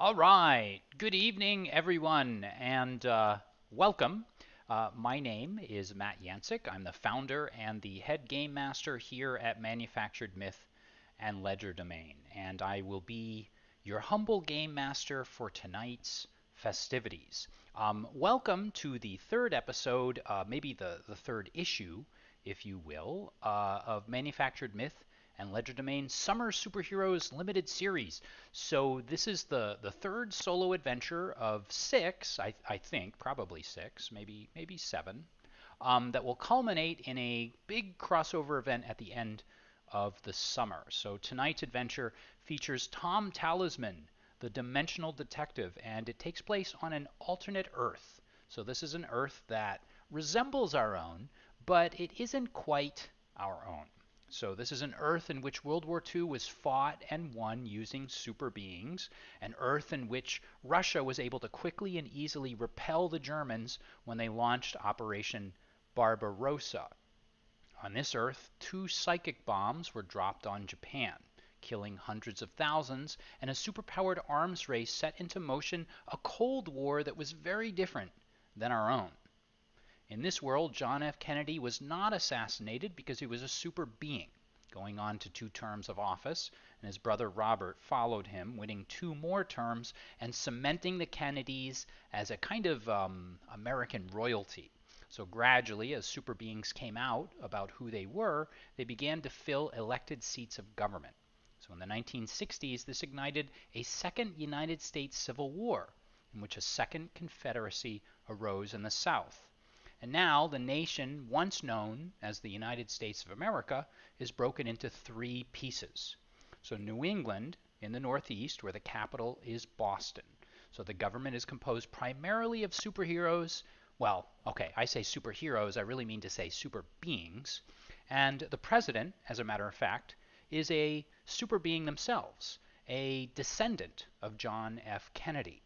All right. Good evening, everyone, and welcome. My name is Matt Yancik. I'm the founder and the head game master here at Manufactured Myth and Legerdemain, and I will be your humble game master for tonight's festivities. Welcome to the third episode, maybe the third issue, if you will, of Manufactured Myth and Legerdemain Summer Superheroes Limited Series. So this is the third solo adventure of six, I think, probably six, maybe seven, that will culminate in a big crossover event at the end of the summer. So tonight's adventure features Tom Talisman, the dimensional detective, and it takes place on an alternate Earth. So this is an Earth that resembles our own, but it isn't quite our own. So this is an Earth in which World War II was fought and won using super beings, an Earth in which Russia was able to quickly and easily repel the Germans when they launched Operation Barbarossa. On this Earth, two psychic bombs were dropped on Japan, killing hundreds of thousands, and a superpowered arms race set into motion a Cold War that was very different than our own. In this world, John F. Kennedy was not assassinated because he was a super being, going on to 2 terms of office, and his brother Robert followed him, winning 2 more terms and cementing the Kennedys as a kind of American royalty. So gradually, as super beings came out about who they were, they began to fill elected seats of government. So in the 1960s, this ignited a second United States Civil War, in which a second Confederacy arose in the South. And now the nation, once known as the United States of America, is broken into 3 pieces. So New England in the Northeast, where the capital is Boston. So the government is composed primarily of superheroes. Well, okay, I say superheroes, I really mean to say super beings. And the president, as a matter of fact, is a super being themselves, a descendant of John F. Kennedy.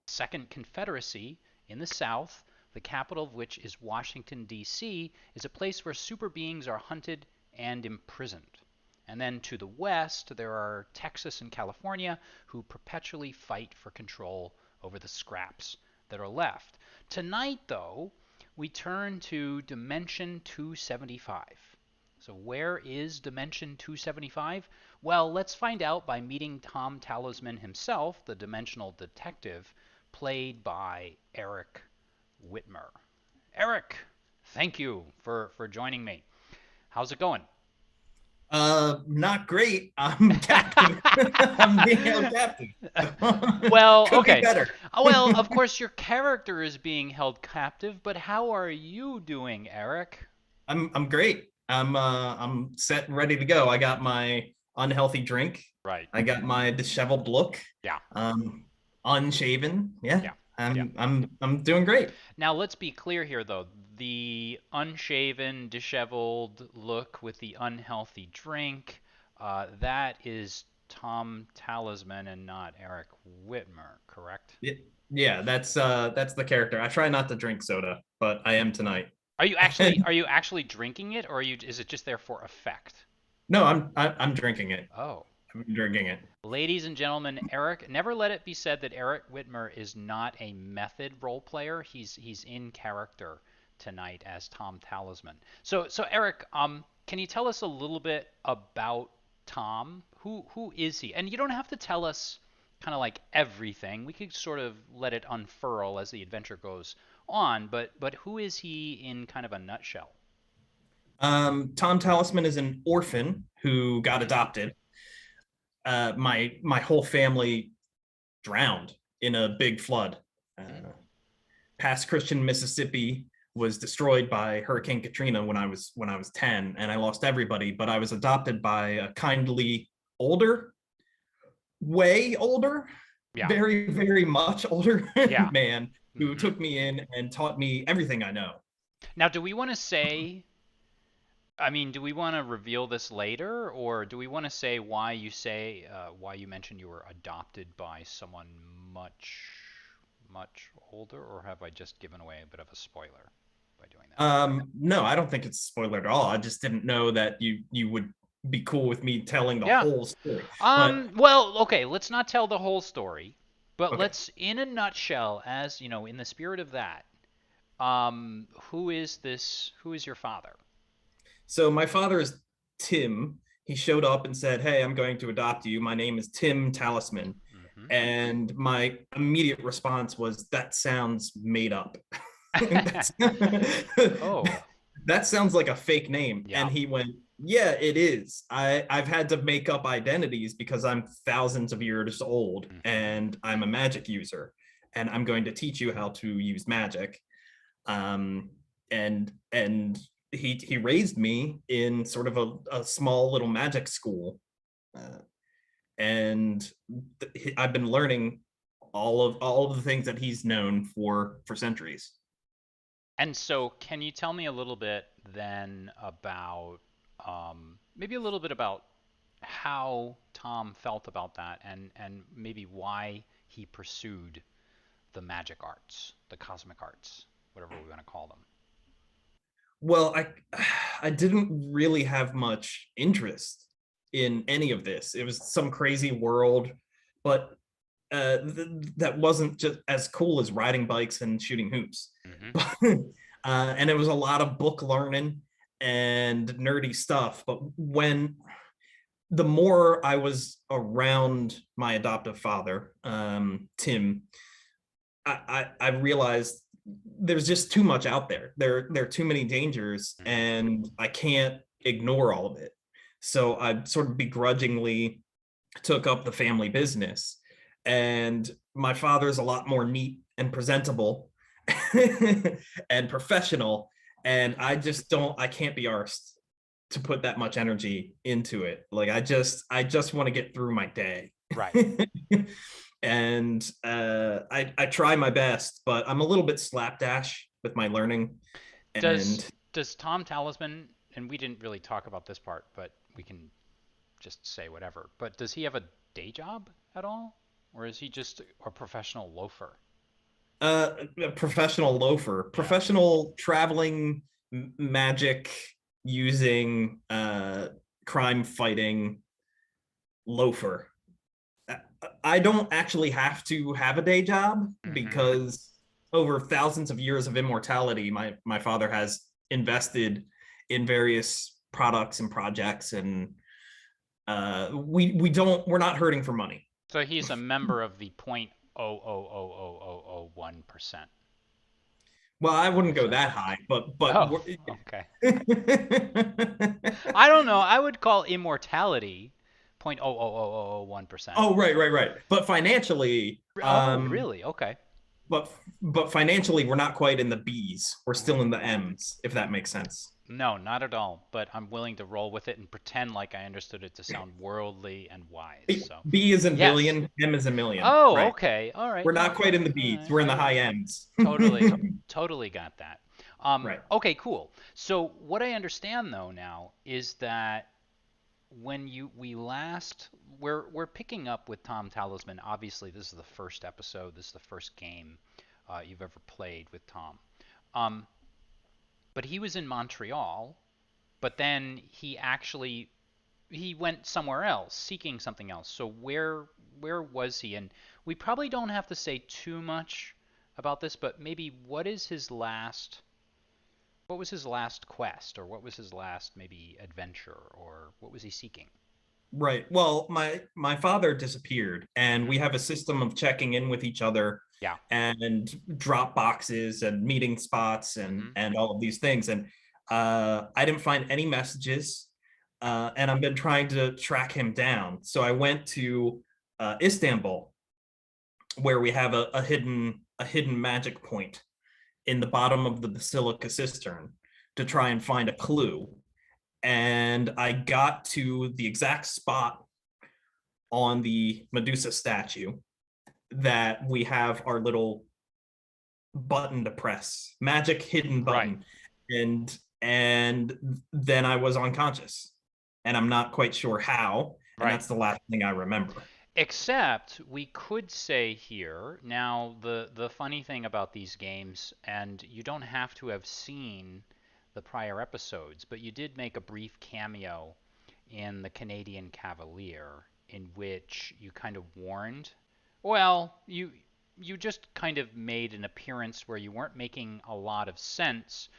Second Confederacy in the South, the capital of which is Washington, D.C., is a place where super beings are hunted and imprisoned. And then to the west, there are Texas and California, who perpetually fight for control over the scraps that are left. Tonight, though, we turn to Dimension 275. So where is Dimension 275? Well, let's find out by meeting Tom Talisman himself, the dimensional detective, played by Eric Witmer. Eric, thank you for joining me. How's it going? Not great. I'm captive. I'm being held captive. Well, Could be okay. better. Well, of course, your character is being held captive, but how are you doing, Eric? I'm great. I'm set and ready to go. I got my unhealthy drink. Right. I got my disheveled look. Yeah. Um, Unshaven. Yeah. Yeah. Yeah. I'm doing great. Now, let's be clear here, though. The unshaven, disheveled look with the unhealthy drink, that is Tom Talisman and not Eric Whitmer, correct? Yeah, yeah, that's the character. I try not to drink soda, but I am tonight. Are you actually drinking it, or is it just there for effect? No, I'm drinking it. Oh. I'm drinking it. Ladies and gentlemen, Eric, never let it be said that Eric Whitmer is not a method role player. He's in character tonight as Tom Talisman. So Eric, can you tell us a little bit about Tom? Who is he? And you don't have to tell us kind of like everything. We could sort of let it unfurl as the adventure goes on, but who is he in kind of a nutshell? Tom Talisman is an orphan who got Mm-hmm. adopted. My whole family drowned in a big flood. Mm. Past Christian, Mississippi was destroyed by Hurricane Katrina when I was 10, and I lost everybody. But I was adopted by a kindly older, way older, Yeah. very much older Yeah. man who Mm-hmm. took me in and taught me everything I know. Now, do we want to say I mean, do we want to reveal this later, or do we want to say why you mentioned you were adopted by someone much older, or have I just given away a bit of a spoiler by doing that? No, I don't think it's a spoiler at all. I just didn't know that you would be cool with me telling the Yeah. whole story. But Well, okay, let's not tell the whole story, but okay. let's, in a nutshell, as you know, in the spirit of that, who is this? Who is your father? So my father is Tim. He showed up and said, "Hey, I'm going to adopt you. My name is Tim Talisman." And my immediate response was, "That sounds made up." Mm-hmm. That's, Oh, that sounds like a fake name. yeah. And he went, "Yeah, it is. I've had to make up identities because I'm thousands of years old Mm-hmm. and I'm a magic user. And I'm going to teach you how to use magic." Um, and he raised me in sort of a small little magic school. Uh, and I've been learning all of the things that he's known for centuries. And so, can you tell me a little bit then about, maybe a little bit about how Tom felt about that, and maybe why he pursued the magic arts, the cosmic arts, whatever we want to call them. Well, I didn't really have much interest in any of this. It was some crazy world, but that wasn't just as cool as riding bikes and shooting hoops. Mm-hmm. But, and it was a lot of book learning and nerdy stuff. But when the more I was around my adoptive father, Tim, I realized there's just too much out there. There are too many dangers, Mm-hmm. and I can't ignore all of it. So I sort of begrudgingly took up the family business. And my father's a lot more neat and presentable and professional. And I can't be arsed to put that much energy into it. Like I just want to get through my day. Right. And I try my best, but I'm a little bit slapdash with my learning. Does And does Tom Talisman, and we didn't really talk about this part, but we can just say whatever. But does he have a day job at all, or is he just a professional loafer? a professional loafer, Yeah. professional traveling magic using crime fighting loafer. I don't actually have to have a day job Mm-hmm. because over thousands of years of immortality, my father has invested in various products and projects, and we're not hurting for money. So he's a member of the 0.0000001%. Well, I wouldn't Is go that? that high, but Oh, okay. I don't know. I would call immortality 0.00001%. oh, right, right, right. But financially, Oh, really? Okay. but financially, we're not quite in the B's. We're still in the M's, if that makes sense. No, not at all. But I'm willing to roll with it and pretend like I understood it to sound worldly and wise. So, B is in yes. billion, M is a million, Oh, right? okay. All right. We're No, not quite in the all B's. right. We're in I the got high it. M's. Totally, totally got that. Right. Okay, cool. So what I understand though now is that when you we last we're picking up with Tom Talisman. Obviously, this is the first episode. This is the first game you've ever played with Tom. Um, but he was in Montreal. But then he went somewhere else, seeking something else. So where was he? And we probably don't have to say too much about this, but maybe what was his last quest, or what was his last maybe adventure, or what was he seeking? Right. Well, my father disappeared, and Mm-hmm. we have a system of checking in with each other Yeah. and drop boxes and meeting spots Mm-hmm. and all of these things. And I didn't find any messages, and I've been trying to track him down. So I went to Istanbul, where we have a hidden magic point in the bottom of the basilica cistern to try and find a clue. And I got to the exact spot on the Medusa statue that we have our little button to press, magic hidden Right. button. And then I was unconscious. And I'm not quite sure how. And Right. that's the last thing I remember. Except we could say here now the funny thing about these games, and you don't have to have seen the prior episodes, but you did make a brief cameo in the Canadian Cavalier in which you kind of warned. Well, you just kind of made an appearance where you weren't making a lot of sense.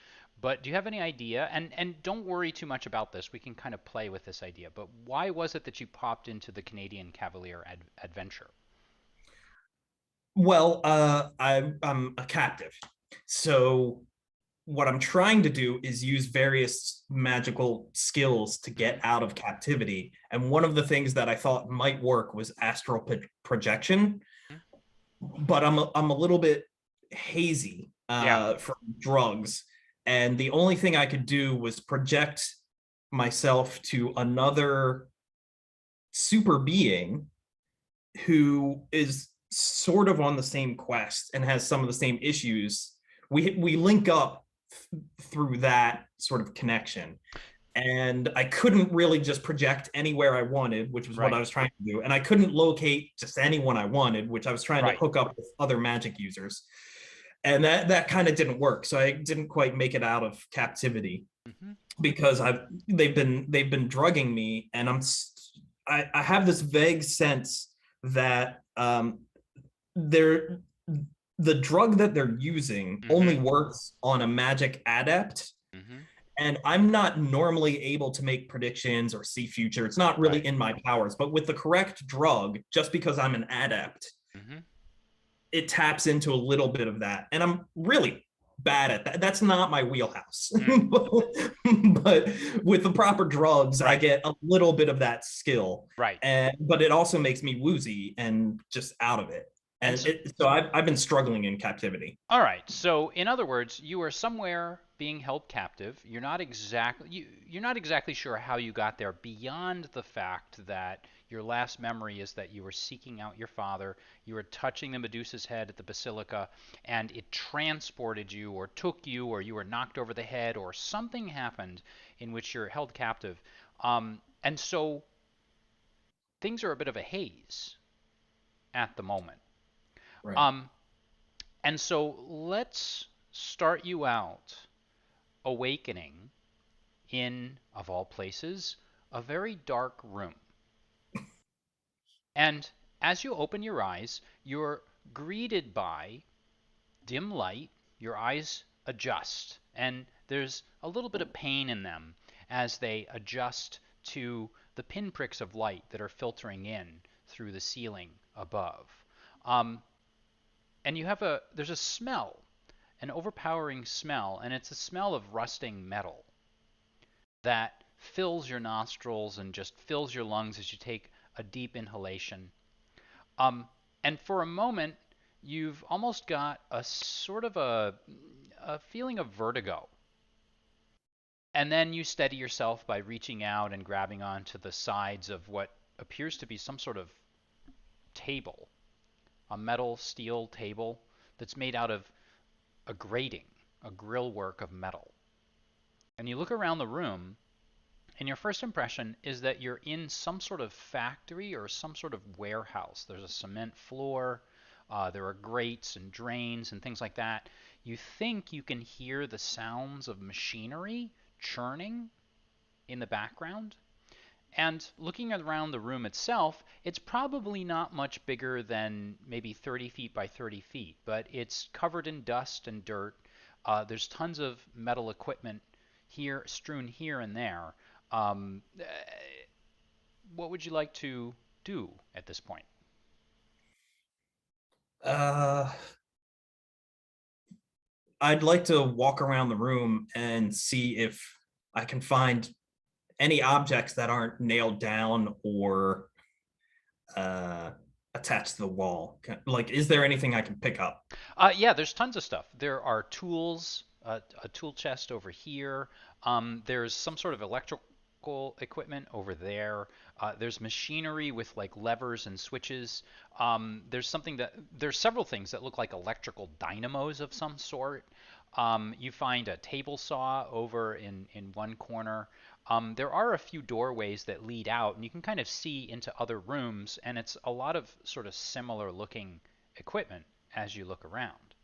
But do you have any idea? And don't worry too much about this. We can kind of play with this idea. But why was it that you popped into the Canadian Cavalier adventure? Well, I'm a captive. So what I'm trying to do is use various magical skills to get Hmm. out of captivity. And one of the things that I thought might work was astral projection, but I'm a little bit hazy Yeah. from drugs. And the only thing I could do was project myself to another super being who is sort of on the same quest and has some of the same issues. We link up through that sort of connection. And I couldn't really just project anywhere I wanted, which was what I Right. was trying to do. And I couldn't locate just anyone I wanted, which I was trying to Right. hook up with other magic users. And that kind of didn't work. So I didn't quite make it out of captivity Hmm. because they've been drugging me, and I have this vague sense that they're the drug that they're using only Hmm. works on a magic adept, Hmm. and I'm not normally able to make predictions or see future. It's not really Right. in my powers, but with the correct drug, just because I'm an adept, Hmm. it taps into a little bit of that. And I'm really bad at that. That's not my wheelhouse. Mm. But with the proper drugs, I Right. get a little bit of that skill. Right. And but it also makes me woozy and just out of it. And And so, so I've been struggling in captivity. all right. So, in other words, you are somewhere being held captive. You're not exactly sure how you got there beyond the fact that your last memory is that you were seeking out your father, you were touching the Medusa's head at the basilica, and it transported you or took you or you were knocked over the head or something happened in which you're held captive. And so things are a bit of a haze at the moment. Right. Um, and so let's start you out awakening in, of all places, a very dark room. And as you open your eyes, you're greeted by dim light. Your eyes adjust, and there's a little bit of pain in them as they adjust to the pinpricks of light that are filtering in through the ceiling above. Um, and there's a smell, an overpowering smell, and it's a smell of rusting metal that fills your nostrils and just fills your lungs as you take a deep inhalation. Um, and for a moment, you've almost got a sort of a feeling of vertigo. And then you steady yourself by reaching out and grabbing onto the sides of what appears to be some sort of table, a metal steel table that's made out of a grating, a grill work of metal. And you look around the room, and your first impression is that you're in some sort of factory or some sort of warehouse. There's a cement floor, there are grates and drains and things like that. You think you can hear the sounds of machinery churning in the background. And looking around the room itself, it's probably not much bigger than maybe 30 feet by 30 feet, but it's covered in dust and dirt. There's tons of metal equipment here, strewn here and there. Um, uh, what would you like to do at this point? Uh I'd like to walk around the room and see if I can find any objects that aren't nailed down or uh, attached to the wall. Like, is there anything I can pick up? Yeah, there's tons of stuff. There are tools, a tool chest over here. There's some sort of electrical equipment over there. There's machinery with like levers and switches. There's several things that look like electrical dynamos of some sort. You find a table saw over in one corner. There are a few doorways that lead out, and you can kind of see into other rooms, and it's a lot of sort of similar looking equipment as you look around.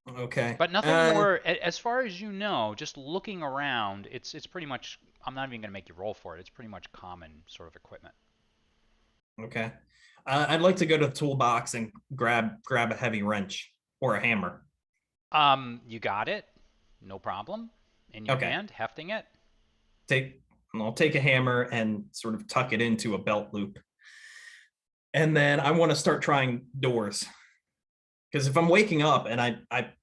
Okay. But nothing more, as far as you know, just looking around, it's pretty much. I'm not even going to make you roll for it. It's pretty much common sort of equipment. Okay. I'd like to go to the toolbox and grab a heavy wrench or a hammer. You got it. No problem. In your Okay. hand, hefting it. Take I'll take a hammer and sort of tuck it into a belt loop. And then I want to start trying doors. Because if I'm waking up and I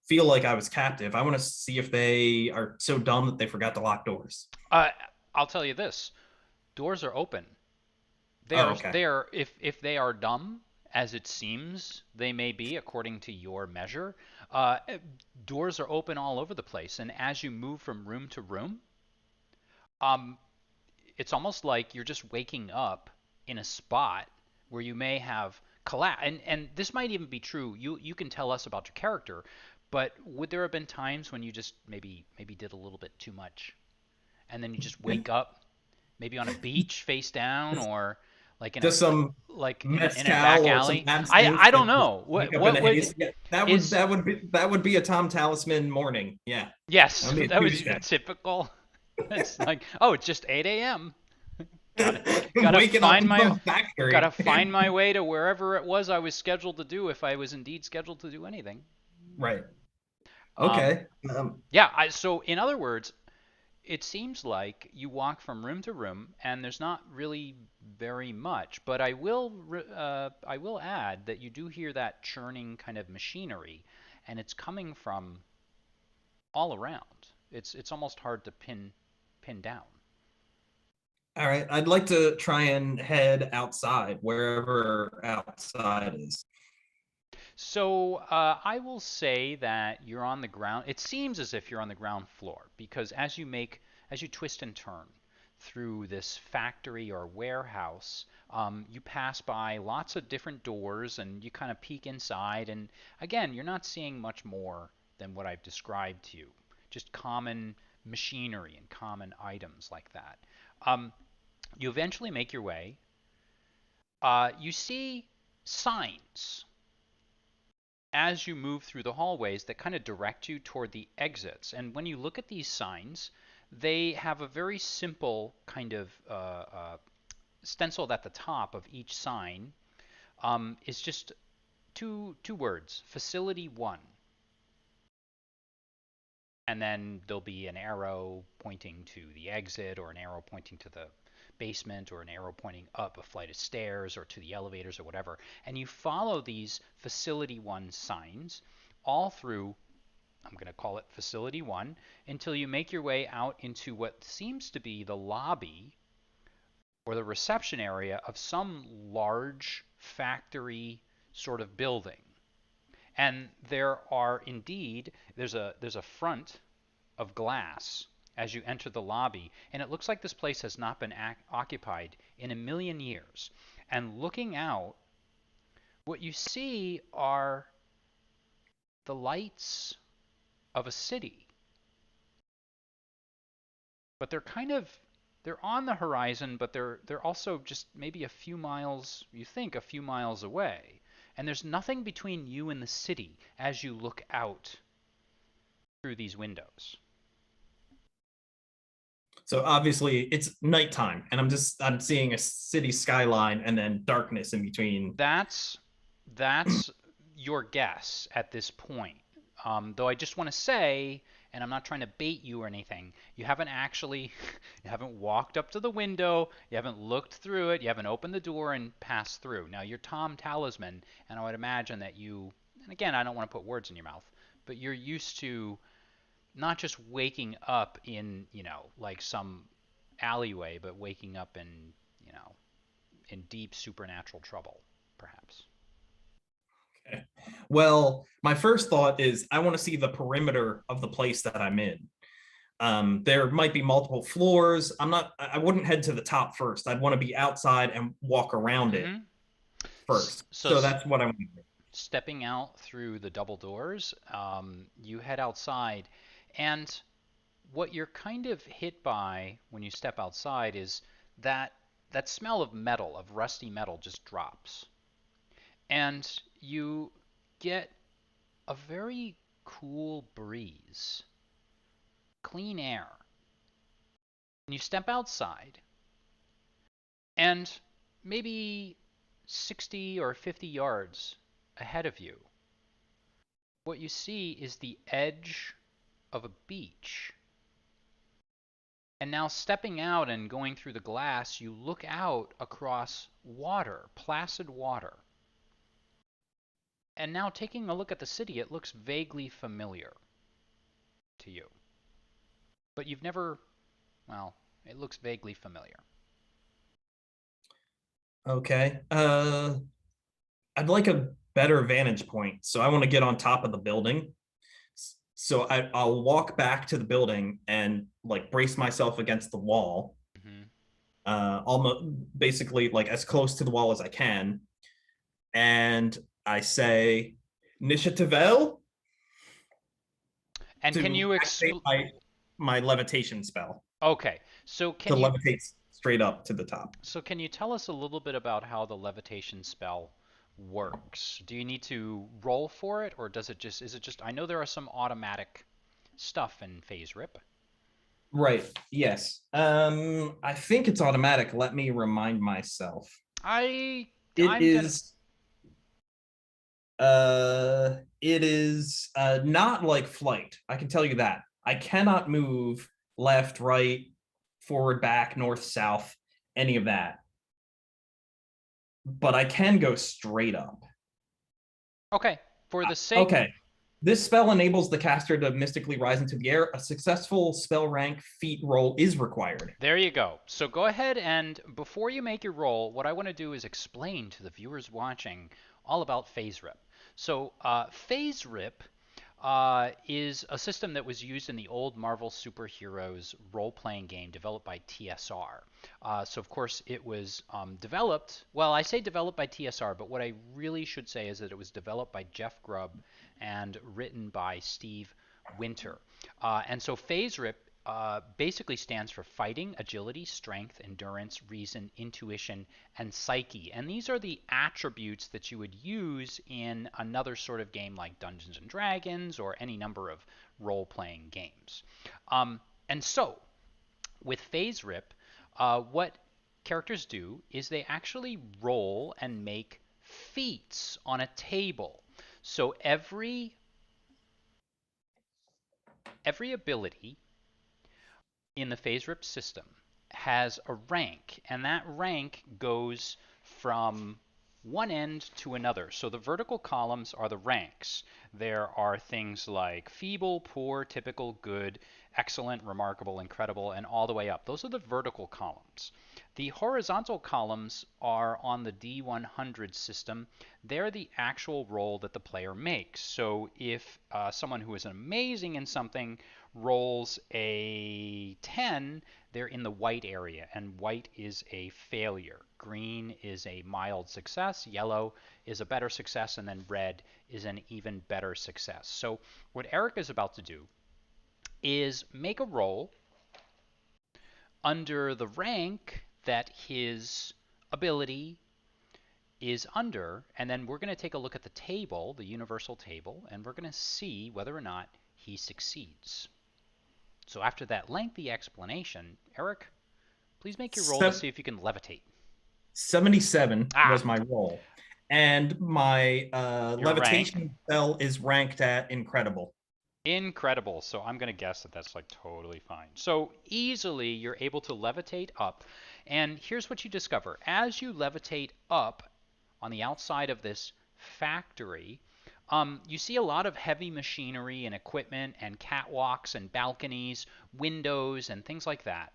feel like I was captive, I want to see if they are so dumb that they forgot to lock doors. Uh, I'll tell you this: doors are open. Oh, okay. They are if they are dumb, as it seems they may be according to your measure. Uh, Doors are open all over the place, and as you move from room to room, um, it's almost like you're just waking up in a spot where you may have collapsed. And this might even be true. You can tell us about your character, but would there have been times when you just maybe did a little bit too much, and then you just wake up maybe on a beach face down, or like in a Just some in a back mezcal or some alley? I absinthe don't and just know. wake up in What a would haze. Yeah, that would is be a Tom Talisman morning. Yeah, that yes, would be a that would be Tuesday. typical. It's like, oh, it's just 8 a.m. Gotta gotta Waking up find in my some factory. gotta find my way to wherever it was I was scheduled to do if I was indeed scheduled to do anything. Right. Um, Okay. yeah, so in other words, it seems like you walk from room to room and there's not really very much, but I will add that you do hear that churning kind of machinery, and it's coming from all around. It's almost hard to pin down. All right. I'd like to try and head outside, wherever outside is. So I will say that you're on the ground. It seems as if you're on the ground floor because as you twist and turn through this factory or warehouse, you pass by lots of different doors and you kind of peek inside. And again, you're not seeing much more than what I've described to you. Just common machinery and common items like that. Um, you eventually make your way. You see signs as you move through the hallways that kind of direct you toward the exits. And when you look at these signs, they have a very simple kind of stenciled at the top of each sign is just two words: Facility One. And then there'll be an arrow pointing to the exit, or an arrow pointing to the basement, or an arrow pointing up a flight of stairs, or to the elevators, or whatever. And you follow these Facility One signs all through, I'm going to call it Facility 1, until you make your way out into what seems to be the lobby or the reception area of some large factory sort of building. And there's a front of glass as you enter the lobby, and it looks like this place has not been occupied in a million years. And looking out, what you see are the lights of a city, but they're on the horizon, but they're also just maybe a few miles, you think a few miles away. And there's nothing between you and the city as you look out through these windows. So obviously it's nighttime, and I'm seeing a city skyline and then darkness in between. That's that's your guess at this point. Though I just want to say, and I'm not trying to bait you or anything, you haven't actually, you haven't walked up to the window, you haven't looked through it, you haven't opened the door and passed through. Now you're Tom Talisman, and I would imagine that you, and again, I don't want to put words in your mouth, but you're used to not just waking up in, like some alleyway, but waking up in, you know, in deep supernatural trouble, perhaps. Okay. Well, my first thought is I want to see the perimeter of the place that I'm in. There might be multiple floors. I wouldn't head to the top first. I'd want to be outside and walk around it Mm-hmm. first. So So that's what I want to do. stepping out through the double doors, you head outside, and what you're kind of hit by when you step outside is that that smell of metal, of rusty metal, just drops, and you get a very cool breeze, clean air, and you step outside, and maybe 60 or 50 yards ahead of you, what you see is the edge of a beach. And now stepping out and going through the glass, you look out across water, placid water. And now taking a look at the city, it looks vaguely familiar to you. But you've never, well, it looks vaguely familiar. Okay. I'd like a better vantage point. So I want to get on top of the building. So I'll walk back to the building and like brace myself against the wall, Hmm. almost basically like as close to the wall as I can. And I say, Nishitavel And can to you activate explain? my levitation spell Okay, to levitate straight up to the top. so can you tell us a little bit about how the levitation spell works? Do you need to roll for it, or does it just is it just? I know there are some automatic stuff in Phase Rip. Right. Yes. I think it's automatic. Let me remind myself. I It I'm gonna is not like flight. I can tell you that. I cannot move left, right, forward, back, north, south, any of that. But I can go straight up. okay for the sake. Okay. This spell enables the caster to mystically rise into the air. A successful spell rank feat roll is required. There you go. So go ahead and before you make your roll, what I want to do is explain to the viewers watching all about Phase Rip. So Phase Rip is a system that was used in the old Marvel Superheroes role-playing game developed by TSR. So of course it was developed. Well, I say developed by TSR, but what I really should say is that it was developed by Jeff Grubb and written by Steve Winter. And so Phase Rip basically stands for fighting, agility, strength, endurance, reason, intuition, and psyche. And these are the attributes that you would use in another sort of game like Dungeons and Dragons or any number of role playing games. And so, with Phase Rip, what characters do is they actually roll and make feats on a table. So every ability in the phase rip system has a rank, and that rank goes from one end to another. So the vertical columns are the ranks. There are things like feeble, poor, typical, good, excellent, remarkable, incredible, and all the way up. Those are the vertical columns. The horizontal columns are on the D100 system. They're the actual roll that the player makes. So if someone who is amazing in something rolls a 10, they're in the white area, and white is a failure. Green is a mild success, yellow is a better success, and then red is an even better success. So what Eric is about to do is make a roll under the rank that his ability is under, and then we're going to take a look at the table, the universal table, and we're going to see whether or not he succeeds. So after that lengthy explanation, Eric, please make your roll to see if you can levitate. 77 Ah, was my roll. And my your rank. levitation spell is ranked at incredible. Incredible. So I'm going to guess that that's like totally fine. So easily you're able to levitate up. And here's what you discover. As you levitate up on the outside of this factory, you see a lot of heavy machinery and equipment and catwalks and balconies, windows, and things like that.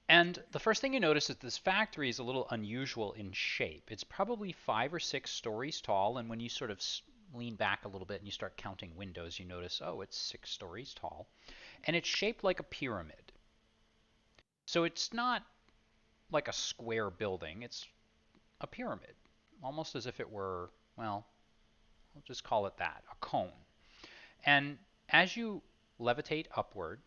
And the first thing you notice is this factory is a little unusual in shape. It's probably 5 or 6 stories tall, and when you sort of lean back a little bit and you start counting windows, you notice, oh, it's 6 stories tall. And it's shaped like a pyramid. So it's not like a square building, it's a pyramid, almost as if it were, well, we'll just call it that, a cone. And as you levitate upward,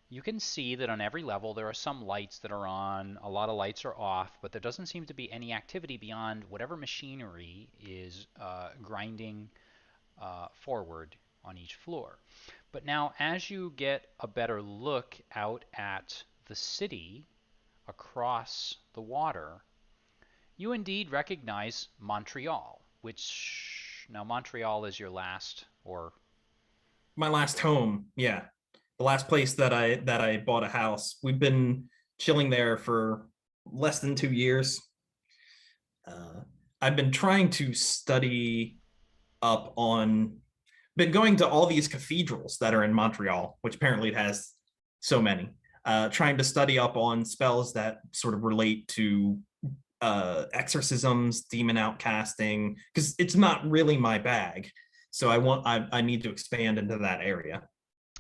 you can see that on every level there are some lights that are on, a lot of lights are off, but there doesn't seem to be any activity beyond whatever machinery is grinding forward on each floor. But now, as you get a better look out at the city across the water, you indeed recognize Montreal, which now Montreal is your last, or My last home, yeah, the last place that I bought a house. We've been chilling there for less than 2 years. Uh, I've been trying to study up on, been going to all these cathedrals that are in Montreal, which apparently it has so many. Trying to study up on spells that sort of relate to exorcisms, demon outcasting, because it's not really my bag. So I need to expand into that area.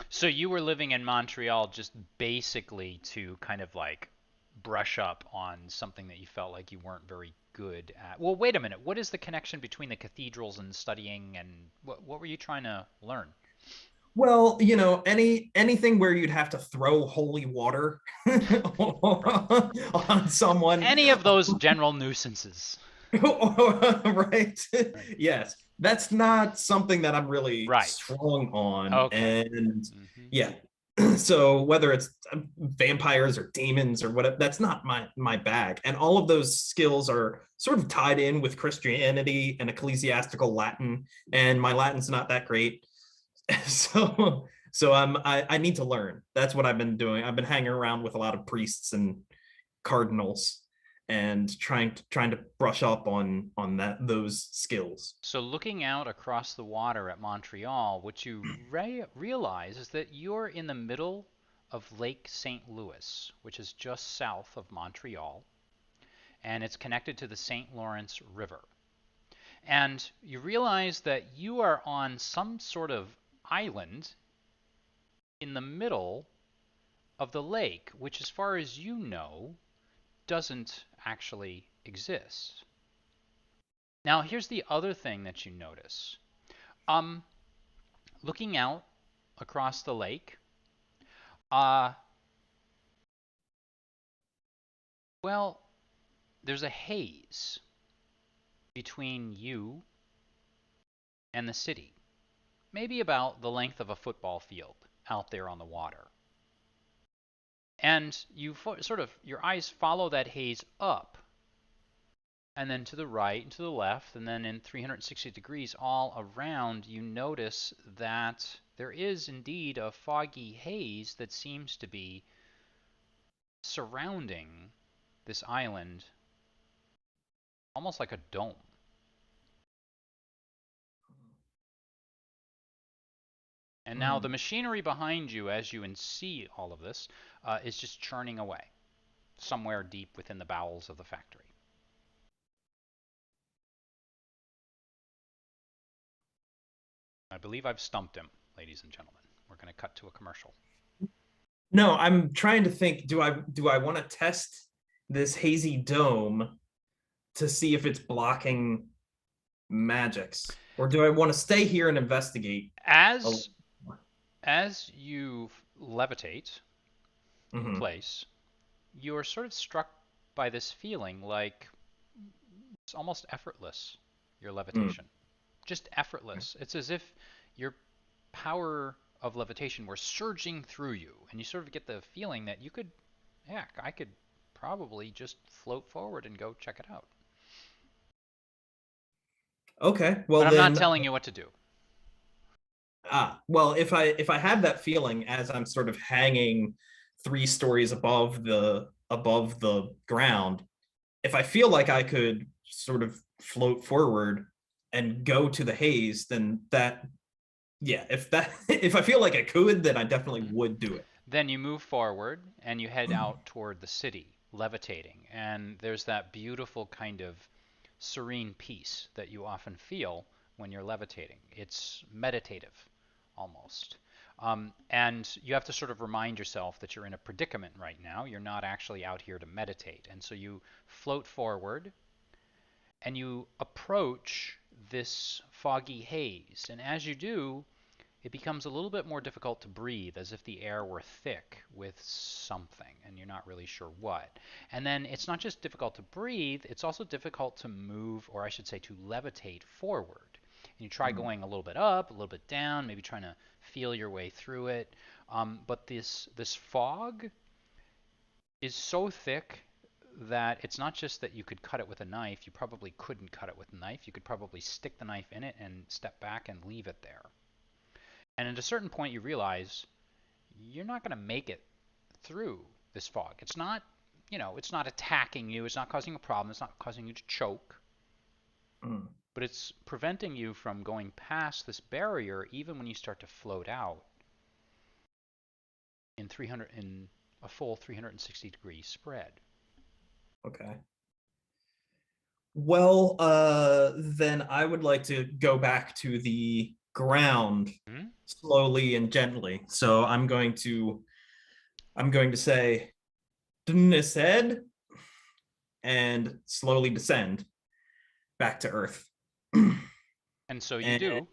so you were living in Montreal just basically to kind of like brush up on something that you felt like you weren't very good at. Well, wait a minute. What is the connection between the cathedrals and studying, and what were you trying to learn? Well, anything where you'd have to throw holy water Right. on someone. Any of those general nuisances. Right. Right. Yes, that's not something that I'm really Right. strong on. Okay. And Hmm. yeah, so whether it's vampires or demons or whatever, that's not my bag. And all of those skills are sort of tied in with Christianity and ecclesiastical Latin, and my Latin's not that great. So I need to learn. That's what I've been doing. I've been hanging around with a lot of priests and cardinals and trying to brush up on those skills. So looking out across the water at Montreal, what you realize is that you're in the middle of Lake St. Louis, which is just south of Montreal, and it's connected to the St. Lawrence River. And you realize that you are on some sort of island in the middle of the lake, which, as far as you know, doesn't actually exist. Now, here's the other thing that you notice. Um, Looking out across the lake, uh, well, there's a haze between you and the city, maybe about the length of a football field out there on the water. And you sort of, your eyes follow that haze up and then to the right and to the left, and then in 360 degrees all around, you notice that there is indeed a foggy haze that seems to be surrounding this island, almost like a dome. And now the Hmm. machinery behind you, as you see all of this, is just churning away somewhere deep within the bowels of the factory. I believe I've stumped him, ladies and gentlemen. We're going to cut to a commercial. No, I'm trying to think, do I want to test this hazy dome to see if it's blocking magics, or do I want to stay here and investigate a little As more? as you levitate in Mm-hmm. place, you are sort of struck by this feeling like it's almost effortless, your Mm. levitation. Just effortless. It's as if your power of levitation were surging through you, and you sort of get the feeling that you could, heck, I could probably just float forward and go check it out. Okay, well But I'm not then, telling you what to do. well, if I have that feeling as I'm sort of hanging 3 stories above the ground, if I feel like I could sort of float forward and go to the haze, then that, yeah, if I feel like I could, then I definitely Mhm. would do it. Then you move forward and you head out toward the city, levitating. And there's that beautiful kind of serene peace that you often feel when you're levitating. It's meditative almost. And you have to sort of remind yourself that you're in a predicament right now. You're not actually out here to meditate. And so you float forward and you approach this foggy haze. And as you do, it becomes a little bit more difficult to breathe, as if the air were thick with something and you're not really sure what. And then it's not just difficult to breathe, it's also difficult to move, or I should say to levitate forward. And you try going a little bit up, a little bit down, maybe trying to feel your way through it. But this fog is so thick that it's not just that you could cut it with a knife. You probably couldn't cut it with a knife. You could probably stick the knife in it and step back and leave it there. And at a certain point, you realize you're not going to make it through this fog. It's not, it's not attacking you. It's not causing a problem. It's not causing you to choke. Mm. But it's preventing you from going past this barrier even when you start to float out in a full 360-degree spread. Okay. Well, then I would like to go back to the ground Hmm? slowly and gently. So I'm going to say descend and slowly descend back to Earth. And so you And do,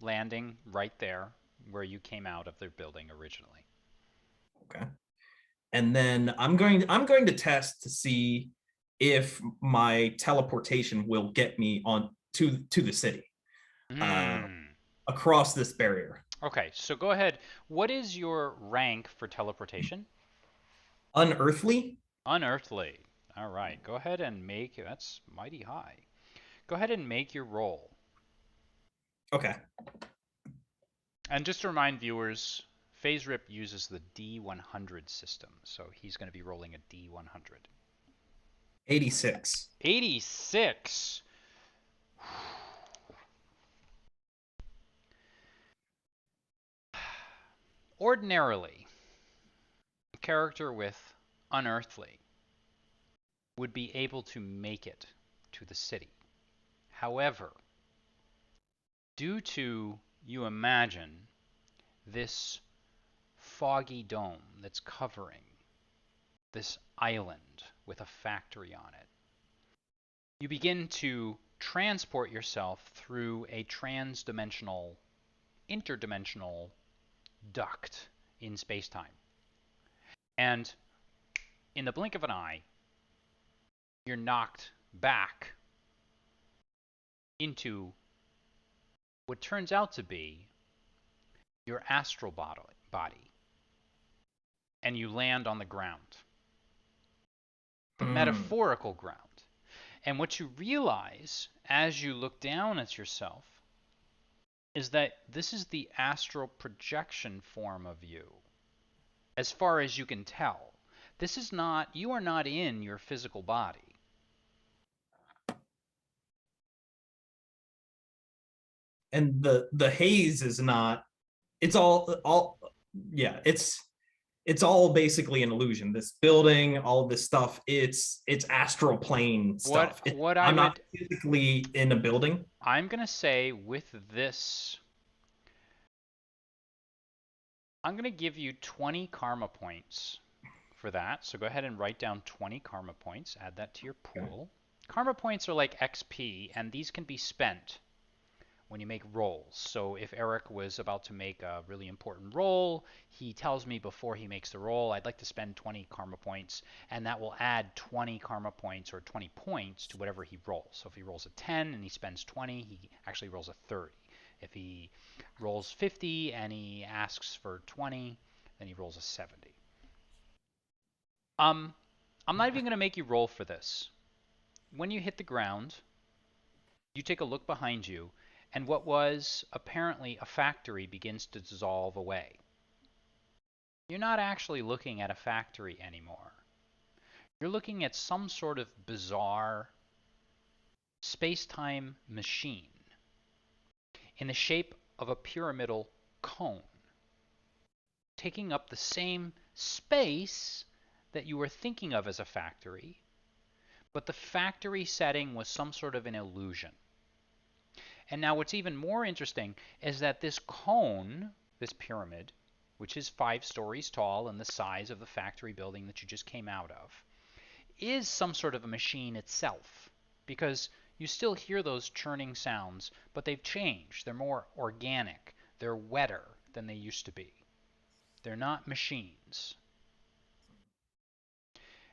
landing right there where you came out of the building originally. okay. And then I'm going to test to see if my teleportation will get me on to the city, uh, Hmm. across this barrier. Okay, so go ahead. What is your rank for teleportation? Unearthly. Unearthly. All right, go ahead and make, that's mighty high. Go ahead and make your roll. Okay. And just to remind viewers, Phase Rip uses the D100 system, so he's going to be rolling a D100. 86. 86. Ordinarily, a character with Unearthly would be able to make it to the city. However, due to, you imagine, this foggy dome that's covering this island with a factory on it, you begin to transport yourself through a trans-dimensional, interdimensional duct in space-time. And in the blink of an eye, you're knocked back into what turns out to be your astral body, and you land on the ground, the Mm. metaphorical ground. And what you realize as you look down at yourself is that this is the astral projection form of you, as far as you can tell. This is not, you are not in your physical body. And the haze is not. It's all. Yeah. It's all basically an illusion. This building, all this stuff. It's astral plane What stuff. what I I'm not would physically in a building. I'm going to say with this, I'm going to give you 20 karma points for that. So go ahead and write down 20 karma points, add that to your Okay. pool. Karma points are like XP, and these can be spent when you make rolls. So if Eric was about to make a really important roll, he tells me before he makes the roll, I'd like to spend 20 karma points, and that will add 20 karma points or 20 points to whatever he rolls. So if he rolls a 10 and he spends 20, he actually rolls a 30. If he rolls 50 and he asks for 20, then he rolls a 70. Um, I'm not even going to make you roll for this. When you hit the ground, you take a look behind you, and what was apparently a factory begins to dissolve away. You're not actually looking at a factory anymore. You're looking at some sort of bizarre space-time machine in the shape of a pyramidal cone, taking up the same space that you were thinking of as a factory, but the factory setting was some sort of an illusion. And now what's even more interesting is that this cone, this pyramid, which is 5 stories tall and the size of the factory building that you just came out of, is some sort of a machine itself. Because you still hear those churning sounds, but they've changed. They're more organic. They're wetter than they used to be. They're not machines.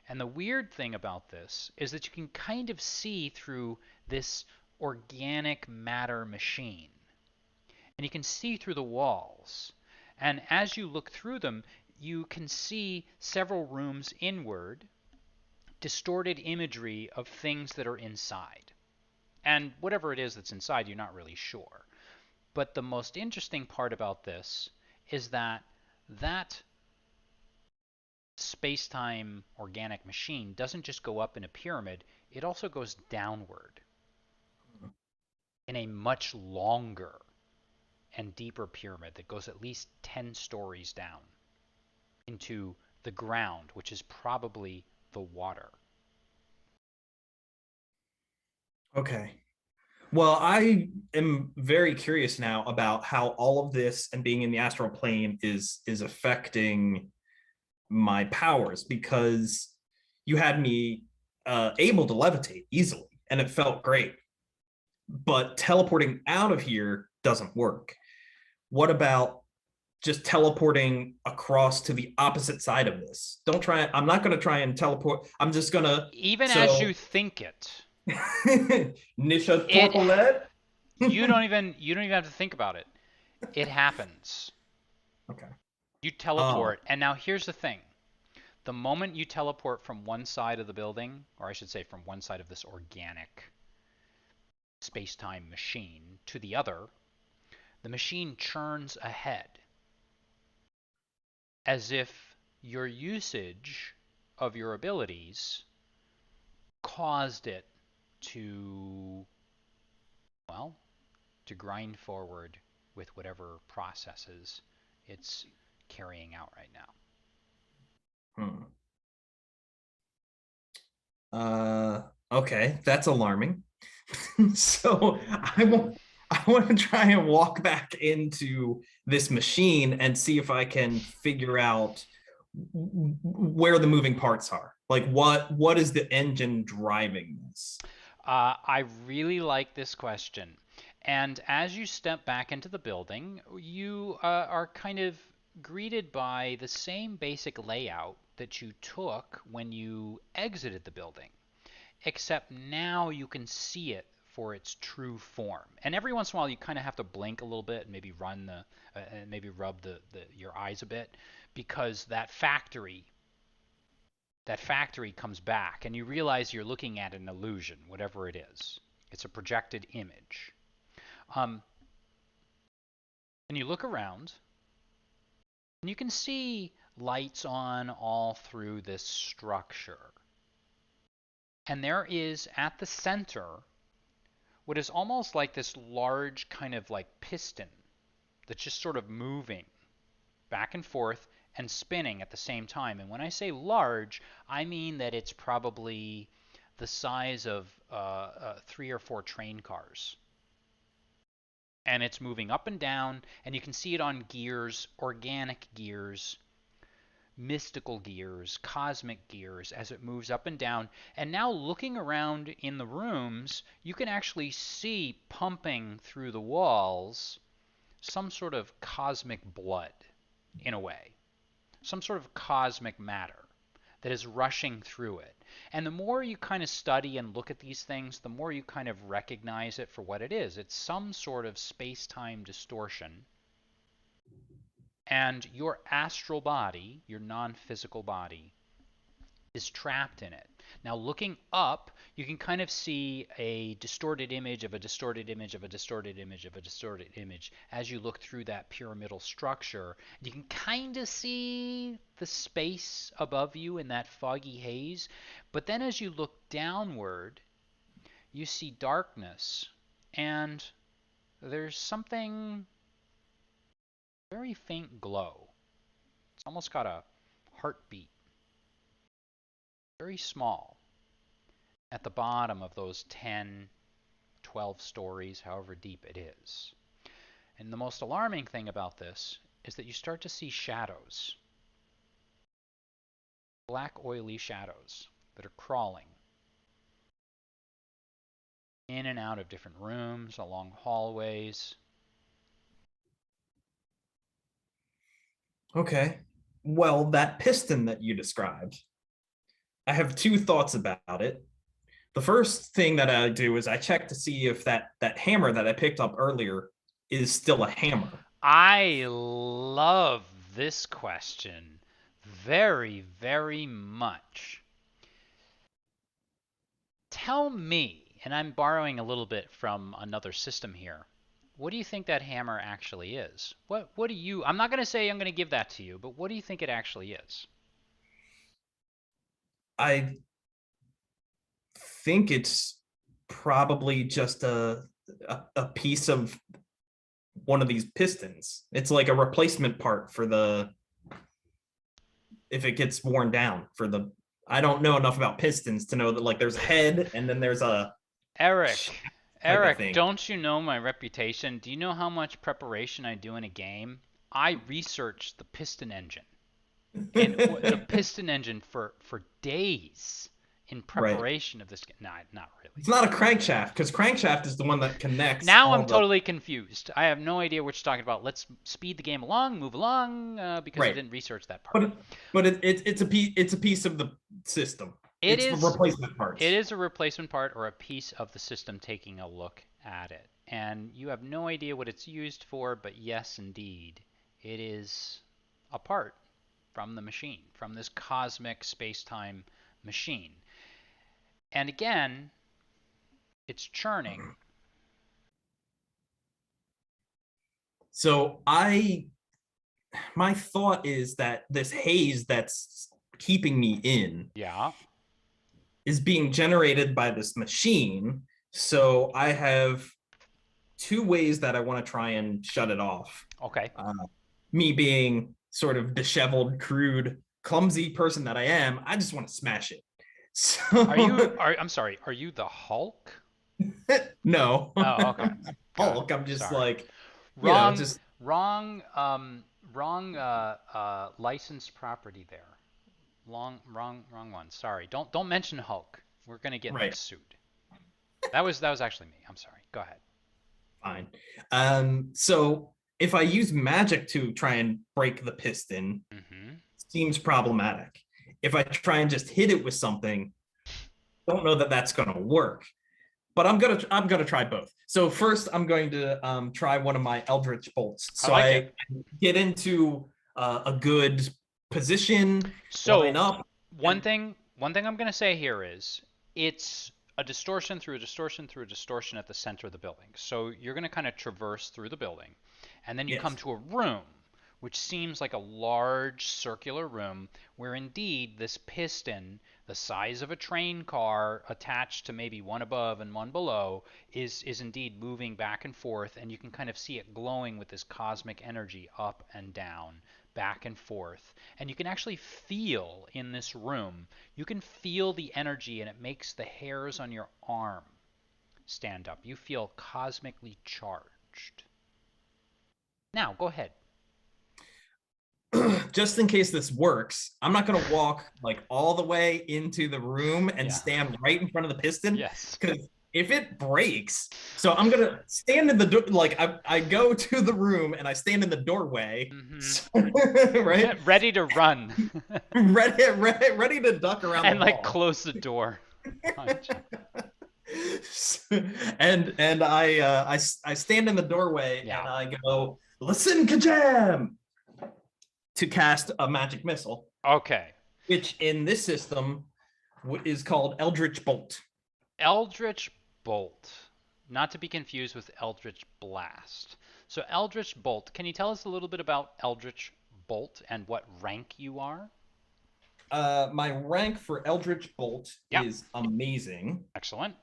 And the weird thing about this is that you can kind of see through this organic matter machine. And you can see through the walls. And as you look through them, you can see several rooms inward, distorted imagery of things that are inside. And whatever it is that's inside, you're not really sure. But the most interesting part about this is that that space-time organic machine doesn't just go up in a pyramid, it also goes downward in a much longer and deeper pyramid that goes at least 10 stories down into the ground, which is probably the water. Okay. Well, I am very curious now about how all of this and being in the astral plane is affecting my powers, because you had me able to levitate easily and it felt great, but teleporting out of here doesn't work. What about just teleporting across to the opposite side of this? Don't try. I'm not going to try and teleport. I'm just going to. Even as you So, think it, Nisha it Torpolet. you don't even have to think about it. It happens. Okay. You Oh, teleport, and now here's the thing. The moment you teleport from one side of the building, or I should say from one side of this organic space-time machine to the other, the machine churns ahead as if your usage of your abilities caused it to, well, to grind forward with whatever processes it's carrying out right now. hmm. Okay, that's alarming. So I want to try and walk back into this machine and see if I can figure out where the moving parts are. Like what is the engine driving this? I really like this question. And as you step back into the building, you are kind of greeted by the same basic layout that you took when you exited the building, except now you can see it for its true form. And every once in a while, you kind of have to blink a little bit and maybe and maybe rub your eyes a bit, because that factory comes back and you realize you're looking at an illusion, whatever it is. It's a projected image. Um, and you look around and you can see lights on all through this structure. And there is at the center what is almost like this large kind of like piston that's just sort of moving back and forth and spinning at the same time. And when I say large, I mean that it's probably the size of 3 or 4 train cars. And it's moving up and down, and you can see it on gears, organic gears, mystical gears, cosmic gears, as it moves up and down. And now, looking around in the rooms, you can actually see pumping through the walls some sort of cosmic blood, in a way, some sort of cosmic matter that is rushing through it. And the more you kind of study and look at these things, the more you kind of recognize it for what it is. It's some sort of space time distortion. And your astral body, your non physical body, is trapped in it. Now, looking up, you can kind of see a distorted image of a distorted image of a distorted image of a distorted image as you look through that pyramidal structure. You can kind of see the space above you in that foggy haze, but then as you look downward, you see darkness, and there's something very faint glow. It's almost got a heartbeat, very small, at the bottom of those 10, 12 stories, however deep it is. And the most alarming thing about this is that you start to see shadows, black, oily shadows that are crawling in and out of different rooms, along hallways. Okay. Well, that piston that you described, I have two thoughts about it. The first thing that I do is I check to see if that hammer that I picked up earlier is still a hammer. I love this question very, very much. Tell me, and I'm borrowing a little bit from another system here. What do you think that hammer actually is? What do you I'm not going to say I'm going to give that to you, but what do you think it actually is? I think it's probably just a piece of one of these pistons. It's like a replacement part for the if it gets worn down for the I don't know enough about pistons to know that like there's a head and then there's a Eric, type of Eric, thing. don't you know my reputation? Do you know how much preparation I do in a game? I research the piston engine and the piston engine for days in Right. preparation of this game. No, not really. It's not a crankshaft because crankshaft is the one that connects Now I'm all the totally confused. I have no idea what you're talking about. Let's speed the game along, move along, because I right. didn't research that part. But it's a piece of the system. It It's is replacement it parts. is a replacement part or a piece of the system taking a look at it. And you have no idea what it's used for, but yes, indeed, it is a part from the machine, from this cosmic space-time machine. And again, it's churning. So I my thought is that this haze that's keeping me in Yeah. is being generated by this machine. So I have two ways that I want to try and shut it off. Okay. Uh, Me being sort of disheveled, crude, clumsy person that I am, I just want to smash it. So I'm sorry, are you the Hulk? no, Oh, okay. Got it. Hulk. I'm just Sorry. like, Wrong, just wrong, wrong licensed property there. Wrong one. Sorry. Don't mention Hulk. We're gonna get like right. sued. That was actually me. I'm sorry. Go ahead. Fine. So if I use magic to try and break the piston, Mm-hmm. seems problematic. If I try and just hit it with something, don't know that that's going to work. But I'm gonna try both. So first, I'm going to try one of my Eldritch bolts. I So like I it. get into a good position, line So up, one and thing one thing I'm gonna say here is it's a distortion through a distortion through a distortion at the center of the building. So you're gonna kind of traverse through the building, and then you come yes, to a room which seems like a large circular room where indeed this piston, the size of a train car attached to maybe one above and one below, is indeed moving back and forth, and you can kind of see it glowing with this cosmic energy up and down, back and forth. And you can actually feel in this room, you can feel the energy, and it makes the hairs on your arm stand up. You feel cosmically charged. Now, go ahead. just in case this works, I'm not gonna walk like all the way into the room and Yeah. stand right in front of the piston Yes. because if it breaks, so I'm gonna stand in the door. Like I go to the room and I stand in the doorway, Mm-hmm. so, right, Ready to run. ready to duck around the And like wall. close the door behind you. And I stand in the doorway and Yeah. I go, listen, Kajam, to cast a magic missile, Okay. which in this system is called Eldritch Bolt. Eldritch Bolt. Not to be confused with Eldritch Blast. So Eldritch Bolt, can you tell us a little bit about Eldritch Bolt and what rank you are? My rank for Eldritch Bolt Yeah. is amazing. Excellent.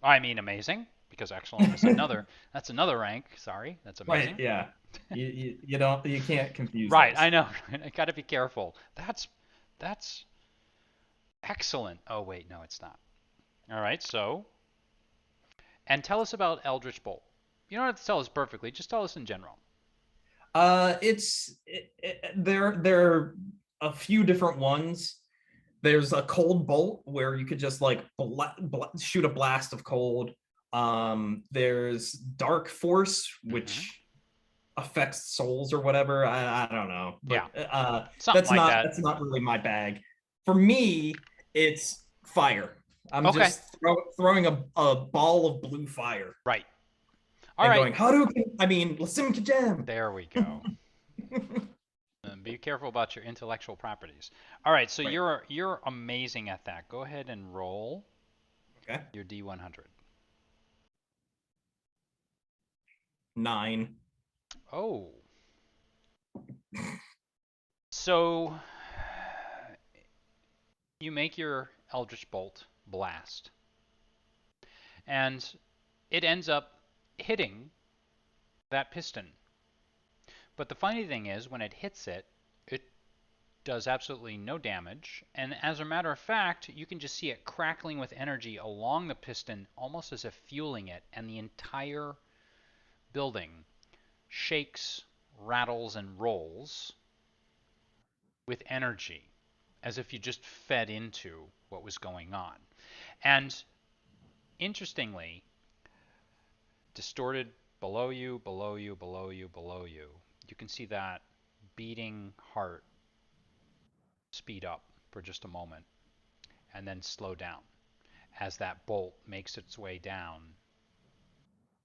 I mean amazing, because excellent is another that's another rank. Sorry. That's Right, amazing. yeah. You can't confuse Right, those. I know. I got to be careful. That's excellent. Oh wait, no, it's not. All right, so and tell us about Eldritch Bolt. You don't have to tell us perfectly, just tell us in general. There are a few different ones. There's a cold bolt where you could just like shoot a blast of cold. There's dark force, Mm-hmm. which affects souls or whatever. I don't know, Yeah, but something like that. that's not really my bag. For me, it's fire. I'm Okay. just throwing a ball of blue fire Right. All and right. going Hadouken. I mean, Lasim Kajem. There we go. Be careful about your intellectual properties. All right, so Right. you're amazing at that. Go ahead and roll Okay. your D100. 9. Oh, so you make your Eldritch Bolt blast, and it ends up hitting that piston. But the funny thing is, when it hits it, it does absolutely no damage. And as a matter of fact, you can just see it crackling with energy along the piston, almost as if fueling it. And the entire building shakes, rattles, and rolls with energy, as if you just fed into what was going on. And interestingly, distorted below you, below you, below you, below you, you can see that beating heart speed up for just a moment and then slow down as that bolt makes its way down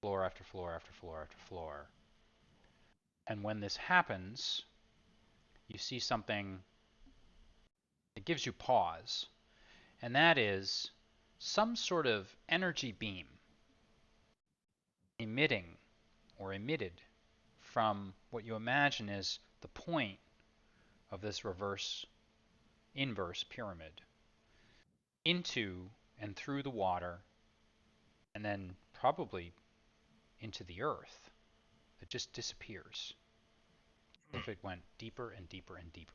floor after floor after floor after floor. And when this happens, you see something that gives you pause, and that is some sort of energy beam emitting or emitted from what you imagine is the point of this inverse pyramid into and through the water, and then probably into the earth. It just disappears as if it went deeper and deeper and deeper.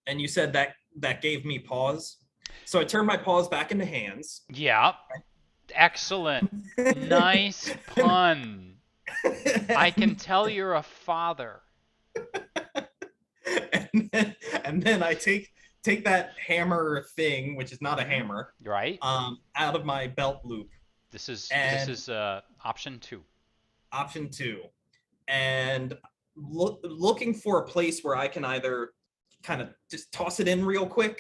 And you said that gave me pause. So I turned my paws back into hands. Yeah, excellent. Nice pun. I can tell you're a father. And then I take that hammer thing, which is not a Mm-hmm. hammer, Right? out of my belt loop. This And is option two. option 2, and looking for a place where I can either kind of just toss it in real quick.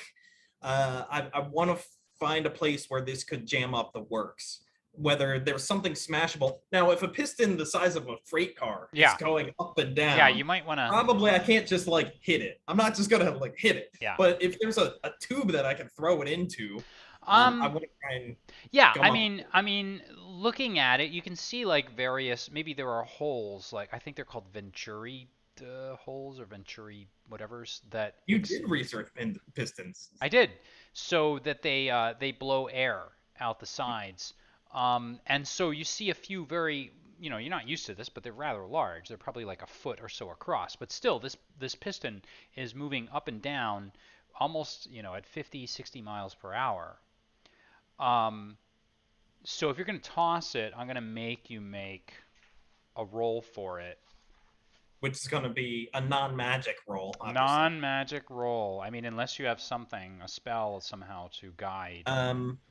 I want to find a place where this could jam up the works. Whether there's something smashable. Now, if a piston the size of a freight car is Yeah, going up and yeah. down, You might want to. probably I can't just like hit it. I'm not just gonna like hit it. Yeah. But if there's a tube that I can throw it into, I Um. want to try and Yeah. come up. I mean, looking at it, you can see like various. Maybe there are holes. Like I think they're called Venturi holes or Venturi whatever's that. You did research pistons. I did. So that they blow air out the sides. And so you see a few very, you're not used to this, but they're rather large. They're probably like a foot or so across. But still, this piston is moving up and down almost, at 50, 60 miles per hour. Um, so if you're going to toss it, I'm going to make you make a roll for it. Which is going to be a non-magic roll, obviously. Non-magic roll. I mean, unless you have something, a spell somehow to guide.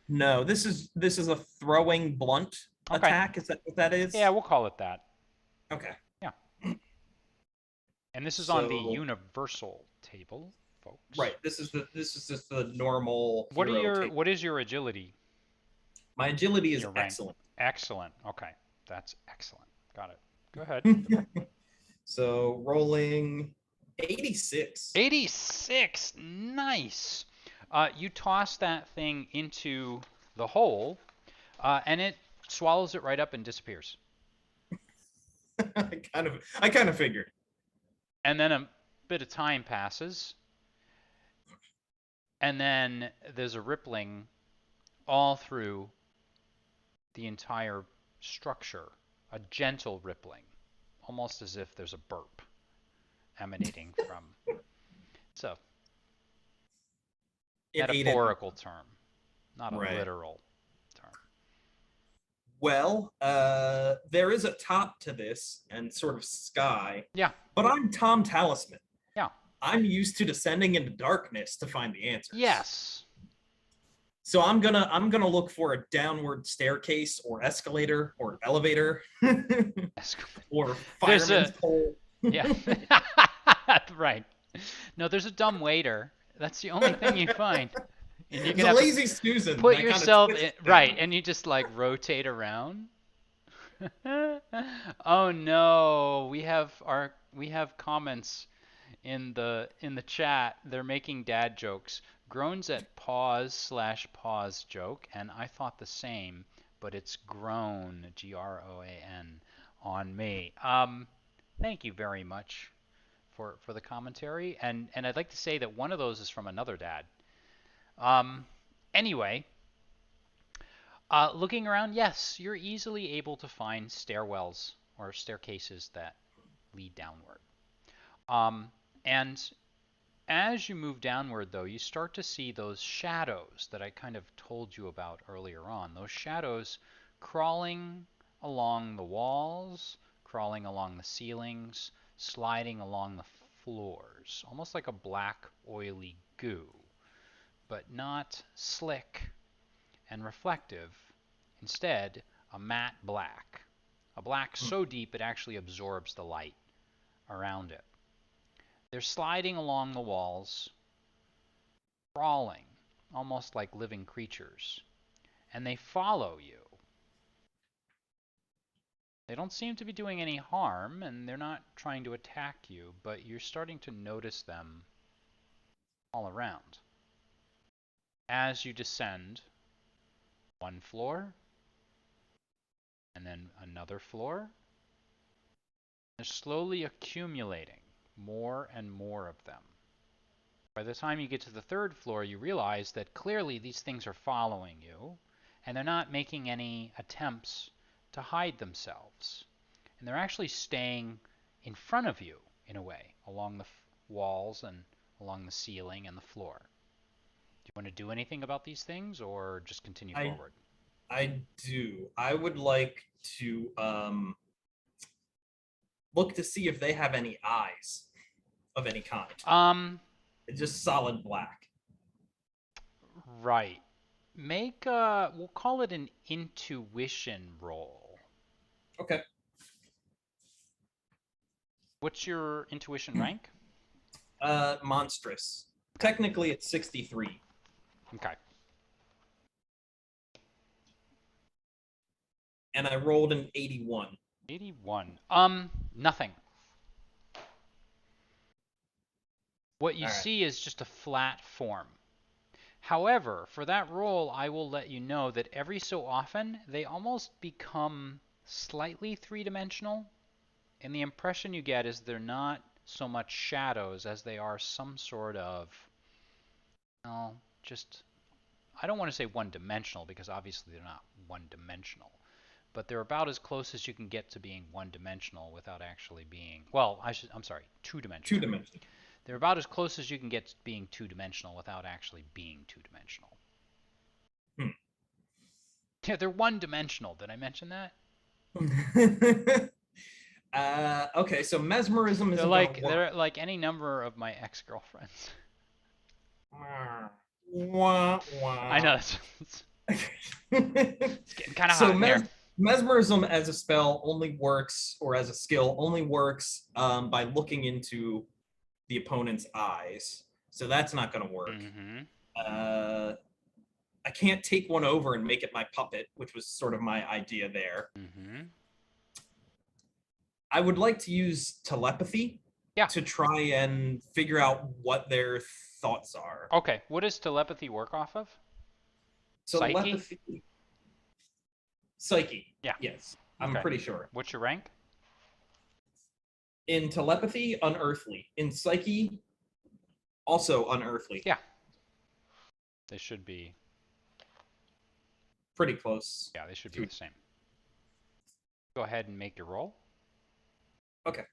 No, this is a throwing blunt Okay. attack. Is that what that Yeah, is? we'll call it that. Okay. Yeah. And this is on the So universal table, folks. right, this is just the normal hero table. What is your agility? My agility is Your rank. excellent. Excellent. Okay. That's excellent. Got it. Go ahead. So rolling 86. 86. Nice. You toss that thing into the hole, and it swallows it right up and disappears. I kind of figured. And then a bit of time passes, and then there's a rippling all through the entire structure, a gentle rippling, almost as if there's a burp emanating from. It's a It ate it. metaphorical term, not a Right. literal term. Well, there is a top to this and sort of sky, Yeah, but I'm Tom Talisman. yeah, I'm used to descending into darkness to find the answers. yes. So I'm gonna look for a downward staircase or escalator or elevator or There's fireman's a pole. yeah, right. No, there's a dumb waiter. That's the only thing you find. And you're It's gonna a have to lazy Susan put that kind of yourself in, twists right, down. and you just like rotate around. Oh no, we have comments in the chat. They're making dad jokes. Groans at pause/pause joke, and I thought the same, but it's groan, Groan, on me. Thank you very much for the commentary, and I'd like to say that one of those is from another dad. Um, anyway, looking around, yes, you're easily able to find stairwells or staircases that lead downward. And as you move downward, though, you start to see those shadows that I kind of told you about earlier on. Those shadows crawling along the walls, crawling along the ceilings, sliding along the floors, almost like a black, oily goo, but not slick and reflective. Instead, a matte black. A black so deep it actually absorbs the light around it. They're sliding along the walls, crawling, almost like living creatures, and they follow you. They don't seem to be doing any harm, and they're not trying to attack you, but you're starting to notice them all around. As you descend one floor, and then another floor, they're slowly accumulating more and more of them. By the time you get to the third floor, you realize that clearly these things are following you, and they're not making any attempts to hide themselves. And they're actually staying in front of you, in a way, along the walls and along the ceiling and the floor. Do you want to do anything about these things, or just continue I forward? I do. I would like to look to see if they have any eyes of any kind. Um, It's just solid black. right. We'll call it an intuition roll. Okay. What's your intuition rank? Monstrous. Okay. Technically, it's 63, Okay. and I rolled an 81. 81. Nothing. What you All right. see is just a flat form. However, for that roll, I will let you know that every so often they almost become slightly three-dimensional, and the impression you get is they're not so much shadows as they are some sort of, well, just, I don't want to say one-dimensional because obviously they're not one-dimensional, but they're about as close as you can get to being one-dimensional without actually being, well, I'm sorry, Two two-dimensional. dimension. They're about as close as you can get to being two-dimensional without actually being two-dimensional. Hmm. Yeah, they're one-dimensional. Did I mention that? Okay, so mesmerism They're isn't going to like work. they're like any number of my ex-girlfriends. Wah, I know wah. it's it's getting kind of So hot in here. mesmerism as a spell only works, or as a skill only works by looking into the opponent's eyes. So that's not going to work. Mm-hmm. Uh, I can't take one over and make it my puppet, which was sort of my idea there. Mm-hmm. I would like to use telepathy Yeah. to try and figure out what their thoughts are. Okay. What does telepathy work off of? Psyche? Telepathy, psyche, Yeah. yes, I'm Okay. pretty sure. What's your rank? In telepathy, unearthly. In psyche, also unearthly. Yeah. They should be. Pretty close Yeah, they should be to. the same. Go ahead and make your roll. Okay.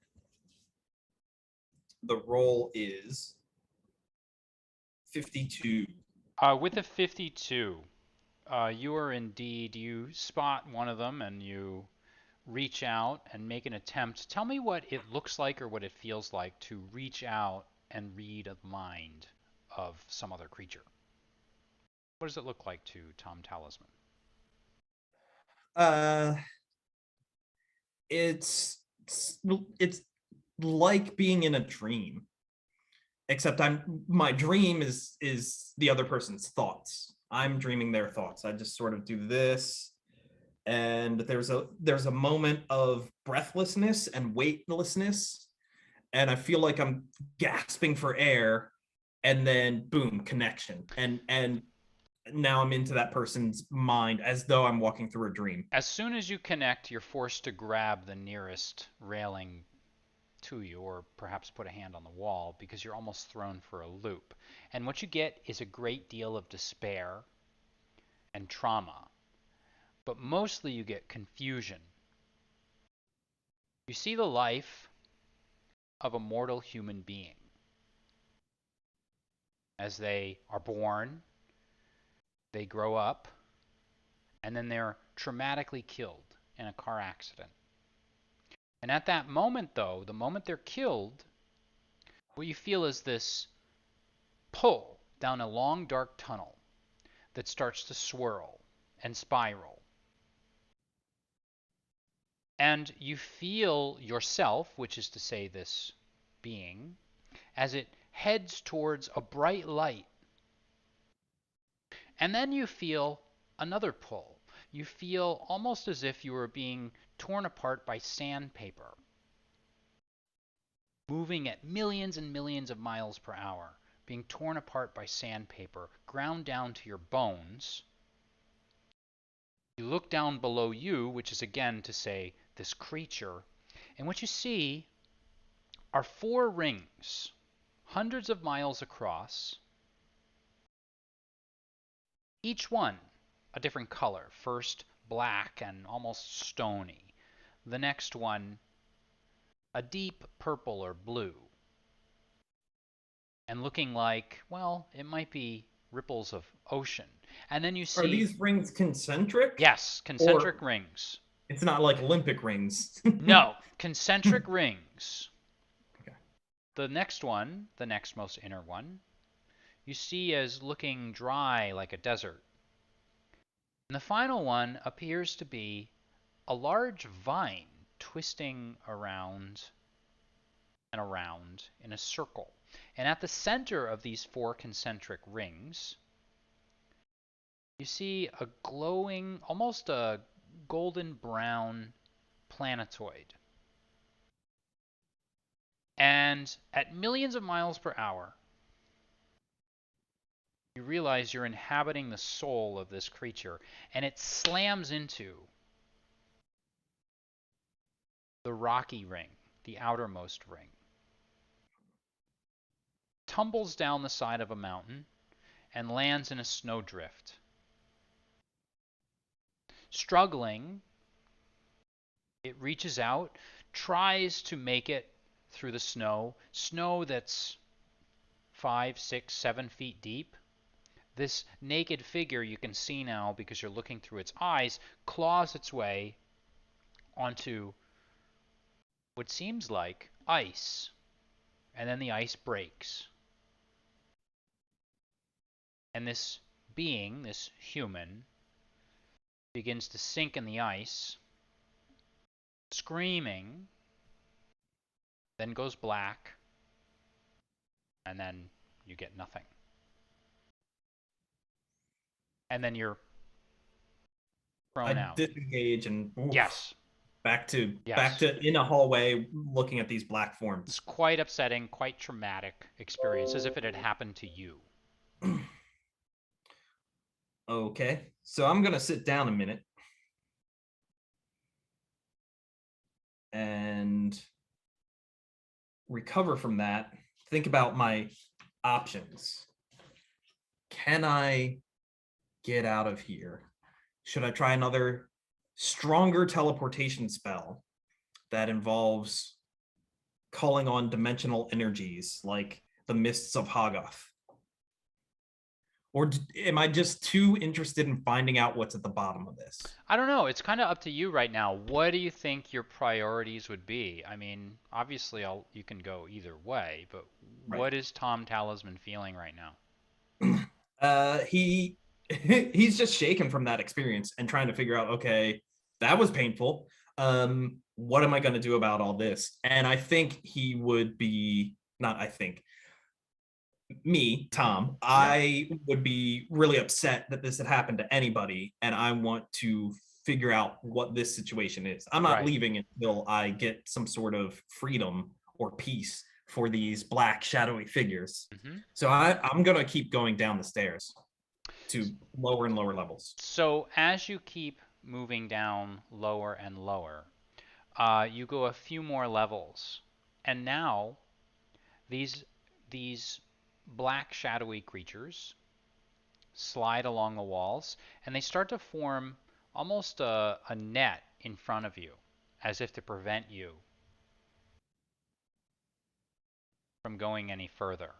The roll is 52. With a 52, you are indeed, you spot one of them and you reach out and make an attempt. Tell me what it looks like or what it feels like to reach out and read a mind of some other creature. What does it look like to Tom Talisman? Uh, it's it's like being in a dream. except my dream is the other person's thoughts. I'm dreaming their thoughts. I just sort of do this, and there's a moment of breathlessness and weightlessness, and I feel like I'm gasping for air, and then boom, connection, and now I'm into that person's mind as though I'm walking through a dream. As soon as you connect, you're forced to grab the nearest railing to you, or perhaps put a hand on the wall, because you're almost thrown for a loop. And what you get is a great deal of despair and trauma, but mostly you get confusion. You see the life of a mortal human being as they are born, they grow up, and then they're traumatically killed in a car accident. And at that moment, though, the moment they're killed, what you feel is this pull down a long, dark tunnel that starts to swirl and spiral. And you feel yourself, which is to say this being, as it heads towards a bright light. And then you feel another pull. You feel almost as if you were being torn apart by sandpaper, moving at millions and millions of miles per hour, being torn apart by sandpaper, ground down to your bones. You look down below you, which is again to say this creature, and what you see are 4 rings, hundreds of miles across, each one a different color. First, black and almost stony. The next one, a deep purple or blue. And looking like, well, it might be ripples of ocean. And then you Are see, these rings concentric, yes, concentric or rings. it's not like Olympic rings? No, concentric rings. Okay. The next one, the next most inner one, you see as looking dry like a desert. And the final one appears to be a large vine twisting around and around in a circle. And at the center of these 4 concentric rings, you see a glowing, almost a golden brown planetoid. And at millions of miles per hour, you realize you're inhabiting the soul of this creature, and it slams into the rocky ring, the outermost ring, tumbles down the side of a mountain, and lands in a snowdrift. Struggling, it reaches out, tries to make it through the snow that's 5, 6, 7 feet deep. This naked figure you can see now because you're looking through its eyes claws its way onto what seems like ice, and then the ice breaks. And this being, this human, begins to sink in the ice, screaming, then goes black, and then you get nothing. And then you're I thrown out. disengage and oof, Yes, back yes. to in a hallway looking at these black It's forms. quite upsetting, quite traumatic experience, as if it had happened to you. Okay, so I'm gonna sit down a minute and recover from that. Think about my options. Can I get out of here? Should I try another stronger teleportation spell that involves calling on dimensional energies like the mists of Hoggoth? Or am I just too interested in finding out what's at the bottom of this? I don't know. It's kind of up to you right now. What do you think your priorities would be? I mean, obviously, you can go either way, but Right. what is Tom Talisman feeling right now? He he's just shaken from that experience and trying to figure out, okay, that was painful. What am I going to do about all this? And I think he would be not. I think me, Mm-hmm. Tom, Yep. I would be really upset that this had happened to anybody, and I want to figure out what this situation is. I'm not Right. leaving until I get some sort of freedom or peace for these black shadowy figures. Mm-hmm. So I'm gonna keep going down the stairs to lower and lower levels. So as you keep moving down lower and lower, you go a few more levels, and now these these black shadowy creatures slide along the walls, and they start to form almost a net in front of you, as if to prevent you from going any further.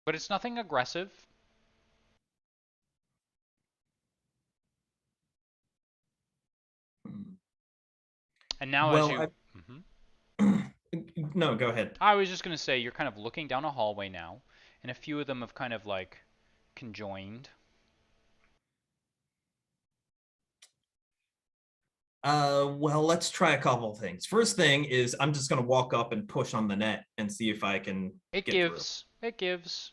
But it's nothing aggressive. And now, as Well, you, Mhm. no, go ahead. I was just gonna say, you're kind of looking down a hallway now, and a few of them have kind of like conjoined. Well, let's try a couple of things. First thing is I'm just gonna walk up and push on the net and see if I can It get through. gives, it gives,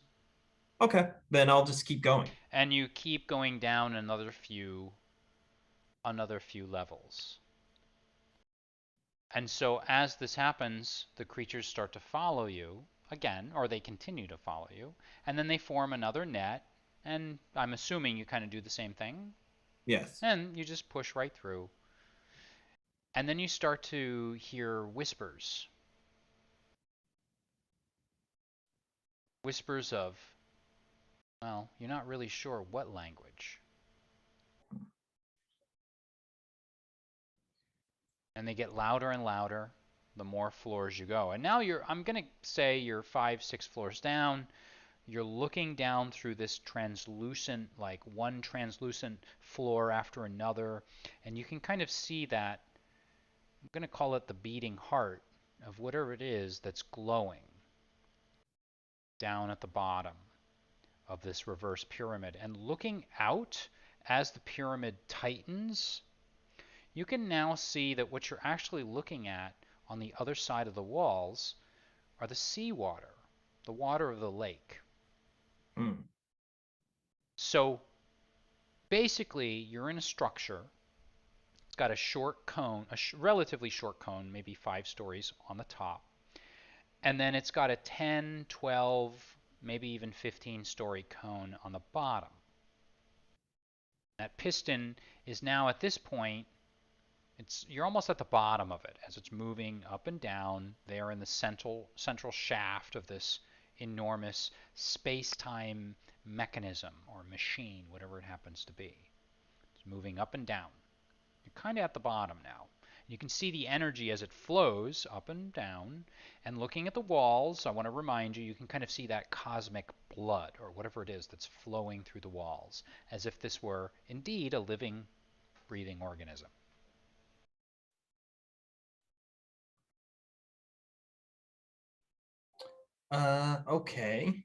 Okay, then I'll just keep going. and you keep going down another few levels. And so as this happens, the creatures start to follow you again, or they continue to follow you, and then they form another net, and I'm assuming you kind of do the same thing, Yes. and you just push right through. And then you start to hear whispers. Whispers of, well, you're not really sure what language. And they get louder and louder the more floors you go. And now I'm going to say you're 5, 6 floors down. You're looking down through this translucent, like one translucent floor after another, and you can kind of see that, I'm going to call it the beating heart of whatever it is that's glowing down at the bottom of this reverse pyramid. And looking out as the pyramid tightens, you can now see that what you're actually looking at on the other side of the walls are the seawater, the water of the lake. Hmm. So basically, you're in a structure. It's got a short cone, relatively short cone, maybe 5 stories on the top. And then it's got a 10, 12, maybe even 15-story cone on the bottom. That piston is now at this point, you're almost at the bottom of it as it's moving up and down there in the central shaft of this enormous space-time mechanism or machine, whatever it happens to be. It's moving up and down. You're kind of at the bottom now. You can see the energy as it flows up and down. And looking at the walls, I want to remind you, you can kind of see that cosmic blood or whatever it is that's flowing through the walls, as if this were indeed a living, breathing organism. Okay.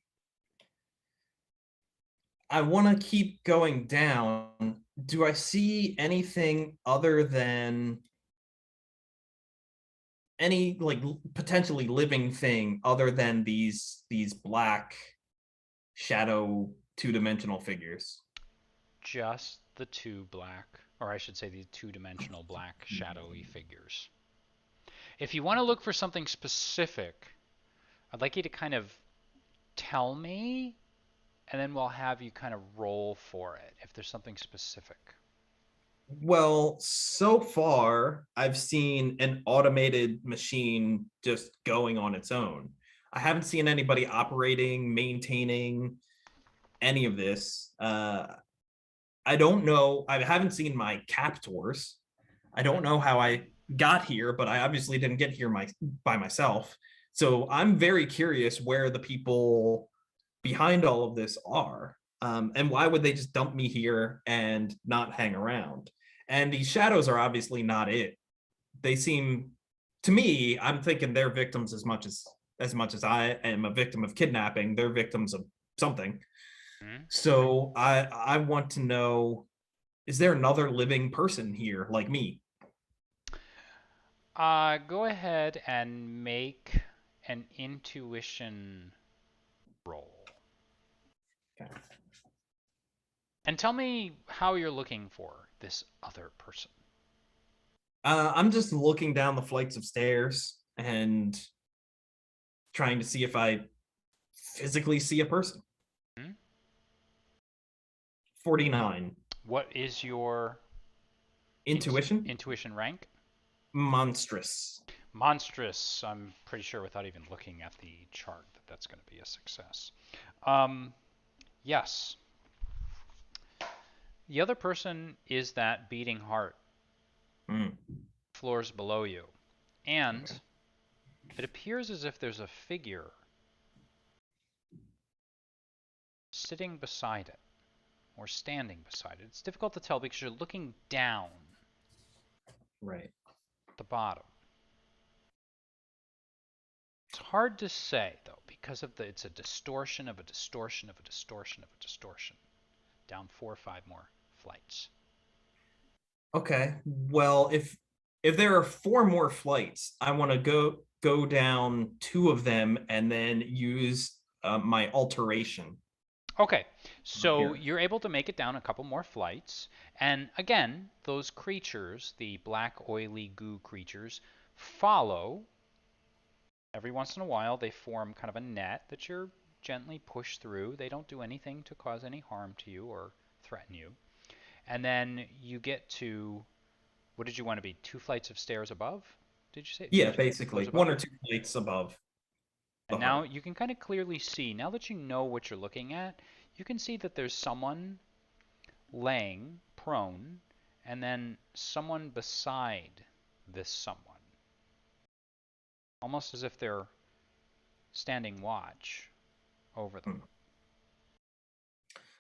I want to keep going down. Do I see anything other than any like potentially living thing other than these black shadow two-dimensional figures? Just the two black, or I should say the two-dimensional black shadowy figures. If you want to look for something specific, I'd like you to kind of tell me, and then we'll have you kind of roll for it if there's something specific. Well, so far, I've seen an automated machine just going on its own. I haven't seen anybody operating, maintaining any of this. I don't know. I haven't seen my captors. I don't Mm-hmm. know how I got here, but I obviously didn't get here by myself. So I'm very curious where the people behind all of this are. And why would they just dump me here and not hang around? And these shadows are obviously not it. They seem to me, I'm thinking they're victims as much as I am a victim of kidnapping. They're victims of something. Mm-hmm. So I want to know, is there another living person here like me? Go ahead and make an intuition roll. Okay. And tell me how you're looking for this other person. I'm just looking down the flights of stairs and trying to see if I physically see a person. Hmm? 49. What is your Intuition? intuition rank? Monstrous. Monstrous. I'm pretty sure without even looking at the chart that that's going to be a success. Um, yes. The other person is that beating heart Mm, floors below you. And okay. it appears as if there's a figure sitting beside it or standing beside it. It's difficult to tell because you're looking down Right. at the bottom. It's hard to say though because of it's a distortion of a distortion of a distortion of a distortion. Down 4 or 5 more flights. Okay. Well, if there are four more flights, I want to go down two of them and then use my alteration Okay, so appearance. you're able to make it down a couple more flights. And again, those creatures, the black oily goo creatures, follow. Every once in a while, they form kind of a net that you're gently push through. They don't do anything to cause any harm to you or threaten you. And then you get to, what did you want to be? 2 flights of stairs above? Did you say? Yeah, 2 floors basically above? one or two flights above the And now heart. you can kind of clearly see, now that you know what you're looking at, you can see that there's someone laying prone and then someone beside this someone. Almost as if they're standing watch over them.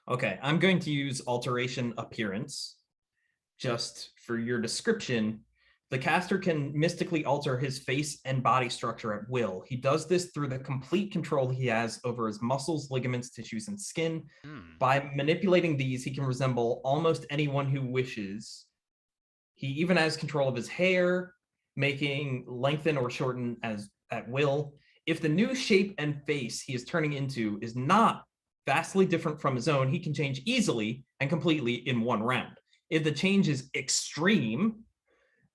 Hmm. Okay, I'm going to use alteration appearance just for your description. The caster can mystically alter his face and body structure at will. He does this through the complete control he has over his muscles, ligaments, tissues, and skin. Hmm. By manipulating these, he can resemble almost anyone who wishes. He even has control of his hair, making lengthen or shorten as at will. If the new shape and face he is turning into is not vastly different from his own, he can change easily and completely in one round. If the change is extreme,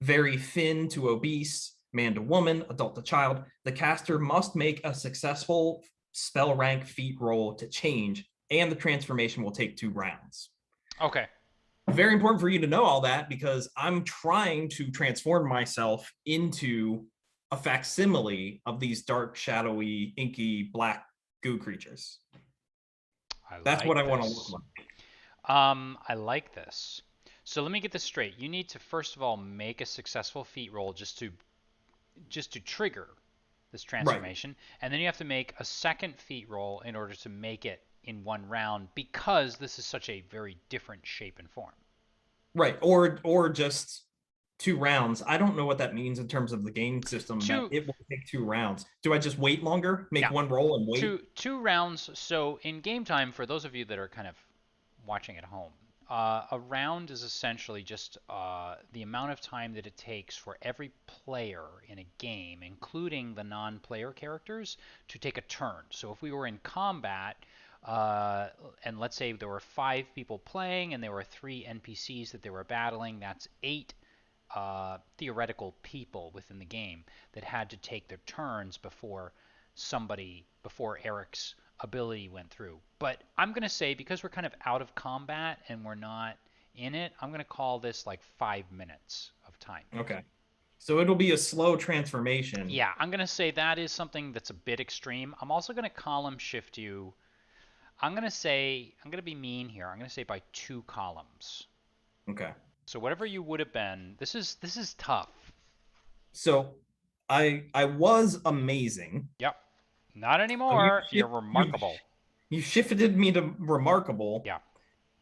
very thin to obese, man to woman, adult to child, the caster must make a successful spell rank feat roll to change, and the transformation will take 2 rounds. Okay. Very important for you to know all that because I'm trying to transform myself into a facsimile of these dark, shadowy, inky, black goo creatures. I That's what I like want to look this. like. I like this. So let me get this straight. You need to first of all make a successful feat roll just to trigger this Right. transformation, and then you have to make a second feat roll in order to make it in one round because this is such a very different shape and form. Right. Or just 2 rounds. I don't know what that means in terms of the game system that Two, it will take 2 rounds. Do I just wait longer, make yeah, one roll and wait? two rounds. So in game time, for those of you that are kind of watching at home, a round is essentially just the amount of time that it takes for every player in a game, including the non-player characters, to take a turn. So if we were in combat, and let's say there were 5 people playing and there were 3 NPCs that they were battling, that's 8 theoretical people within the game that had to take their turns before Eric's ability went through. But I'm going to say, because we're kind of out of combat and we're not in it, I'm going to call this like 5 minutes of time. Okay. So it'll be a slow transformation. Yeah, I'm going to say that is something that's a bit extreme. I'm also going to column shift you. I'm going to be mean here. I'm going to say by 2 columns. Okay. So whatever you would have been, this is tough. So I was amazing. Yep. Not So anymore. You're remarkable. you shifted me to remarkable, Yeah.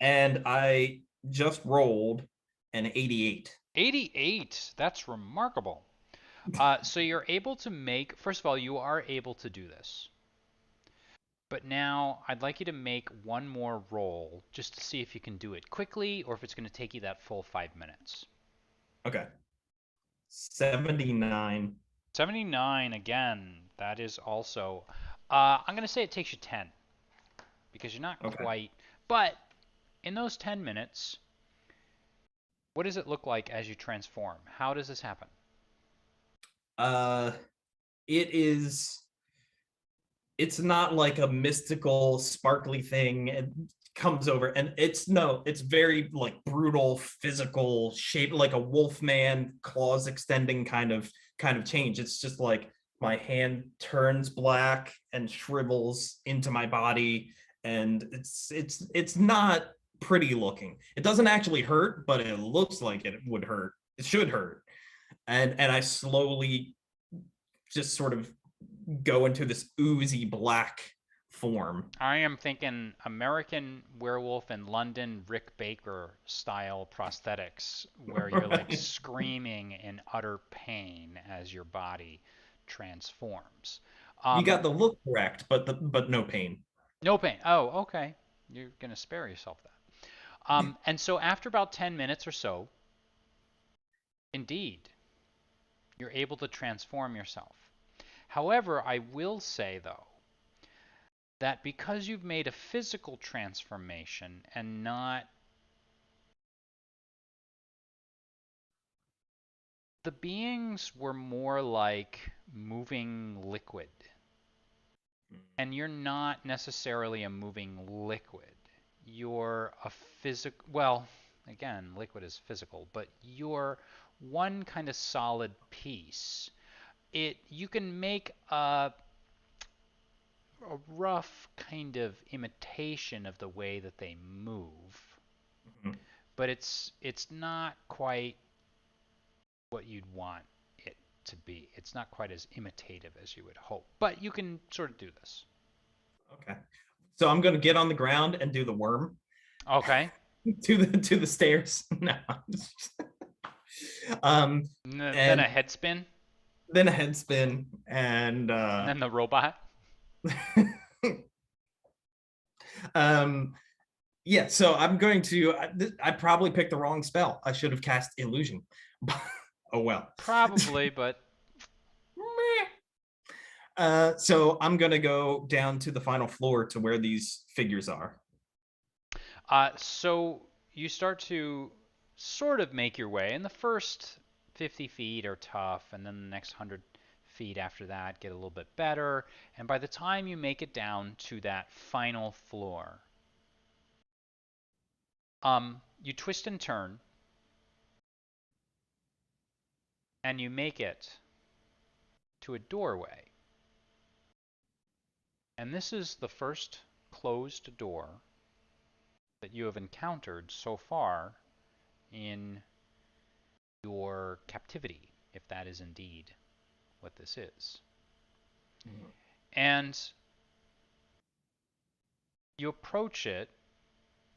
and I just rolled an 88. 88. That's remarkable. So you're able to make, first of all, you are able to do this. But now I'd like you to make one more roll just to see if you can do it quickly or if it's going to take you that full 5 minutes. Okay. 79. 79 again. That is also. I'm going to say it takes you 10 because you're not Okay. quite. But in those 10 minutes, what does it look like as you transform? How does this happen? Uh, it is it's not like a mystical sparkly thing and comes over, and it's no, it's very like brutal physical shape, like a wolf man, claws extending kind of change. It's just like my hand turns black and shrivels into my body, and it's not pretty looking. It doesn't actually hurt, but it looks like it would hurt. It should hurt. And I slowly just sort of go into this oozy black form. I am thinking American Werewolf in London, Rick Baker style prosthetics, where you're like Right. screaming in utter pain as your body transforms. You Um, got the look correct, but no pain. no pain. Oh, okay. You're gonna spare yourself that. And so after about 10 minutes or so, indeed, you're able to transform yourself. However, I will say though that because you've made a physical transformation and not the beings were more like moving liquid, and you're not necessarily a moving liquid. You're a physical, well, again, liquid is physical, but you're one kind of solid piece. It you can make a rough kind of imitation of the way that they move, Mhm. but it's not quite what you'd want it to be. It's not quite as imitative as you would hope, but you can sort of do this. Okay. So I'm gonna get on the ground and do the worm Okay. to the stairs. No. um Then a and head spin, then a head spin and and then the robot. um yeah, so I'm going to I probably picked the wrong spell. I should have cast illusion. Oh well. Probably, but So I'm gonna go down to the final floor to where these figures are. so you start to sort of make your way, and the first 50 feet are tough, and then the next 100 feet after that get a little bit better. And by the time you make it down to that final floor, you twist and turn, and you make it to a doorway. And this is the first closed door that you have encountered so far in your captivity, if that is indeed what this is. And you approach it,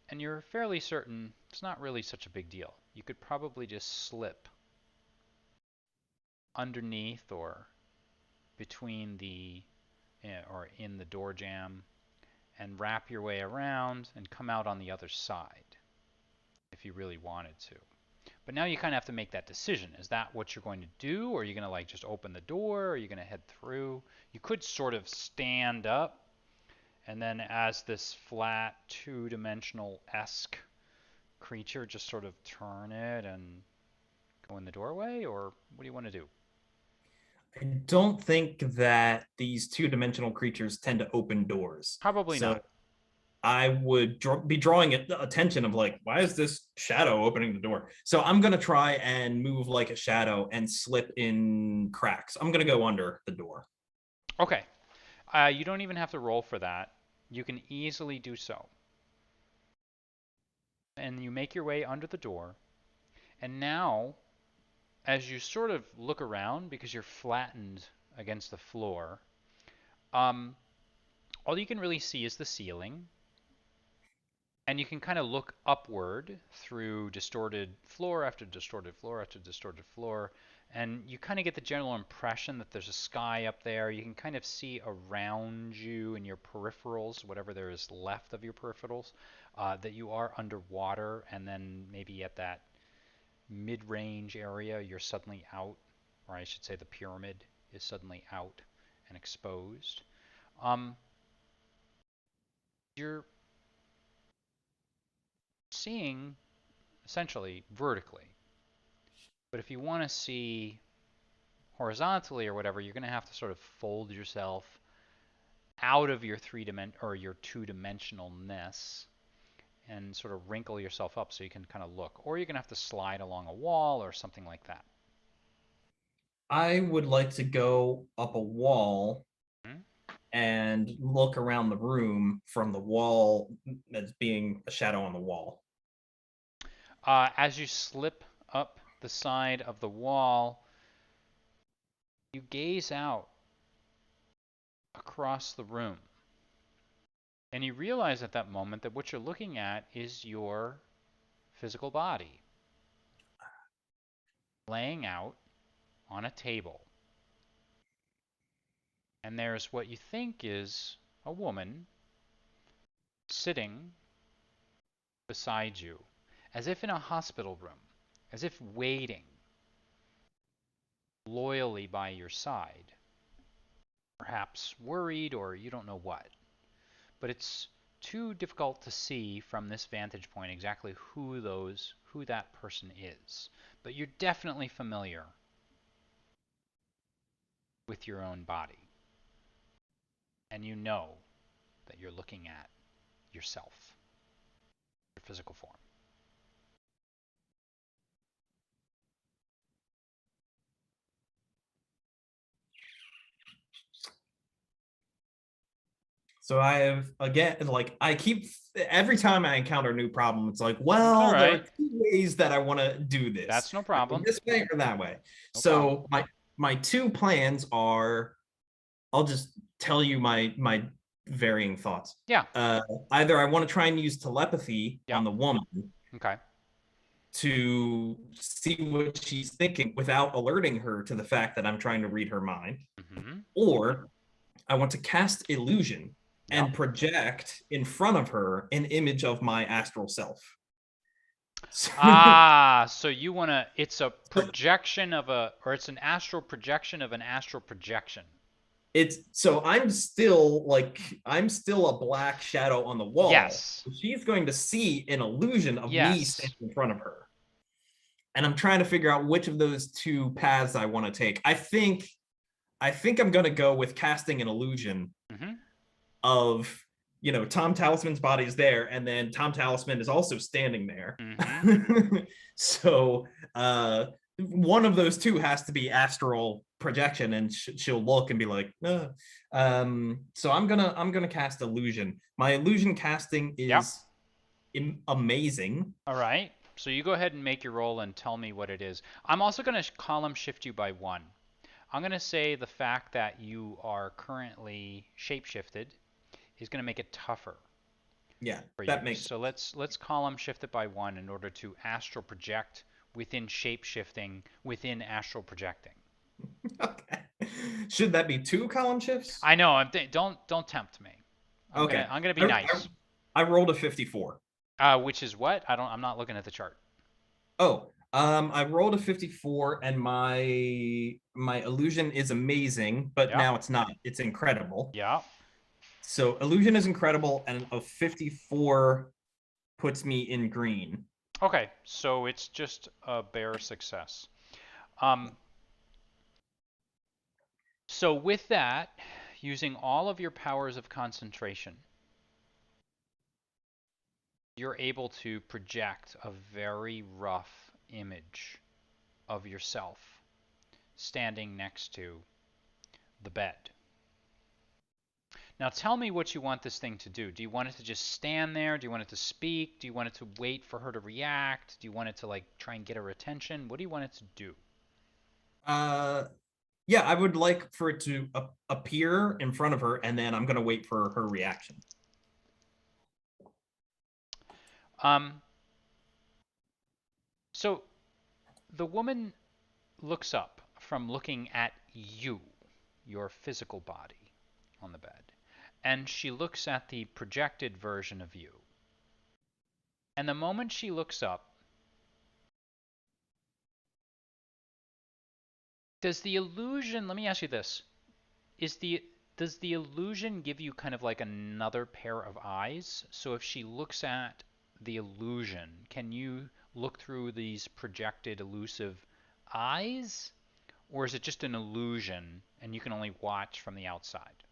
and you're fairly certain it's not really such a big deal. You could probably just slip underneath or between the or in the door jamb and wrap your way around and come out on the other side if you really wanted to. But now you kind of have to make that decision. Is that what you're going to do? Or are you going to like just open the door? Or are you going to head through? You could sort of stand up and then as this flat two-dimensional-esque creature just sort of turn it and go in the doorway? Or what do you want to do? I don't think that these two-dimensional creatures tend to open doors. Probably So not. I would be drawing attention of like, why is this shadow opening the door? So I'm gonna try and move like a shadow and slip in cracks. I'm gonna go under the door. Okay. You don't even have to roll for that. You can easily do so. And you make your way under the door. And now, as you sort of look around because you're flattened against the floor, um, all you can really see is the ceiling. And you can kind of look upward through distorted floor after distorted floor after distorted floor. And you kind of get the general impression that there's a sky up there. You can kind of see around you in your peripherals, whatever there is left of your peripherals, that you are underwater. And then maybe at that mid range area, you're suddenly out, or I should say the pyramid is suddenly out and exposed. Um, you're seeing essentially vertically. But if you want to see horizontally or whatever, you're going to have to sort of fold yourself out of your your two-dimensionalness and sort of wrinkle yourself up so you can kind of look. Or you're going to have to slide along a wall or something like that. I would like to go up a wall Hmm? and look around the room from the wall as being a shadow on the wall. As you slip up the side of the wall, you gaze out across the room. And you realize at that moment that what you're looking at is your physical body laying out on a table. And there's what you think is a woman sitting beside you, as if in a hospital room, as if waiting loyally by your side, perhaps worried or you don't know what. But it's too difficult to see from this vantage point exactly who that person is. But you're definitely familiar with your own body. And you know that you're looking at yourself, your physical form. So I have again, like I keep every time I encounter a new problem, it's like, It's all well, there are right. two ways that I want to do this, That's no either problem. this way or that way. No problem. So my two plans are, I'll just tell you my varying thoughts. Yeah. Uh, Either I want to try and use telepathy Yeah. on the woman Okay. to see what she's thinking without alerting her to the fact that I'm trying to read her mind, Mm-hmm. or I want to cast illusion Yep. and project in front of her an image of my astral self. Ah, so you want to, it's a projection of or it's an astral projection of an astral projection. It's so I'm still a black shadow on the wall. Yes. She's going to see an illusion of me Yes. standing in front of her. And I'm trying to figure out which of those two paths I want to take. I think I'm going to go with casting an illusion Mm-hmm. of, Tom Talisman's body is there, and then Tom Talisman is also standing there. Mm-hmm. So one of those two has to be astral projection, and she'll look and be like, so I'm gonna cast illusion. My illusion casting Yep. is amazing. All right. So you go ahead and make your roll and tell me what it is. I'm also going to column shift you by 1. I'm going to say the fact that you are currently shapeshifted is going to make it tougher Yeah, for you. that makes So let's column shift it by 1 in order to astral project within shapeshifting within astral projecting. okay. Should that be two column shifts? I know. Don't tempt me. Okay. I'm gonna be I, I, nice. I rolled a 54. Which is what? I'm not looking at the chart. Oh, I rolled a 54, and my illusion is amazing, but Yeah. now it's not. It's incredible. Yeah. So illusion is incredible, and a 54 puts me in green. Okay. So it's just a bare success. Um. So with that, using all of your powers of concentration, you're able to project a very rough image of yourself standing next to the bed. Now tell me what you want this thing to do. Do you want it to just stand there? Do you want it to speak? Do you want it to wait for her to react? Do you want it to like try and get her attention? What do you want it to do? Uh, yeah, I would like for it to appear in front of her, and then I'm gonna wait for her reaction. Um, so the woman looks up from looking at you, your physical body on the bed, and she looks at the projected version of you. And the moment she looks up, Does the illusion, let me ask you this. Is the does the illusion give you kind of like another pair of eyes? So if she looks at the illusion, can you look through these projected elusive eyes? Or is it just an illusion and you can only watch from the outside?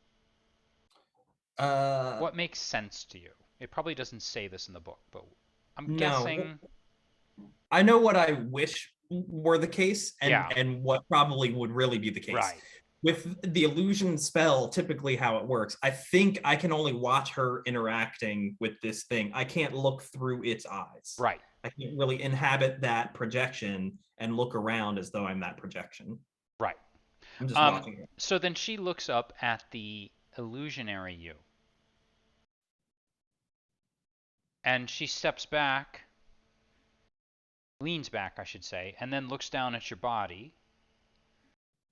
Uh, What makes sense to you? It probably doesn't say this in the book, but I'm no, guessing. I know what I wish were the case, Yeah, and what probably would really be the case. right, With the illusion spell, typically how it works, I think I can only watch her interacting with this thing. I can't look through its eyes. right. I can't really inhabit that projection and look around as though I'm that projection. Right. I'm just watching it. So then she looks up at the illusionary you, and she steps back, leans back, I should say, and then looks down at your body,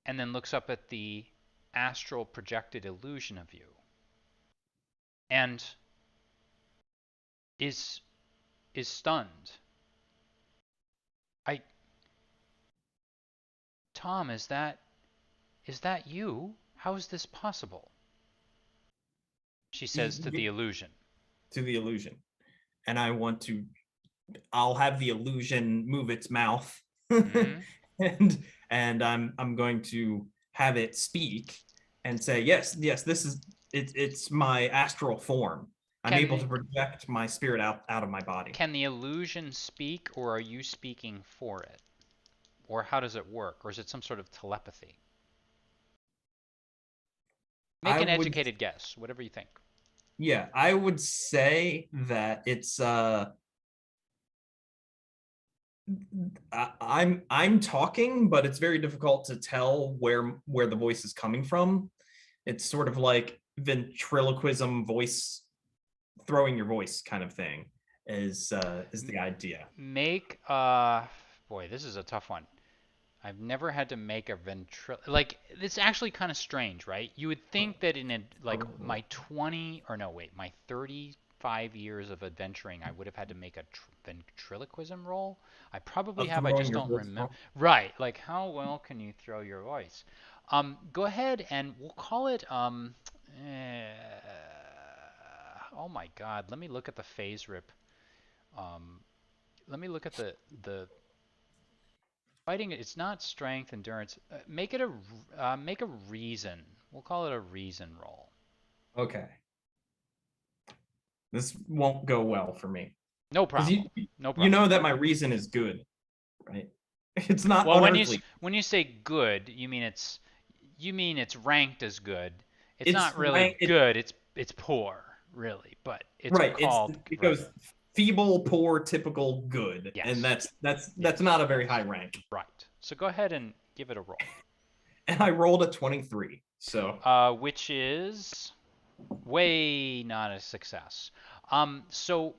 and then looks up at the astral projected illusion of you, and is stunned. I, Tom, is that you? How is this possible? She says to the illusion. To the illusion. And I'll have the illusion move its mouth. Hmm. and I'm going to have it speak and say, yes, yes, this is it's my astral form. I'm Can able the to project my spirit out of my body. can the illusion speak, or are you speaking for it? Or how does it work? Or is it some sort of telepathy? Make I an would educated guess, whatever you think. Yeah, I would say that it's I'm talking, but it's very difficult to tell where the voice is coming from. It's sort of like ventriloquism, voice throwing your voice kind of thing is the idea. Make boy, this is a tough one. I've never had to make a like it's actually kind of strange, right? You would think that in like my 20 or no, wait, my 35 years of adventuring, I would have had to make a ventriloquism roll. I probably Of have, I throwing just your don't voice remember. from. Right, like how well can you throw your voice? Go ahead and we'll call it eh, oh my God, let me look at the phase rip. Um, Let me look at the fighting. It's not strength, endurance. Make a reason. We'll call it a reason roll. Okay, this won't go well for me No because problem. No you problem. know that my reason is good, right? It's not Well, unearthly. when you say good, you mean it's ranked as good. It's It's not really rank. It good. It's poor, really, but it's Right. called It right. goes feeble, poor, typical, good, and Yes. that's Yes. not a very high rank. Right. So go ahead and give it a roll. And I rolled a 23. So Which is way not a success. So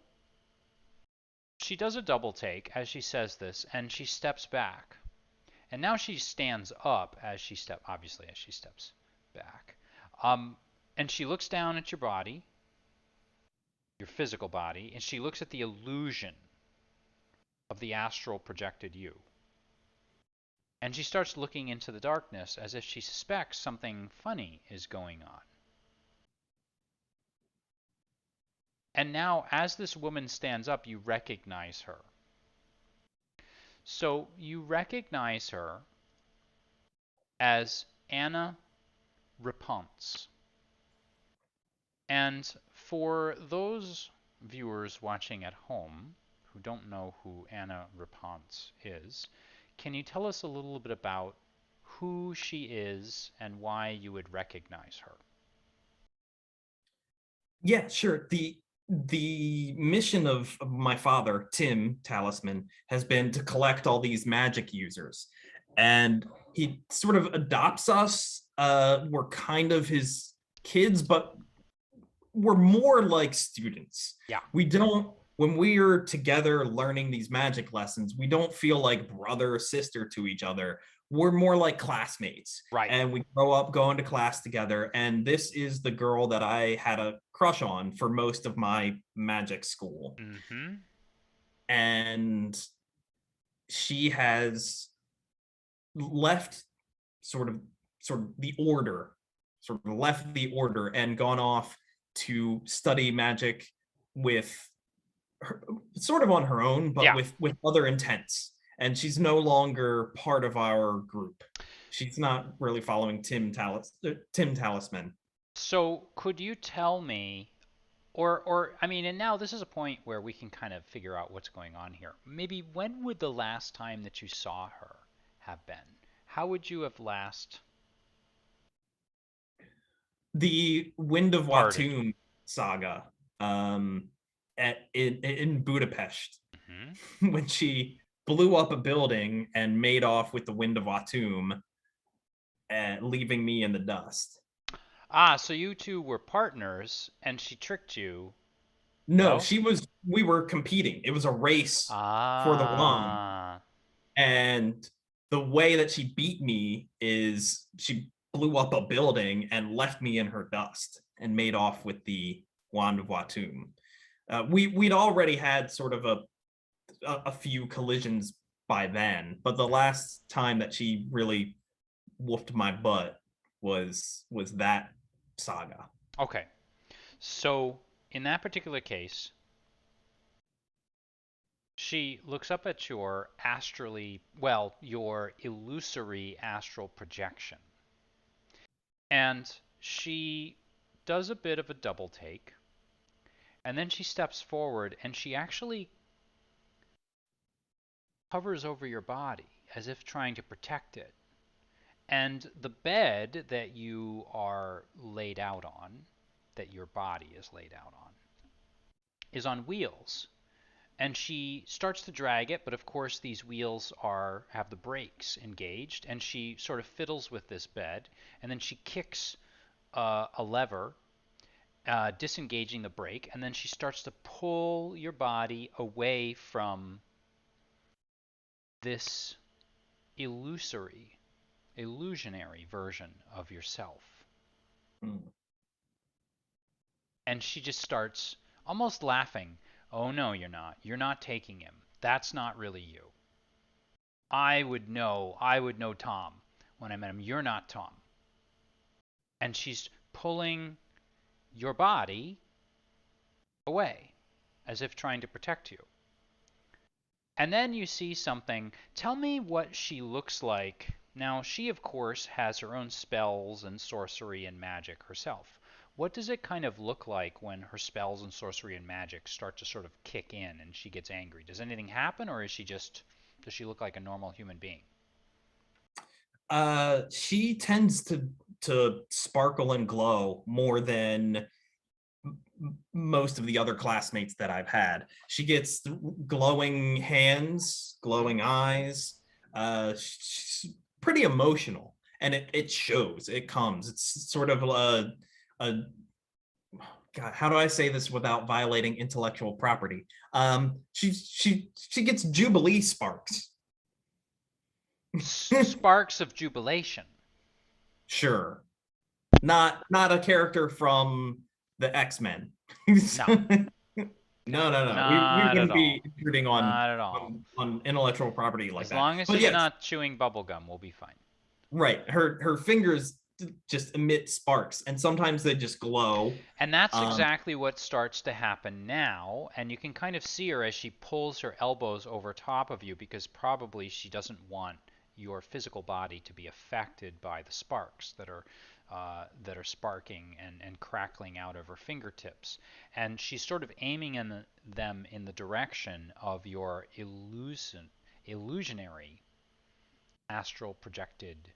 she does a double take as she says this, and she steps back. And now she stands up obviously as she steps back. Um, and she looks down at your body, your physical body, and she looks at the illusion of the astral projected you. And she starts looking into the darkness as if she suspects something funny is going on. And now, as this woman stands up, you recognize her. So you recognize her as Anna Rapunzel. And for those viewers watching at home who don't know who Anna Rapunzel is, can you tell us a little bit about who she is and why you would recognize her? yeah, sure. The mission of my father, Tim Talisman, has been to collect all these magic users, and he sort of adopts us. We're kind of his kids, but we're more like students. Yeah, We don't When we're together learning these magic lessons, we don't feel like brother or sister to each other. We're more like classmates, right. and we grow up going to class together. And this is the girl that I had a crush on for most of my magic school. Mm-hmm. And she has left sort of sort of the order, sort of left the order and gone off to study magic with her, sort of on her own, but Yeah. with other intents. And she's no longer part of our group. She's not really following Tim Talisman. So could you tell me, or I mean, and now this is a point where we can kind of figure out what's going on here. Maybe when would the last time that you saw her have been? How would you have last The Wind of parted? Watum saga, um, in Budapest, Hmm. when she blew up a building and made off with the Wind of Watum, leaving me in the dust. Ah, so you two were partners, and she tricked you. No, No? she was. We were competing. It was a race for the wand, Ah, and the way that she beat me is she blew up a building and left me in her dust and made off with the wand of Watum. We'd already had sort of a few collisions by then, but the last time that she really whooped my butt was that saga. okay. So in that particular case, she looks up at your astrally, well, your illusory astral projection. And she does a bit of a double take. And then she steps forward and she actually hovers over your body as if trying to protect it. And the bed that you are laid out on, that your body is laid out on, is on wheels. And she starts to drag it, but of course these wheels are have the brakes engaged, and she sort of fiddles with this bed, and then she kicks a lever, disengaging the brake, and then she starts to pull your body away from this illusory, illusionary version of yourself. Mm. And she just starts almost laughing. Oh, no, you're not. You're not taking him. That's not really you. I would know Tom when I met him. You're not Tom. And she's pulling your body away as if trying to protect you. And then you see something. Tell me what she looks like. Now, she, of course, has her own spells and sorcery and magic herself. What does it kind of look like when her spells and sorcery and magic start to sort of kick in and she gets angry? Does anything happen, or is she just, does she look like a normal human being? She tends to sparkle and glow more than most of the other classmates that I've had. She gets glowing hands, Hmm. glowing eyes. She's pretty emotional, and it shows. It comes. It's sort of a God. How do I say this without violating intellectual property? She gets jubilee sparks. Sparks of jubilation. Sure, not a character from the X-Men. No, No. We not at wouldn't be all. intruding Not at all. on intellectual property like As that. long as But she's yes, not chewing bubblegum, we'll be fine. right. Her fingers just emit sparks, and sometimes they just glow. And that's Um, exactly what starts to happen now. And you can kind of see her as she pulls her elbows over top of you because probably she doesn't want your physical body to be affected by the sparks that are sparking and crackling out of her fingertips. And she's sort of aiming them in the direction of your illusionary astral projected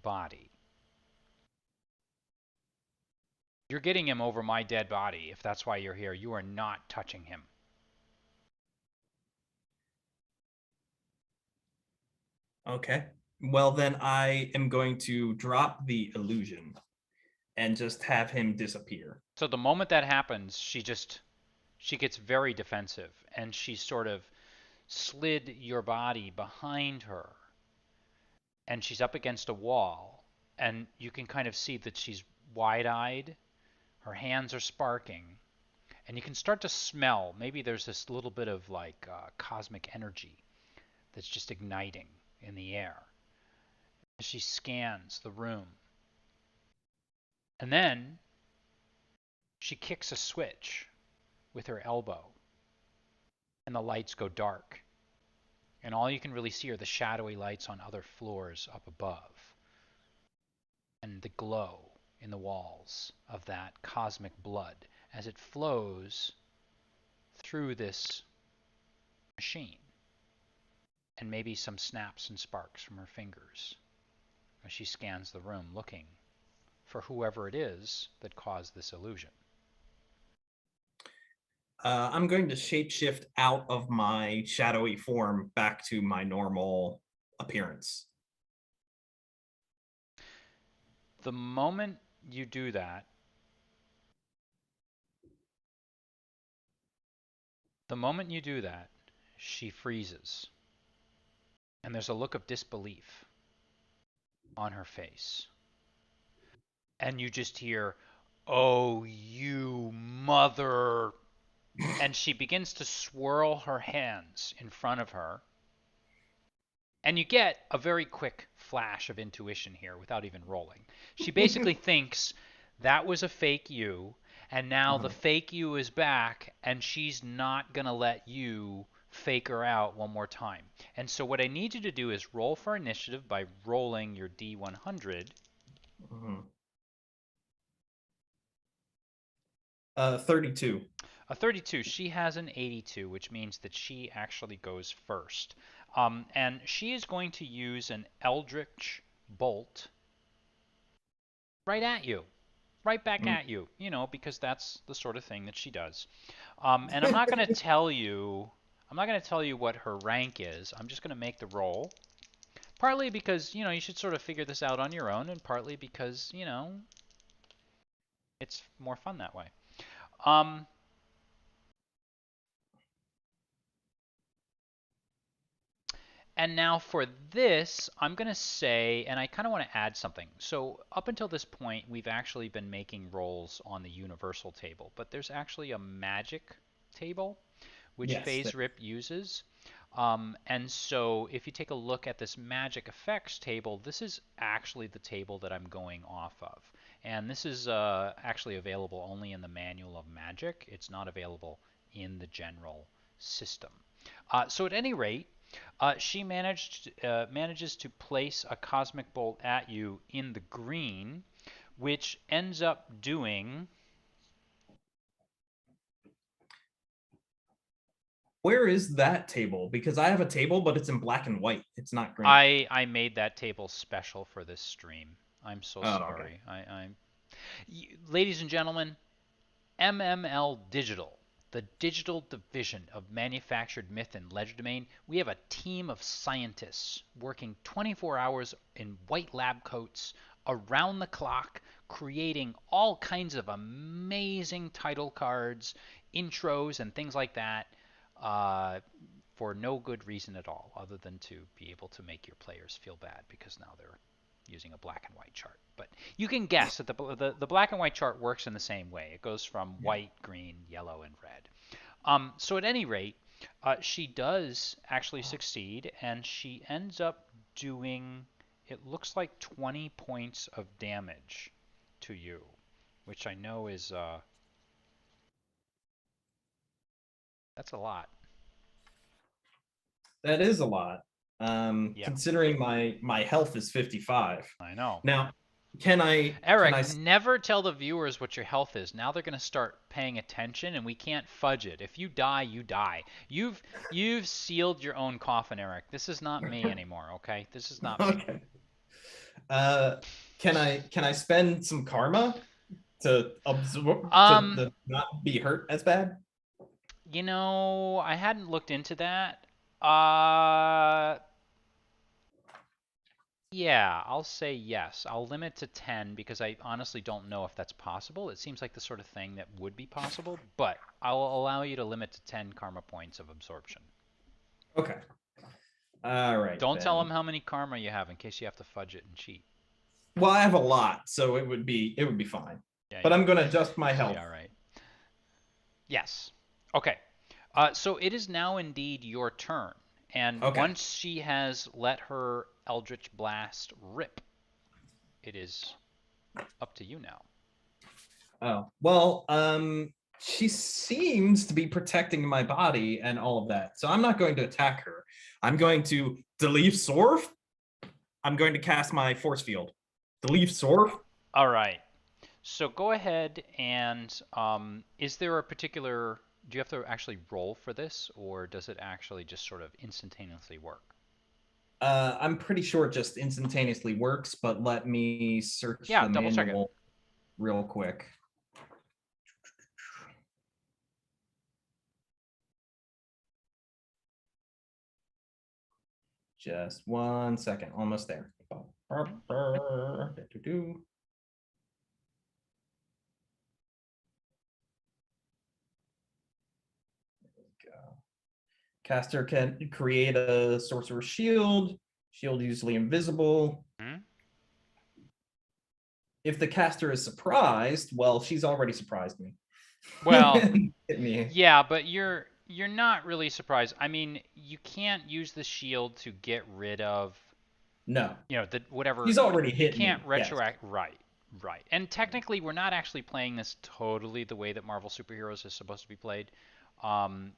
body. You're getting him over my dead body if that's why you're here. You are not touching him. okay. Well, then I am going to drop the illusion and just have him disappear. So the moment that happens, she gets very defensive and she sort of slid your body behind her and she's up against a wall and you can kind of see that she's wide-eyed. Her hands are sparking and you can start to smell maybe there's this little bit of like cosmic energy that's just igniting in the air. She scans the room. And then she kicks a switch with her elbow, and the lights go dark. And all you can really see are the shadowy lights on other floors up above, and the glow in the walls of that cosmic blood as it flows through this machine, and maybe some snaps and sparks from her fingers as she scans the room looking for whoever it is that caused this illusion. I'm going to shapeshift out of my shadowy form back to my normal appearance. The moment you do that, she freezes. And there's a look of disbelief on her face. And you just hear, "Oh, you mother." And she begins to swirl her hands in front of her. And you get a very quick flash of intuition here without even rolling. She basically thinks that was a fake you, and now the fake you is back, and she's not going to let you fake her out one more time. And so what I need you to do is roll for initiative by rolling your D100. 32. A 32. She has an 82, which means that she actually goes first. And she is going to use an Eldritch Bolt right at you. Right back at you, because that's the sort of thing that she does. And I'm not going to tell you what her rank is. I'm just going to make the roll. Partly because, you should sort of figure this out on your own, and partly because, it's more fun that way. And now for this, I'm going to say, and I kind of want to add something. So up until this point, we've actually been making rolls on the universal table, but there's actually a magic table, which Yes. Phase Rip uses. And so if you take a look at this magic effects table, this is actually the table that I'm going off of. And this is actually available only in the Manual of Magic. It's not available in the general system. So at any rate, she manages to place a cosmic bolt at you in the green, which ends up doing. Where is that table? Because I have a table, but it's in black and white. It's not green. I made that table special for this stream. I'm so sorry. Okay. Ladies and gentlemen, MML Digital, the digital division of Manufactured Myth and Legerdemain, we have a team of scientists working 24 hours in white lab coats around the clock, creating all kinds of amazing title cards, intros, and things like that for no good reason at all, other than to be able to make your players feel bad because now they're using a black and white chart. But you can guess that the black and white chart works in the same way. It goes from white, green, yellow, and red. So at any rate, she does actually succeed, and she ends up doing, it looks like 20 points of damage to you, which I know is, that's a lot. That is a lot. Yeah, Considering my health is 55. I know. Now, can I Eric, never tell the viewers what your health is. Now they're going to start paying attention, and we can't fudge it. If you die, you die. You've sealed your own coffin, Eric. This is not me anymore, okay? This is not me. Okay. Can I spend some karma to absorb to not be hurt as bad? I hadn't looked into that. Yeah, I'll say yes. I'll limit to 10 because I honestly don't know if that's possible. It seems like the sort of thing that would be possible, but I'll allow you to limit to 10 karma points of absorption. Okay. All right. Don't tell them how many karma you have in case you have to fudge it and cheat. Well, I have a lot, so it would be fine. Yeah, but I'm going to adjust my health. Yeah, right. Yes. Okay. So it is now indeed your turn. And once she has let her Eldritch Blast rip. It is up to you now. Oh, well, she seems to be protecting my body and all of that. So I'm not going to attack her. I'm going to Deleve Sorf. I'm going to cast my force field. Deleve Sorf. All right. So go ahead and is there a particular, do you have to actually roll for this, or does it actually just sort of instantaneously work? I'm pretty sure it just instantaneously works, but let me search Yeah, the double check it. manual real quick. Just 1 second, almost there. Caster can create a sorcerer shield. Shield usually invisible. Hmm? If the caster is surprised, well, she's already surprised me. Well, Hit me. yeah, but you're not really surprised. I mean, you can't use the shield to get rid of, No, the whatever. she's already You hit can't me. Yes. retroact. Right, right. And technically, we're not actually playing this totally the way that Marvel superheroes is supposed to be played.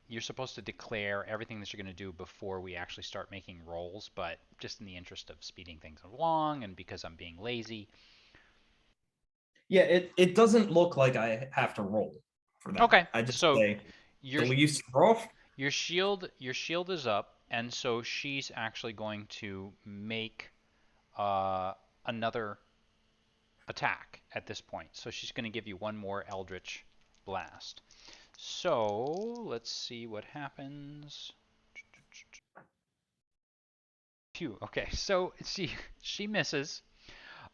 You're supposed to declare everything that you're going to do before we actually start making rolls, but just in the interest of speeding things along and because I'm being lazy. Yeah, it doesn't look like I have to roll for that. Okay, I just so say your Deleve Sorf. your shield is up, and so she's actually going to make uh, another attack at this point. So she's going to give you one more Eldritch Blast. So let's see what happens. Phew. Okay, so she misses.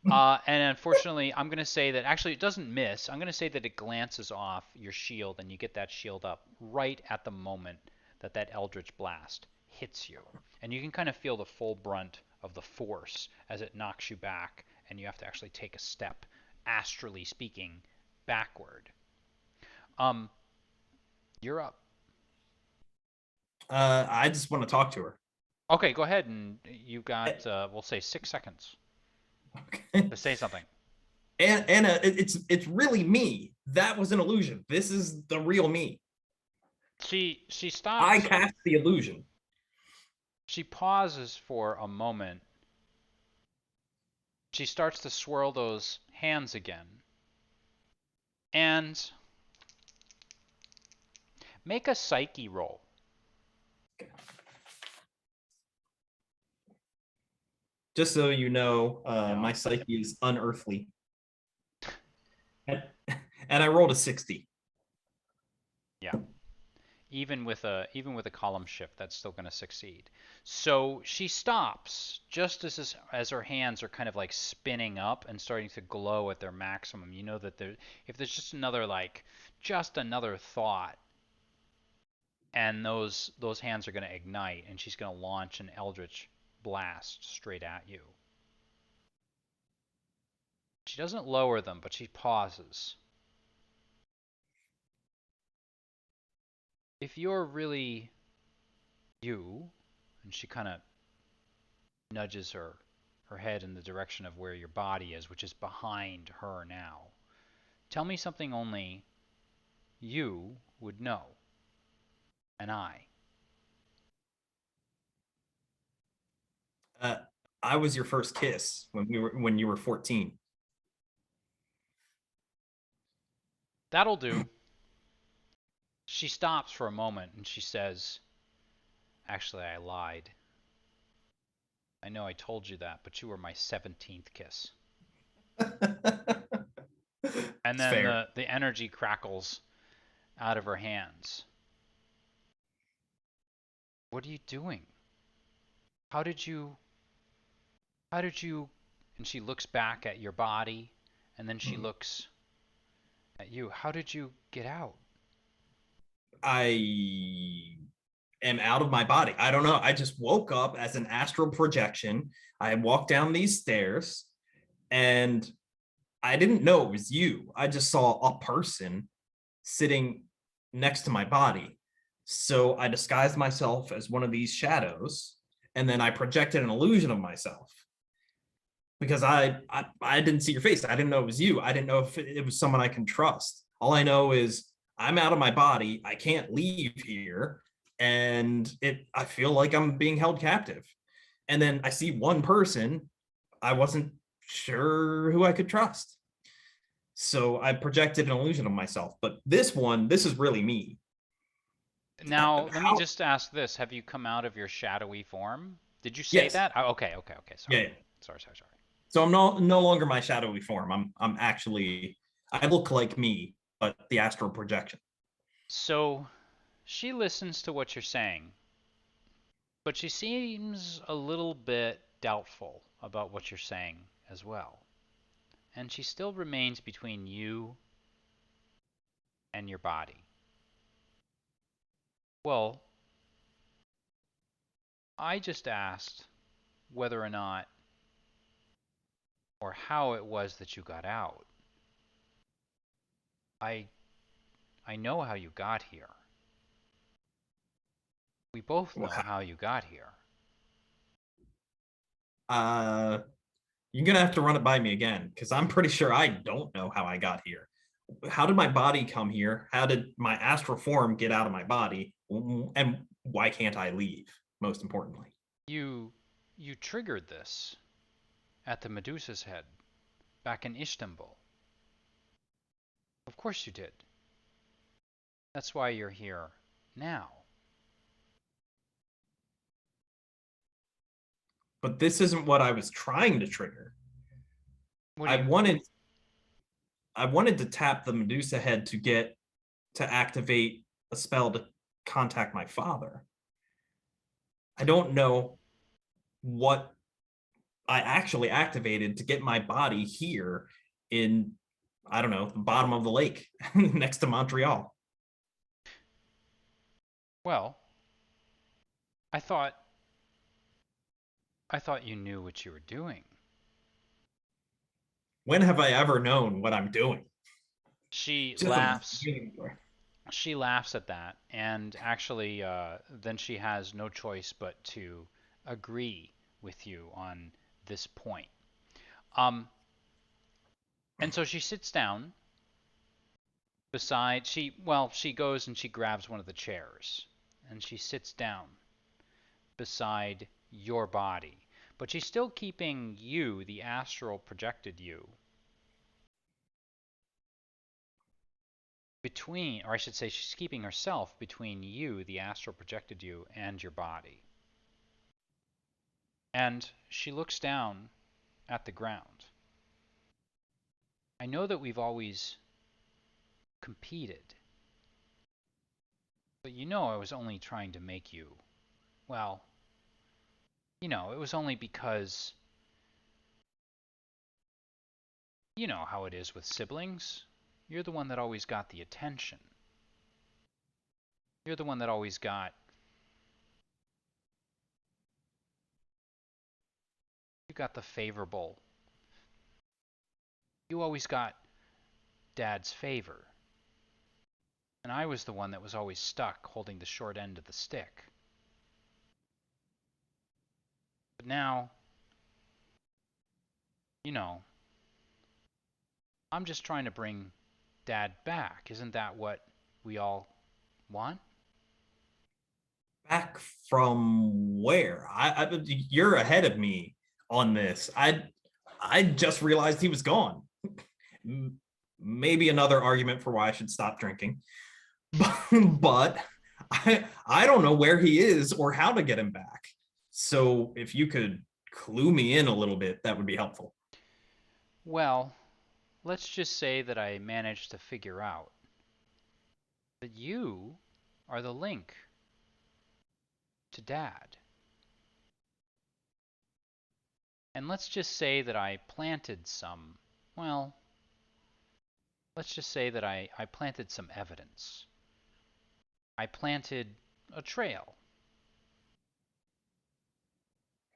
And unfortunately, I'm going to say that actually it doesn't miss. I'm going to say that it glances off your shield, and you get that shield up right at the moment that that Eldritch Blast hits you. And you can kind of feel the full brunt of the force as it knocks you back, and you have to actually take a step, astrally speaking, backward. Um, you're up. I just want to talk to her. Okay, go ahead, and you got, we'll say 6 seconds Okay. to say something. Anna, it's really me. That was an illusion. This is the real me. She I stops. cast the illusion. She pauses for a moment. She starts to swirl those hands again. And make a psyche roll. Just so you know, Yeah. my psyche is unearthly. And, and I rolled a 60. Yeah. Even with a column shift, that's still going to succeed. So she stops just as her hands are kind of like spinning up and starting to glow at their maximum. You know that if there's just another thought, and those hands are going to ignite, and she's going to launch an eldritch blast straight at you. She doesn't lower them, but she pauses. If you're really you, and she kind of nudges her head in the direction of where your body is, which is behind her now. Tell me something only you would know, and I. Uh, I was your first kiss when you were 14. That'll do. She stops for a moment and she says, "Actually, I lied. I know I told you that, but you were my 17th kiss." And It's then fair. the energy crackles out of her hands. What are you doing? How did you how did you and she looks back at your body, and then she looks at you. How did you get out? I am out of my body. I don't know. I just woke up as an astral projection. I walked down these stairs and I didn't know it was you. I just saw a person sitting next to my body. So I disguised myself as one of these shadows and then I projected an illusion of myself because I didn't see your face. I didn't know it was you. I didn't know if it was someone I can trust. All I know is I'm out of my body. I can't leave here, and I feel like I'm being held captive. And then I see one person. I wasn't sure who I could trust. So I projected an illusion of myself. But this is really me. Now, let me How? just ask this. Have you come out of your shadowy form? Did you say Yes. that? Oh, okay, okay, okay. Yeah, Sorry. yeah. Sorry. So I'm no longer my shadowy form. I'm actually I look like me, but the astral projection. So she listens to what you're saying, but she seems a little bit doubtful about what you're saying as well. And she still remains between you and your body. Well, I just asked whether or not or how it was that you got out. I I know how you got here. We both know how you got here. Uh, you're gonna have to run it by me again because I'm pretty sure I don't know how I got here. How did my body come here? How did my astral form get out of my body? And why can't I leave? Most importantly, You triggered this at the Medusa's head back in Istanbul. Of course you did. That's why you're here now. but this isn't what I was trying to trigger. What do I you wanted I wanted to tap the Medusa head to activate a spell to contact my father. I don't know what I actually activated to get my body here in, I don't know, the bottom of the lake next to Montreal. Well, I thought I thought you knew what you were doing. When have I ever known what I'm doing? She Just a laughs. dream. She laughs at that, and actually, then she has no choice but to agree with you on this point. Um, and so she sits down beside she goes and she grabs one of the chairs, and she sits down beside your body, but she's still keeping you, the astral projected you, between, or I should say, she's keeping herself between you, the astral projected you, and your body. And she looks down at the ground. I know that we've always competed, but you know I was only trying to make you, well, it was only because you know how it is with siblings. You're the one that always got the attention. You're the one that always got, you got the favorable, you always got dad's favor. And I was the one that was always stuck holding the short end of the stick. But now, you know, I'm just trying to bring dad back. Isn't that what we all want? Back from where? You're ahead of me on this. I just realized he was gone. Maybe another argument for why I should stop drinking. But I don't know where he is or how to get him back. So if you could clue me in a little bit, that would be helpful. Well, let's just say that I managed to figure out that you are the link to dad. And let's just say that I planted some, well, let's just say that I planted some evidence. I planted a trail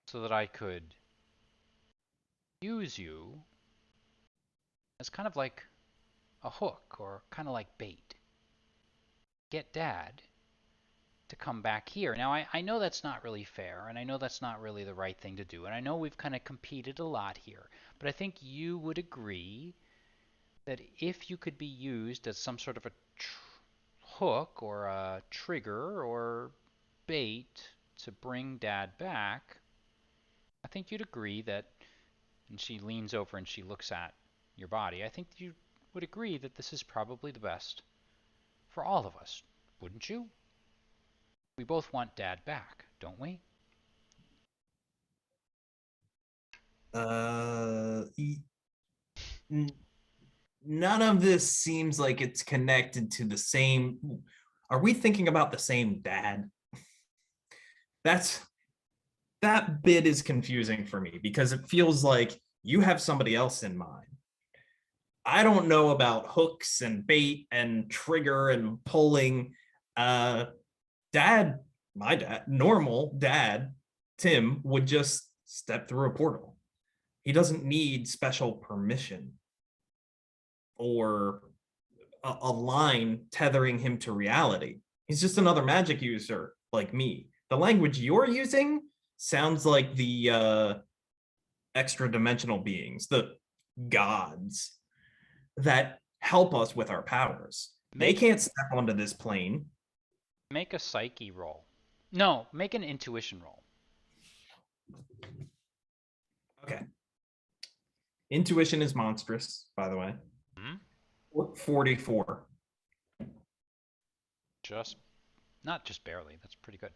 so that I could use you as kind of like a hook or kind of like bait. Get dad to come back here. Now, I know that's not really fair, and I know that's not really the right thing to do, and I know we've kind of competed a lot here, but I think you would agree that if you could be used as some sort of a hook or a trigger or bait to bring Dad back, I think you'd agree that, and she leans over and she looks at your body, I think you would agree that this is probably the best for all of us, wouldn't you? We both want Dad back, don't we? Uh, n- None of this seems like it's connected to the same. Are we thinking about the same dad? That's that bit is confusing for me because it feels like you have somebody else in mind. I don't know about hooks and bait and trigger and pulling. Uh, dad, my dad, normal dad, Tim would just step through a portal. He doesn't need special permission or a line tethering him to reality. He's just another magic user like me. The language you're using sounds like the extra dimensional beings, the gods that help us with our powers. They Make can't step onto this plane. make a psyche roll. No, make an intuition roll. Okay. Intuition is monstrous, by the way. Hmm? 44. Just not just barely. That's pretty good.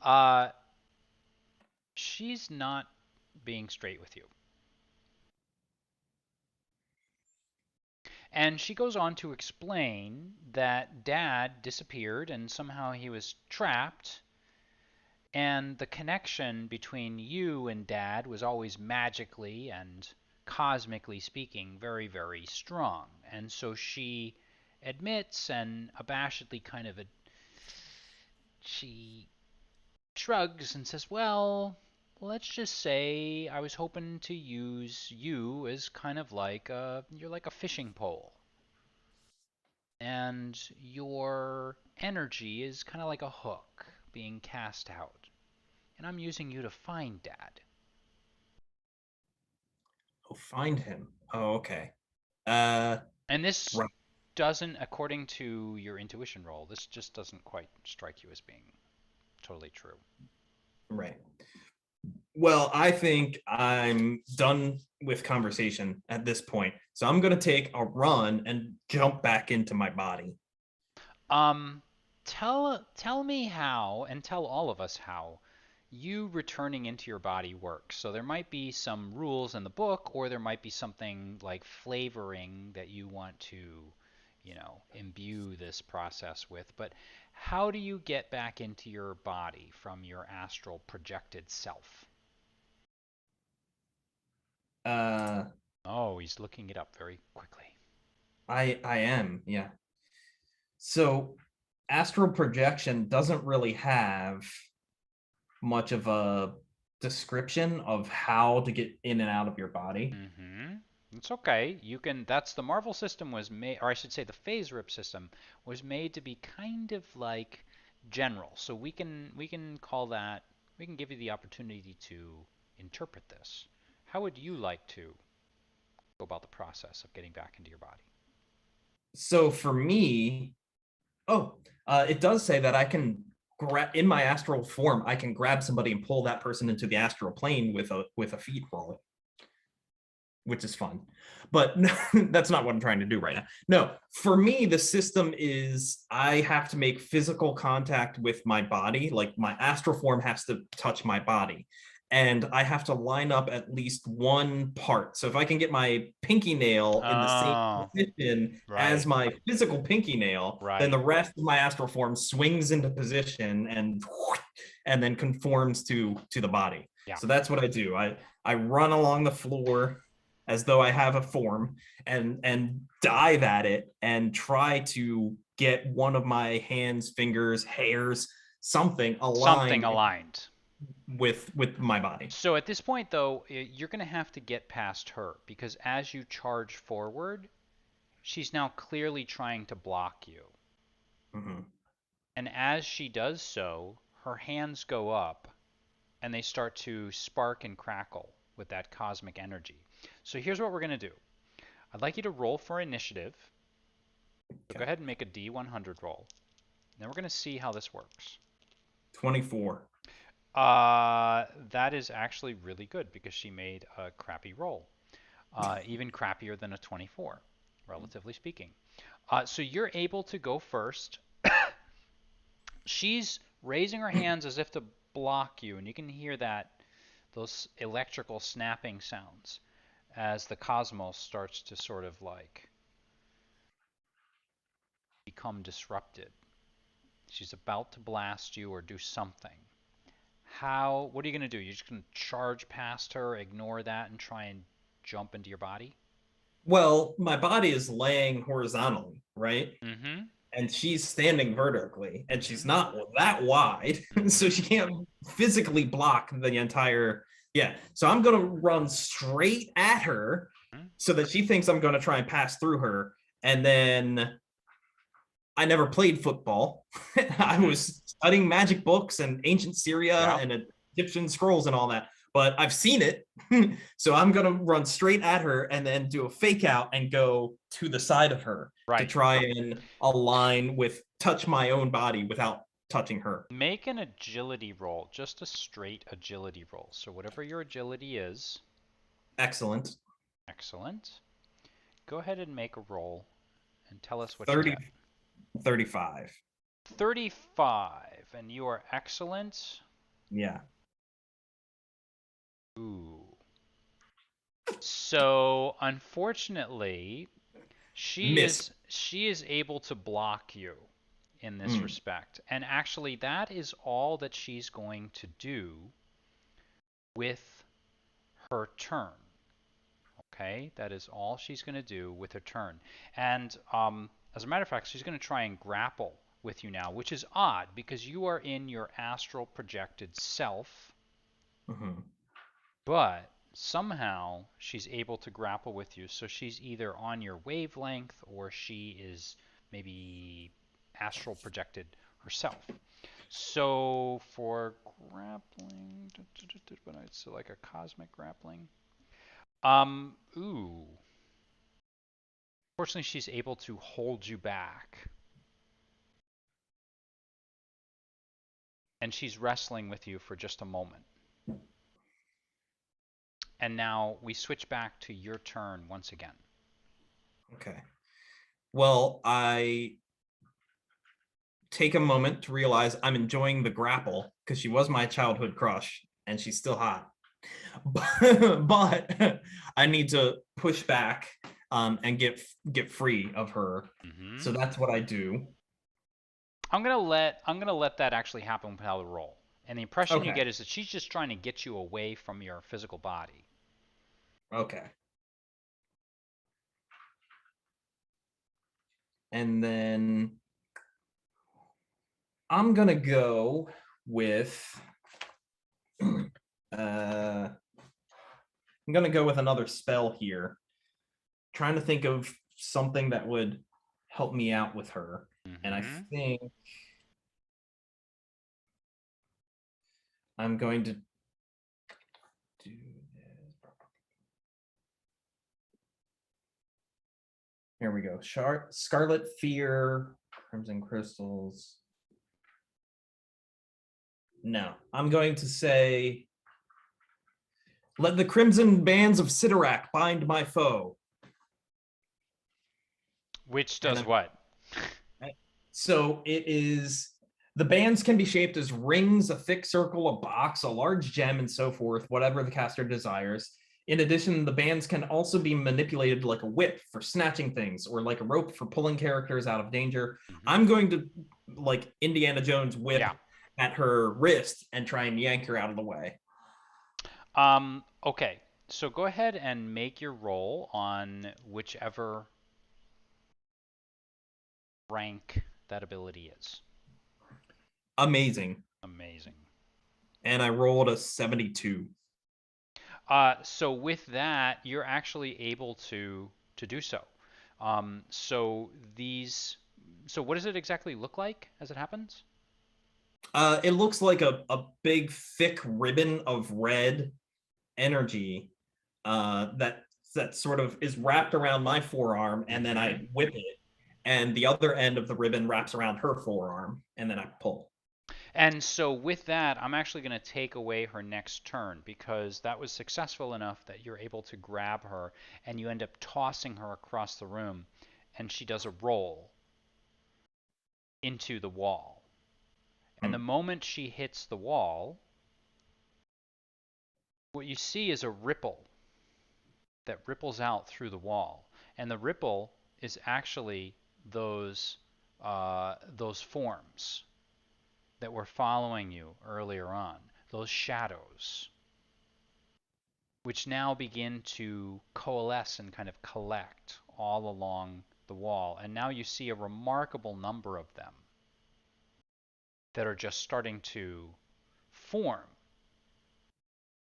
Uh, she's not being straight with you. And she goes on to explain that Dad disappeared and somehow he was trapped. And the connection between you and Dad was always magically and cosmically speaking very, very strong. And so she admits and abashedly she shrugs and says, "Well, let's just say I was hoping to use you as kind of like you're like a fishing pole, and your energy is kind of like a hook being cast out, and I'm using you to find Dad." Oh, find him. Oh, okay. Uh, And this right, doesn't, according to your intuition roll, this just doesn't quite strike you as being totally true. right. Well, I think I'm done with conversation at this point. So I'm going to take a run and jump back into my body. Um, tell me how, and tell all of us how you returning into your body works. So there might be some rules in the book, or there might be something like flavoring that you want to, imbue this process with. But how do you get back into your body from your astral projected self? Uh, Oh, he's looking it up very quickly. I am, yeah. So astral projection doesn't really have much of a description of how to get in and out of your body. Mm-hmm. It's okay. You can. That's the Marvel system was made, or I should say, the phase rip system was made to be kind of like general. So we can call that. We can give you the opportunity to interpret this. How would you like to go about the process of getting back into your body? So for me, it does say that I can grab in my astral form. I can grab somebody and pull that person into the astral plane with a feet roll, which is fun. But that's not what I'm trying to do right now. No, for me, the system is I have to make physical contact with my body. Like my astral form has to touch my body. And I have to line up at least one part. So if I can get my pinky nail in the same Oh, position as right, my physical pinky nail, then right. the rest of my astral form swings into position and then conforms to the body. Yeah. So that's what I do. I run along the floor as though I have a form and dive at it and try to get one of my hands, fingers, hairs, something Something aligned aligned. with my body. So at this point, though, you're going to have to get past her because as you charge forward, she's now clearly trying to block you. Mhm. And as she does so, her hands go up and they start to spark and crackle with that cosmic energy. So here's what we're going to do. I'd like you to roll for initiative. So go Okay. ahead and make a D100 roll. Then we're going to see how this works. 24. That is actually really good because she made a crappy roll. Even crappier than a 24, relatively speaking. So you're able to go first. She's raising her hands as if to block you, and you can hear those electrical snapping sounds as the cosmos starts to sort of like become disrupted. She's about to blast you or do something. What are you going to do? You're just going to charge past her, ignore that, and try and jump into your body? Well, my body is laying horizontally, right? Mm-hmm. And she's standing vertically, and she's Mm-hmm. not that wide, so Mm-hmm. she can't physically block the entire. Yeah, so I'm gonna run straight at her, Mm-hmm. so that she thinks I'm gonna try and pass through her, and then I never played football. I Mm-hmm. was studying magic books and ancient Syria Yeah. and Egyptian scrolls and all that, but I've seen it. So I'm going to run straight at her and then do a fake out and go to the side of her to Right. try and align with touch my own body without touching her. Make an agility roll, just a straight agility roll. So whatever your agility is, Excellent. excellent. Go ahead and make a roll and tell us what you 30, get. 35. 35, and you are excellent. Yeah. Ooh. So unfortunately, she Miss. is she is able to block you in this Mm. respect. And actually that is all that she's going to do with her turn. Okay, that is all she's going to do with her turn. And as a matter of fact, she's going to try and grapple with you now, which is odd because you are in your astral projected self, Mhm. but somehow she's able to grapple with you. So she's either on your wavelength or she is maybe astral projected herself. So for grappling, when it's like a cosmic grappling, ooh, fortunately, she's able to hold you back. And she's wrestling with you for just a moment. And now we switch back to your turn once again. Okay. Well, I take a moment to realize I'm enjoying the grapple because she was my childhood crush and she's still hot. But I need to push back and get free of her. Mm-hmm. So that's what I do. I'm gonna let that actually happen without a roll. And the impression you Okay. get is that she's just trying to get you away from your physical body. Okay. And then I'm gonna go with I'm gonna go with another spell here. Trying to think of something that would help me out with her. And I Mm-hmm. think I'm going to do this. Here we go. Scarlet Fear, Crimson Crystals. No, I'm going to say, let the crimson bands of Sidorak bind my foe. Which And does what? so it is, the bands can be shaped as rings, a thick circle, a box, a large gem, and so forth, whatever the caster desires. In addition, the bands can also be manipulated like a whip for snatching things or like a rope for pulling characters out of danger. Mm-hmm. I'm going to, like Indiana Jones, whip Yeah. at her wrist and try and yank her out of the way. Okay. So go ahead and make your roll on whichever rank that ability is. Amazing. Amazing. And I rolled a 72. So with that, you're actually able to do so. So these So what does it exactly look like as it happens? It looks like a big thick ribbon of red energy that sort of is wrapped around my forearm, and then Mm-hmm. I whip it, and the other end of the ribbon wraps around her forearm, and then I pull. And so with that, I'm actually going to take away her next turn because that was successful enough that you're able to grab her and you end up tossing her across the room and she does a roll into the wall. And the Hmm. moment she hits the wall, what you see is a ripple that ripples out through the wall. And the ripple is actually those those forms that were following you earlier on, those shadows, which now begin to coalesce and kind of collect all along the wall. And now you see a remarkable number of them that are just starting to form,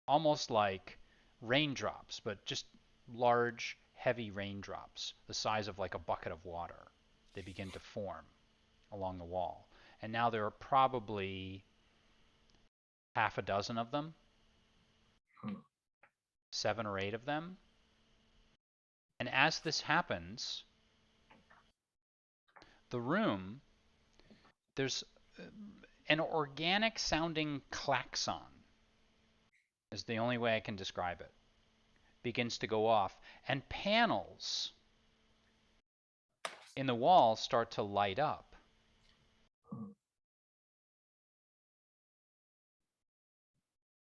almost like raindrops, but just large, heavy raindrops, the size of like a bucket of water. They begin to form along the wall. And now there are probably half a dozen of them, Hmm. 7 or 8 of them. And as this happens, the room, there's an organic sounding klaxon, is the only way I can describe it, begins to go off, and panels in the wall start to light up.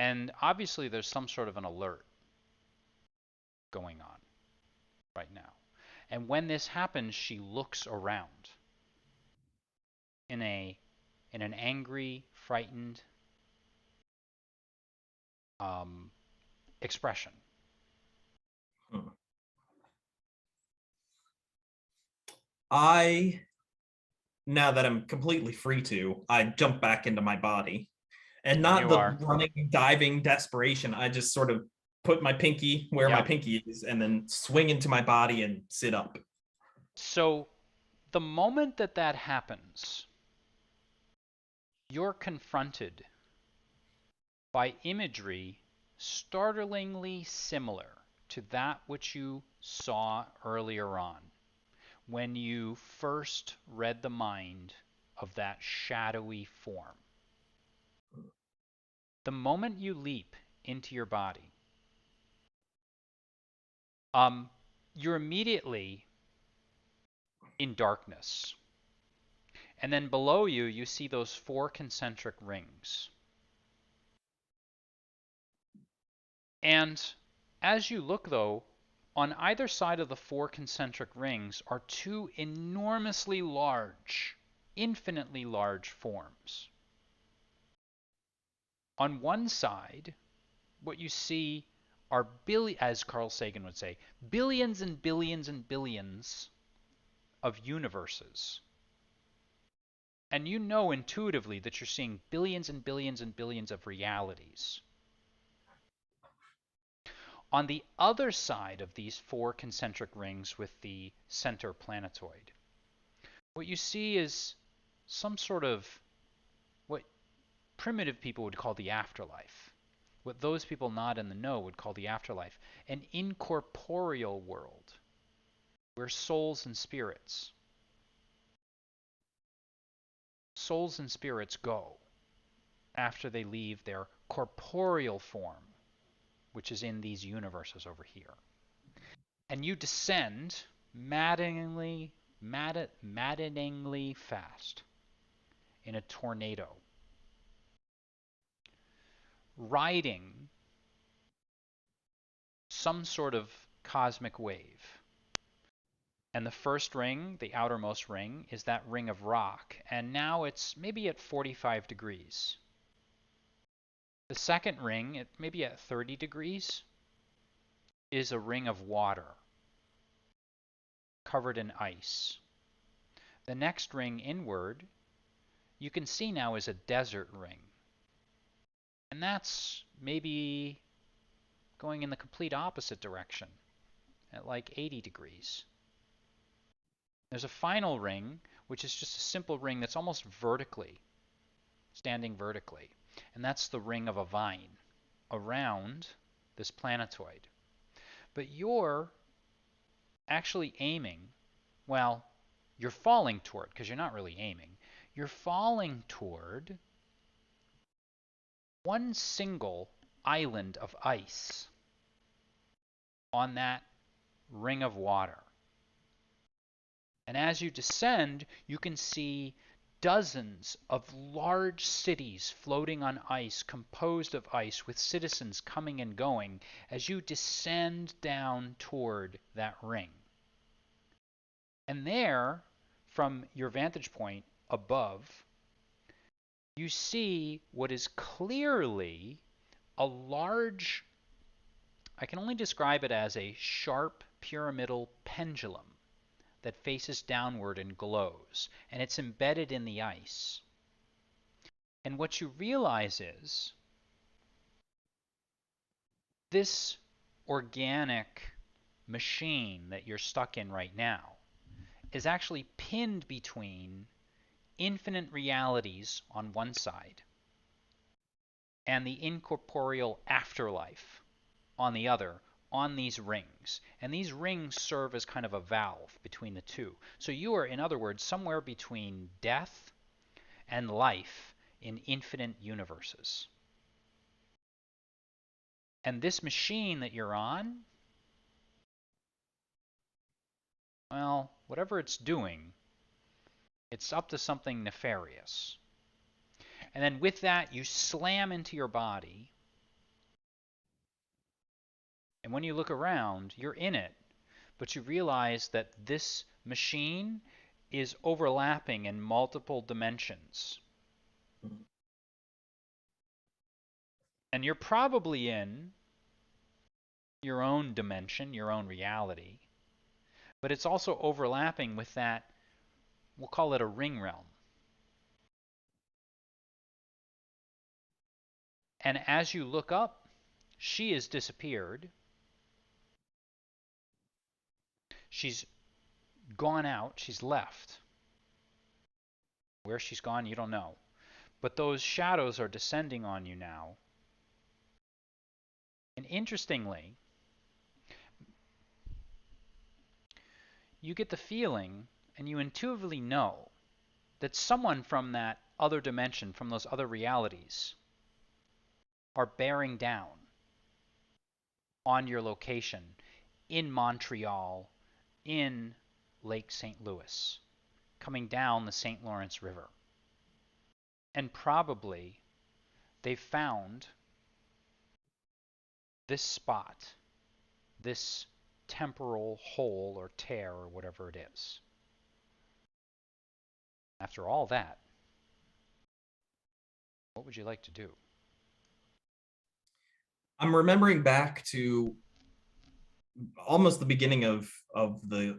And obviously, there's some sort of an alert going on right now. And when this happens, she looks around in a in an angry, frightened um, expression. Hmm. I Now that I'm completely free to, I jump back into my body, and And not you the are, running, diving desperation. I just sort of put my pinky where my yeah. pinky is, and then swing into my body and sit up. So the moment that that happens, you're confronted by imagery startlingly similar to that which you saw earlier on when you first read the mind of that shadowy form. The moment you leap into your body, um, you're immediately in darkness. And then below you, you see those 4 concentric rings. And as you look, though, on either side of the 4 concentric rings are 2 enormously large, infinitely large forms. On one side, what you see are as Carl Sagan would say, billions and billions and billions of universes. And you know intuitively that you're seeing billions and billions and billions of realities. On the other side of these 4 concentric rings with the center planetoid, what you see is some sort of what primitive people would call the afterlife, what those people not in the know would call the afterlife, an incorporeal world where souls and spirits go after they leave their corporeal form, which is in these universes over here. And you descend maddeningly fast in a tornado, riding some sort of cosmic wave. And the first ring, the outermost ring, is that ring of rock, and now it's maybe at 45 degrees. The second ring, maybe at 30 degrees, is a ring of water covered in ice. The next ring inward, you can see now, is a desert ring. And that's maybe going in the complete opposite direction at like 80 degrees. There's a final ring which is just a simple ring that's almost vertically, standing vertically. And that's the ring of a vine around this planetoid. But you're actually aiming, well, you're falling toward, because you're not really aiming, you're falling toward one single island of ice on that ring of water. And as you descend, you can see dozens of large cities floating on ice, composed of ice, with citizens coming and going as you descend down toward that ring. And there, from your vantage point above, you see what is clearly a large, I can only describe it as a sharp pyramidal pendulum that faces downward and glows, and it's embedded in the ice. And what you realize is this organic machine that you're stuck in right now is actually pinned between infinite realities on one side and the incorporeal afterlife on the other, on these rings. And these rings serve as kind of a valve between the two. So you are, in other words, somewhere between death and life in infinite universes. And this machine that you're on, well, whatever it's doing, it's up to something nefarious. And then with that, you slam into your body. And when you look around, you're in it, but you realize that this machine is overlapping in multiple dimensions. And you're probably in your own dimension, your own reality, but it's also overlapping with that, we'll call it a ring realm. And as you look up, she has disappeared. She's gone out, she's left. Where she's gone, you don't know. But those shadows are descending on you now. And interestingly, you get the feeling and you intuitively know that someone from that other dimension, from those other realities, are bearing down on your location in Montreal, in Lake St. Louis, coming down the St. Lawrence River. And probably they found this spot, this temporal hole or tear or whatever it is. After all that, what would you like to do? I'm remembering back to almost the beginning of the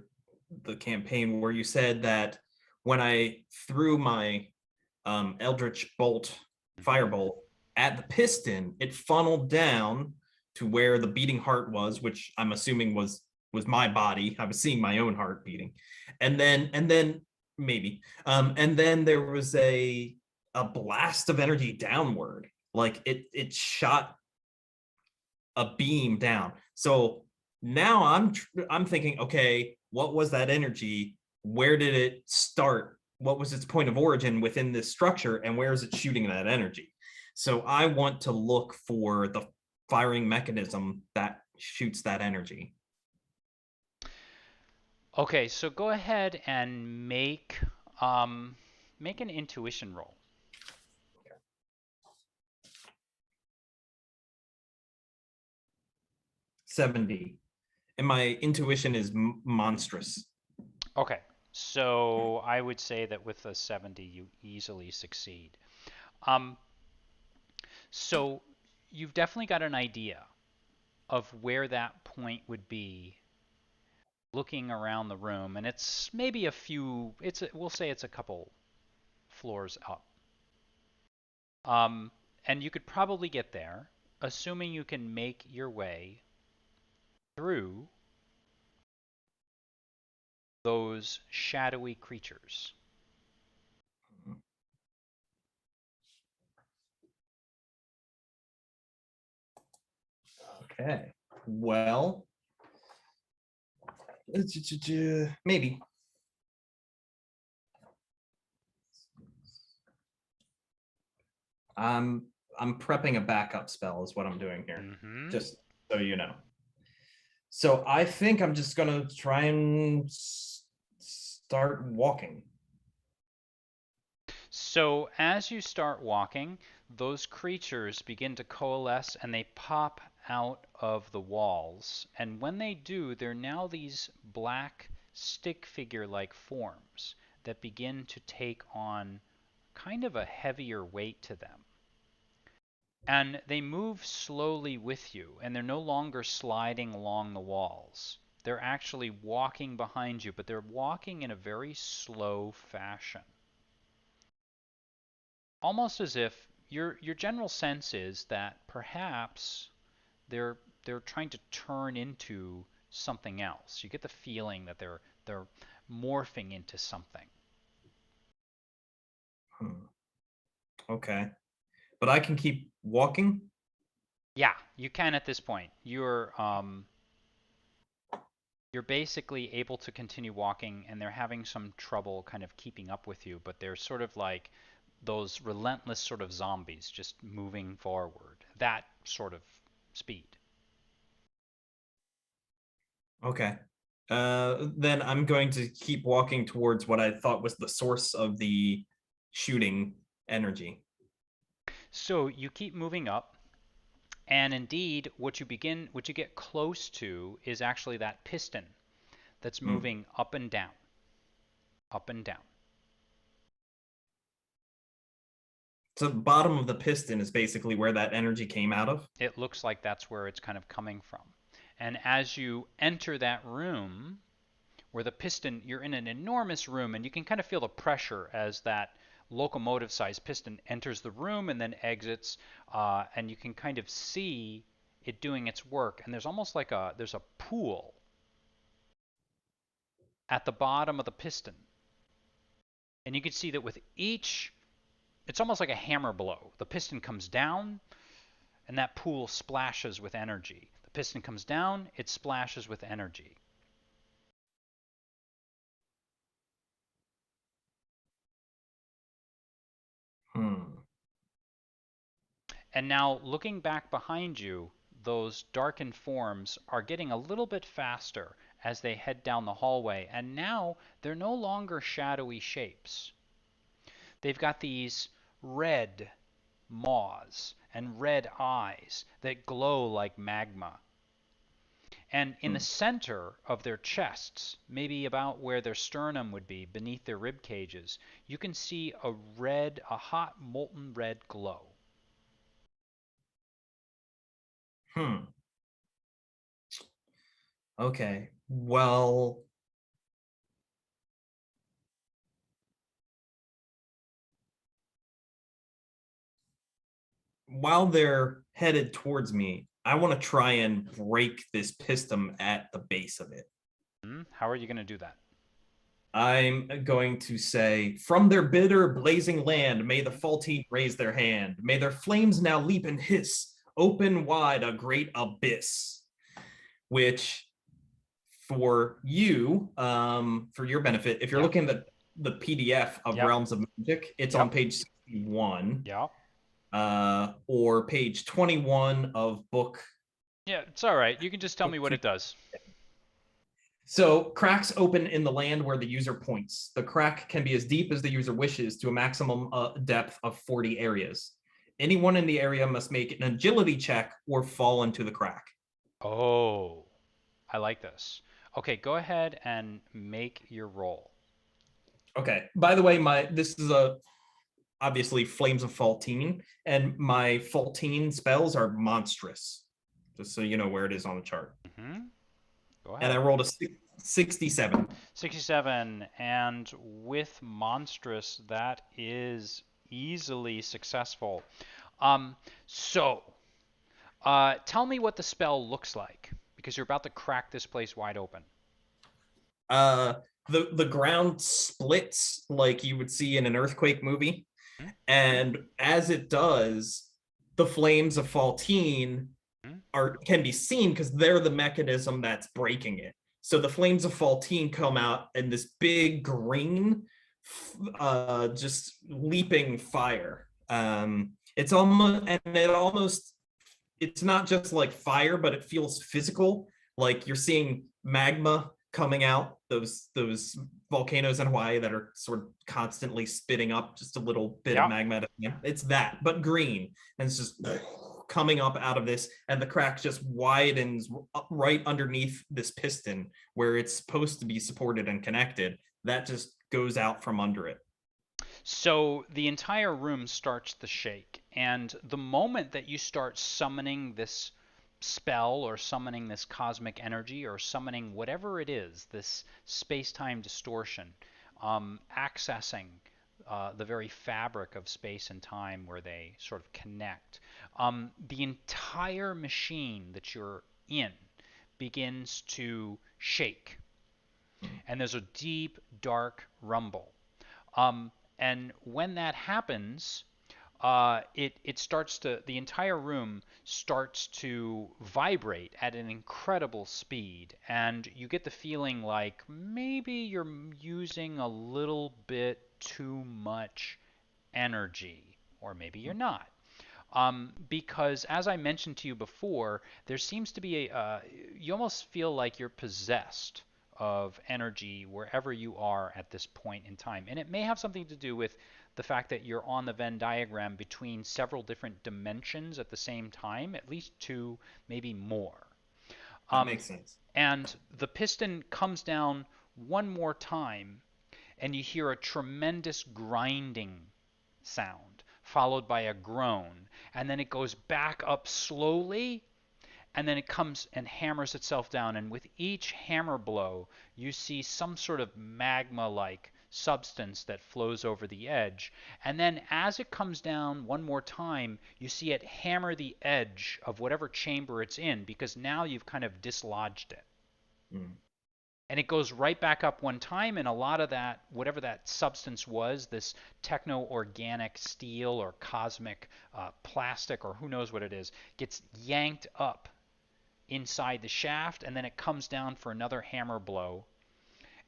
campaign where you said that when I threw my Eldritch Bolt, Firebolt, at the piston, it funneled down to where the beating heart was, which I'm assuming was my body. I was seeing my own heart beating, and then maybe, and then there was a blast of energy downward, like it shot a beam down. So now I'm thinking, okay, what was that energy? Where did it start? What was its point of origin within this structure, and where is it shooting that energy? So I want to look for the firing mechanism that shoots that energy. Okay, so go ahead and make an intuition roll. 70. And my intuition is monstrous. Okay, so I would say that with a 70, you easily succeed. Um, so you've definitely got an idea of where that point would be looking around the room, and it's maybe a few, we'll say it's a couple floors up. Um, and you could probably get there, assuming you can make your way through those shadowy creatures. Okay. Well, maybe. I'm I'm prepping a backup spell is what I'm doing here. Mm-hmm. Just so you know. So I think I'm just gonna try and start walking. So as you start walking, those creatures begin to coalesce and they pop out of the walls. And when they do, they're now these black stick figure-like forms that begin to take on kind of a heavier weight to them. And they move slowly with you, and they're no longer sliding along the walls. They're actually walking behind you, but they're walking in a very slow fashion. Almost as if your general sense is that perhaps they're they're trying to turn into something else. You get the feeling that they're morphing into something. Hmm. Okay. But I can keep walking. Yeah, you can at this point. You're basically able to continue walking, and they're having some trouble kind of keeping up with you, but they're sort of like those relentless sort of zombies just moving forward. That sort of speed. Okay. Then I'm going to keep walking towards what I thought was the source of the shooting energy. So you keep moving up, and indeed, what you get close to is actually that piston that's Hmm. moving up and down, up and down. So the bottom of the piston is basically where that energy came out of. It looks like that's where it's kind of coming from. And as you enter that room, where the piston, you're in an enormous room, and you can kind of feel the pressure as that locomotive sized piston enters the room and then exits, and you can kind of see it doing its work. And there's almost like there's a pool at the bottom of the piston. And you can see that with each, it's almost like a hammer blow. The piston comes down, and that pool splashes with energy. The piston comes down, it splashes with energy. Hmm. And now, looking back behind you, those darkened forms are getting a little bit faster as they head down the hallway, and now they're no longer shadowy shapes. They've got these red maws and red eyes that glow like magma. And in the Hmm. center of their chests, maybe about where their sternum would be, beneath their rib cages, you can see a hot molten red glow. Hmm. Okay. Well, while they're headed towards me, I want to try and break this piston at the base of it. How are you going to do that? I'm going to say, from their bitter, blazing land, may the faulty raise their hand. May their flames now leap and hiss, open wide a great abyss. Which, for you, for your benefit, if you're Yeah. looking at the PDF of Yep. Realms of Magic, it's on Yep. page 61, Yep. or page 21 of book. Yeah, it's all right. You can just tell me book what two. it does. So cracks open in the land where the user points. The crack can be as deep as the user wishes to a maximum depth of 40 areas. Anyone in the area must make an agility check or fall into the crack. Oh, I like this. Okay, go ahead and make your roll. Okay. By the way, this is a obviously Flames of Faultine, and my Faultine spells are monstrous. Just so you know where it is on the chart. Go And I ahead. rolled a 67. 67, and with monstrous, that is easily successful. Um, so, tell me what the spell looks like, because you're about to crack this place wide open. Uh, the ground splits like you would see in an earthquake movie. Hmm? And as it does, the flames of Faultine Mhm. are can be seen because they're the mechanism that's breaking it. So the flames of Faltine come out in this big green, just leaping fire. It's almost and it almost it's not just like fire, but it feels physical. Like you're seeing magma coming out those volcanoes in Hawaii that are sort of constantly spitting up just a little bit of Yeah. magma at a time. It's that, but green, and it's just coming up out of this, and the crack just widens right underneath this piston where it's supposed to be supported and connected. That just goes out from under it. So the entire room starts to shake, and the moment that you start summoning this spell or summoning this cosmic energy or summoning whatever it is, this space-time distortion, accessing the very fabric of space and time where they sort of connect, the entire machine that you're in begins to shake, and there's a deep, dark rumble. Um, and when that happens, it starts to the entire room starts to vibrate at an incredible speed, and you get the feeling like maybe you're using a little bit too much energy, or maybe you're not. Because as I mentioned to you before, there seems to be you almost feel like you're possessed of energy wherever you are at this point in time. And it may have something to do with the fact that you're on the Venn diagram between several different dimensions at the same time, at least two, maybe more. That Um, makes sense. and the piston comes down one more time, and you hear a tremendous grinding sound, followed by a groan, and then it goes back up slowly, and then it comes and hammers itself down. And with each hammer blow, you see some sort of magma like substance that flows over the edge. And then as it comes down one more time, you see it hammer the edge of whatever chamber it's in, because now you've kind of dislodged it. Mm. And it goes right back up one time, and a lot of that, whatever that substance was, this techno-organic steel or cosmic plastic or who knows what it is, gets yanked up inside the shaft, and then it comes down for another hammer blow.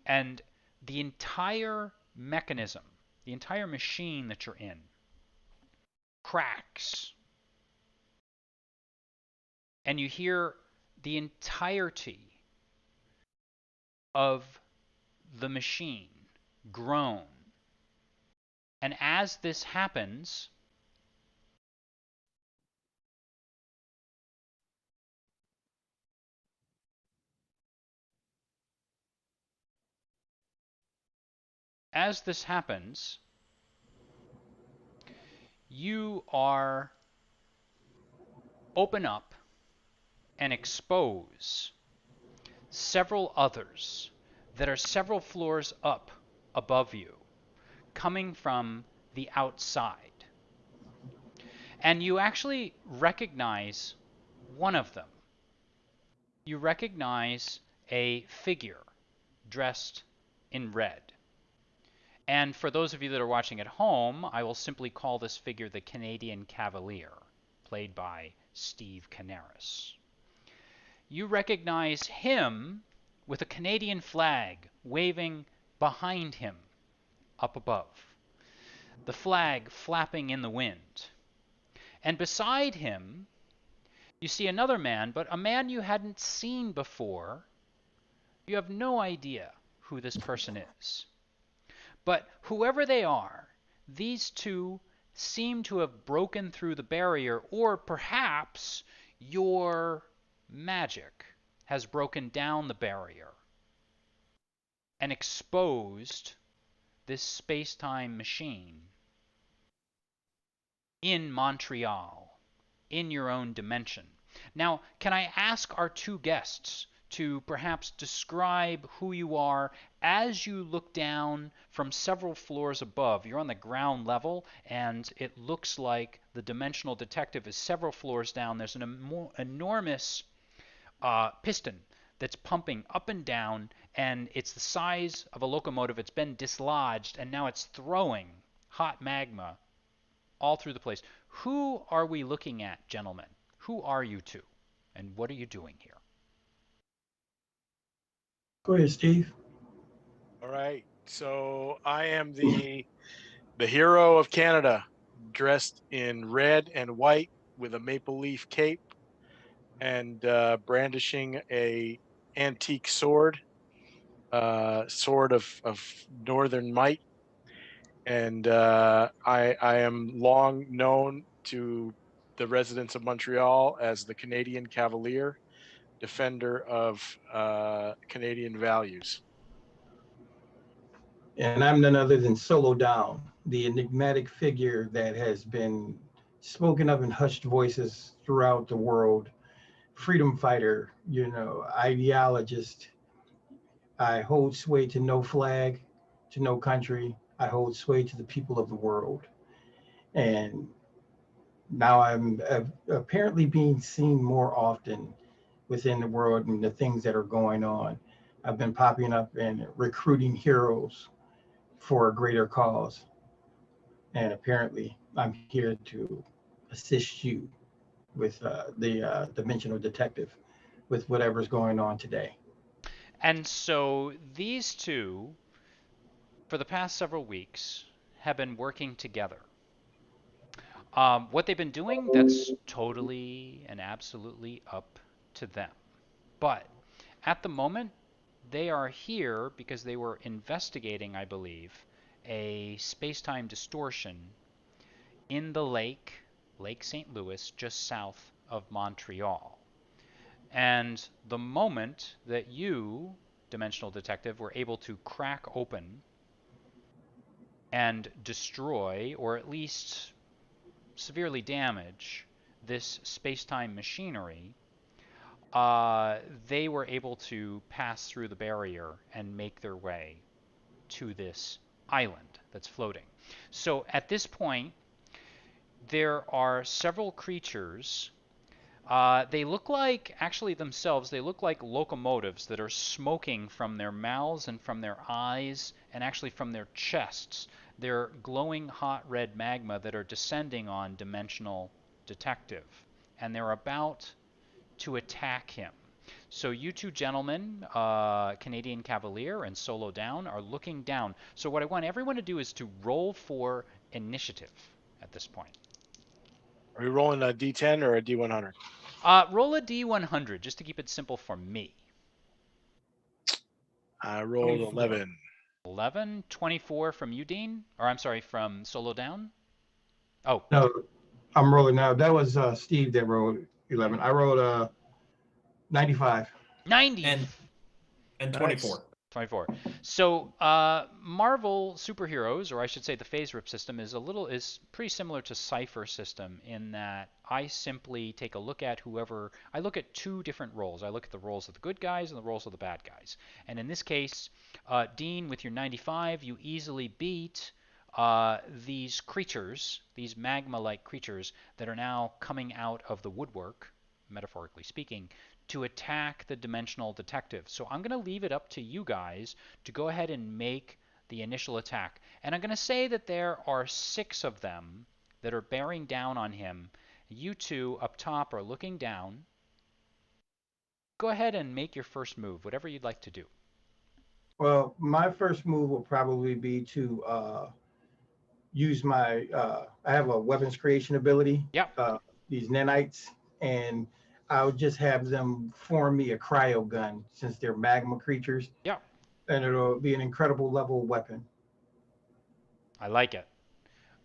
And the entire mechanism, the entire machine that you're in, cracks. And you hear the entirety of the machine groan. And as this happens, as this happens, you are open up and expose several others that are several floors up above you, coming from the outside. And you actually recognize one of them. You recognize a figure dressed in red. And for those of you that are watching at home, I will simply call this figure the Canadian Cavalier, played by Steve Canaris. You recognize him with a Canadian flag waving behind him up above, the flag flapping in the wind. And beside him, you see another man, but a man you hadn't seen before. You have no idea who this person is. But whoever they are, these two seem to have broken through the barrier, or perhaps your magic has broken down the barrier and exposed this space-time machine in Montreal, in your own dimension. Now, can I ask our two guests to perhaps describe who you are as you look down from several floors above? You're on the ground level, and it looks like the dimensional detective is several floors down. There's an enormous piston that's pumping up and down, and it's the size of a locomotive. It's been dislodged, and now it's throwing hot magma all through the place. Who are we looking at, gentlemen? Who are you two? and what are you doing here? Go ahead, Steve. All right. So I am the hero of Canada, dressed in red and white with a maple leaf cape and brandishing a antique sword, sword of northern might. And I am long known to the residents of Montreal as the Canadian Cavalier, defender of Canadian values. And I'm none other than Solo Down, the enigmatic figure that has been spoken of in hushed voices throughout the world. Freedom fighter, ideologist. I hold sway to no flag, to no country. I hold sway to the people of the world. And now I'm apparently being seen more often within the world and the things that are going on. I've been popping up and recruiting heroes for a greater cause. And apparently, I'm here to assist you with the dimensional detective with whatever's going on today. And so these two, for the past several weeks, have been working together. What they've been doing, that's totally and absolutely up to them. But at the moment, they are here because they were investigating, I believe, a space time distortion in the lake, Lake St. Louis, just south of Montreal. And the moment that you, Dimensional Detective, were able to crack open and destroy, or at least severely damage, this space time machinery, they were able to pass through the barrier and make their way to this island that's floating. So at this point, there are several creatures. They look like, actually themselves, they look like locomotives that are smoking from their mouths and from their eyes and actually from their chests. They're glowing hot red magma that are descending on Dimensional Detective. And they're about to attack him. So you two gentlemen, Canadian Cavalier and Solo Down, are looking down. So what I want everyone to do is to roll for initiative at this point. Are we rolling a D10 or a D100? Roll a D100 just to keep it simple for me. I rolled 11. 11, 24 from you, Dean. Or I'm sorry, from Solo Down. Oh, No, I'm rolling now. That was Steve that rolled 11. I rolled 95. 90. And Nice. 24. 24. So Marvel superheroes, or I should say the phase rip system, is pretty similar to Cypher system in that I simply take a look at I look at two different roles. I look at the roles of the good guys and the roles of the bad guys. And in this case, Dean, with your 95, you easily beat these creatures, these magma-like creatures that are now coming out of the woodwork, metaphorically speaking, to attack the Dimensional Detective. So I'm going to leave it up to you guys to go ahead and make the initial attack. And I'm going to say that there are 6 of them that are bearing down on him. You two up top are looking down. Go ahead and make your first move, whatever you'd like to do. Well, my first move will probably be to use my, I have a weapons creation ability, Yep. these nanites, and I'll just have them form me a cryo gun since they're magma creatures, Yep. and it'll be an incredible level weapon. I like it.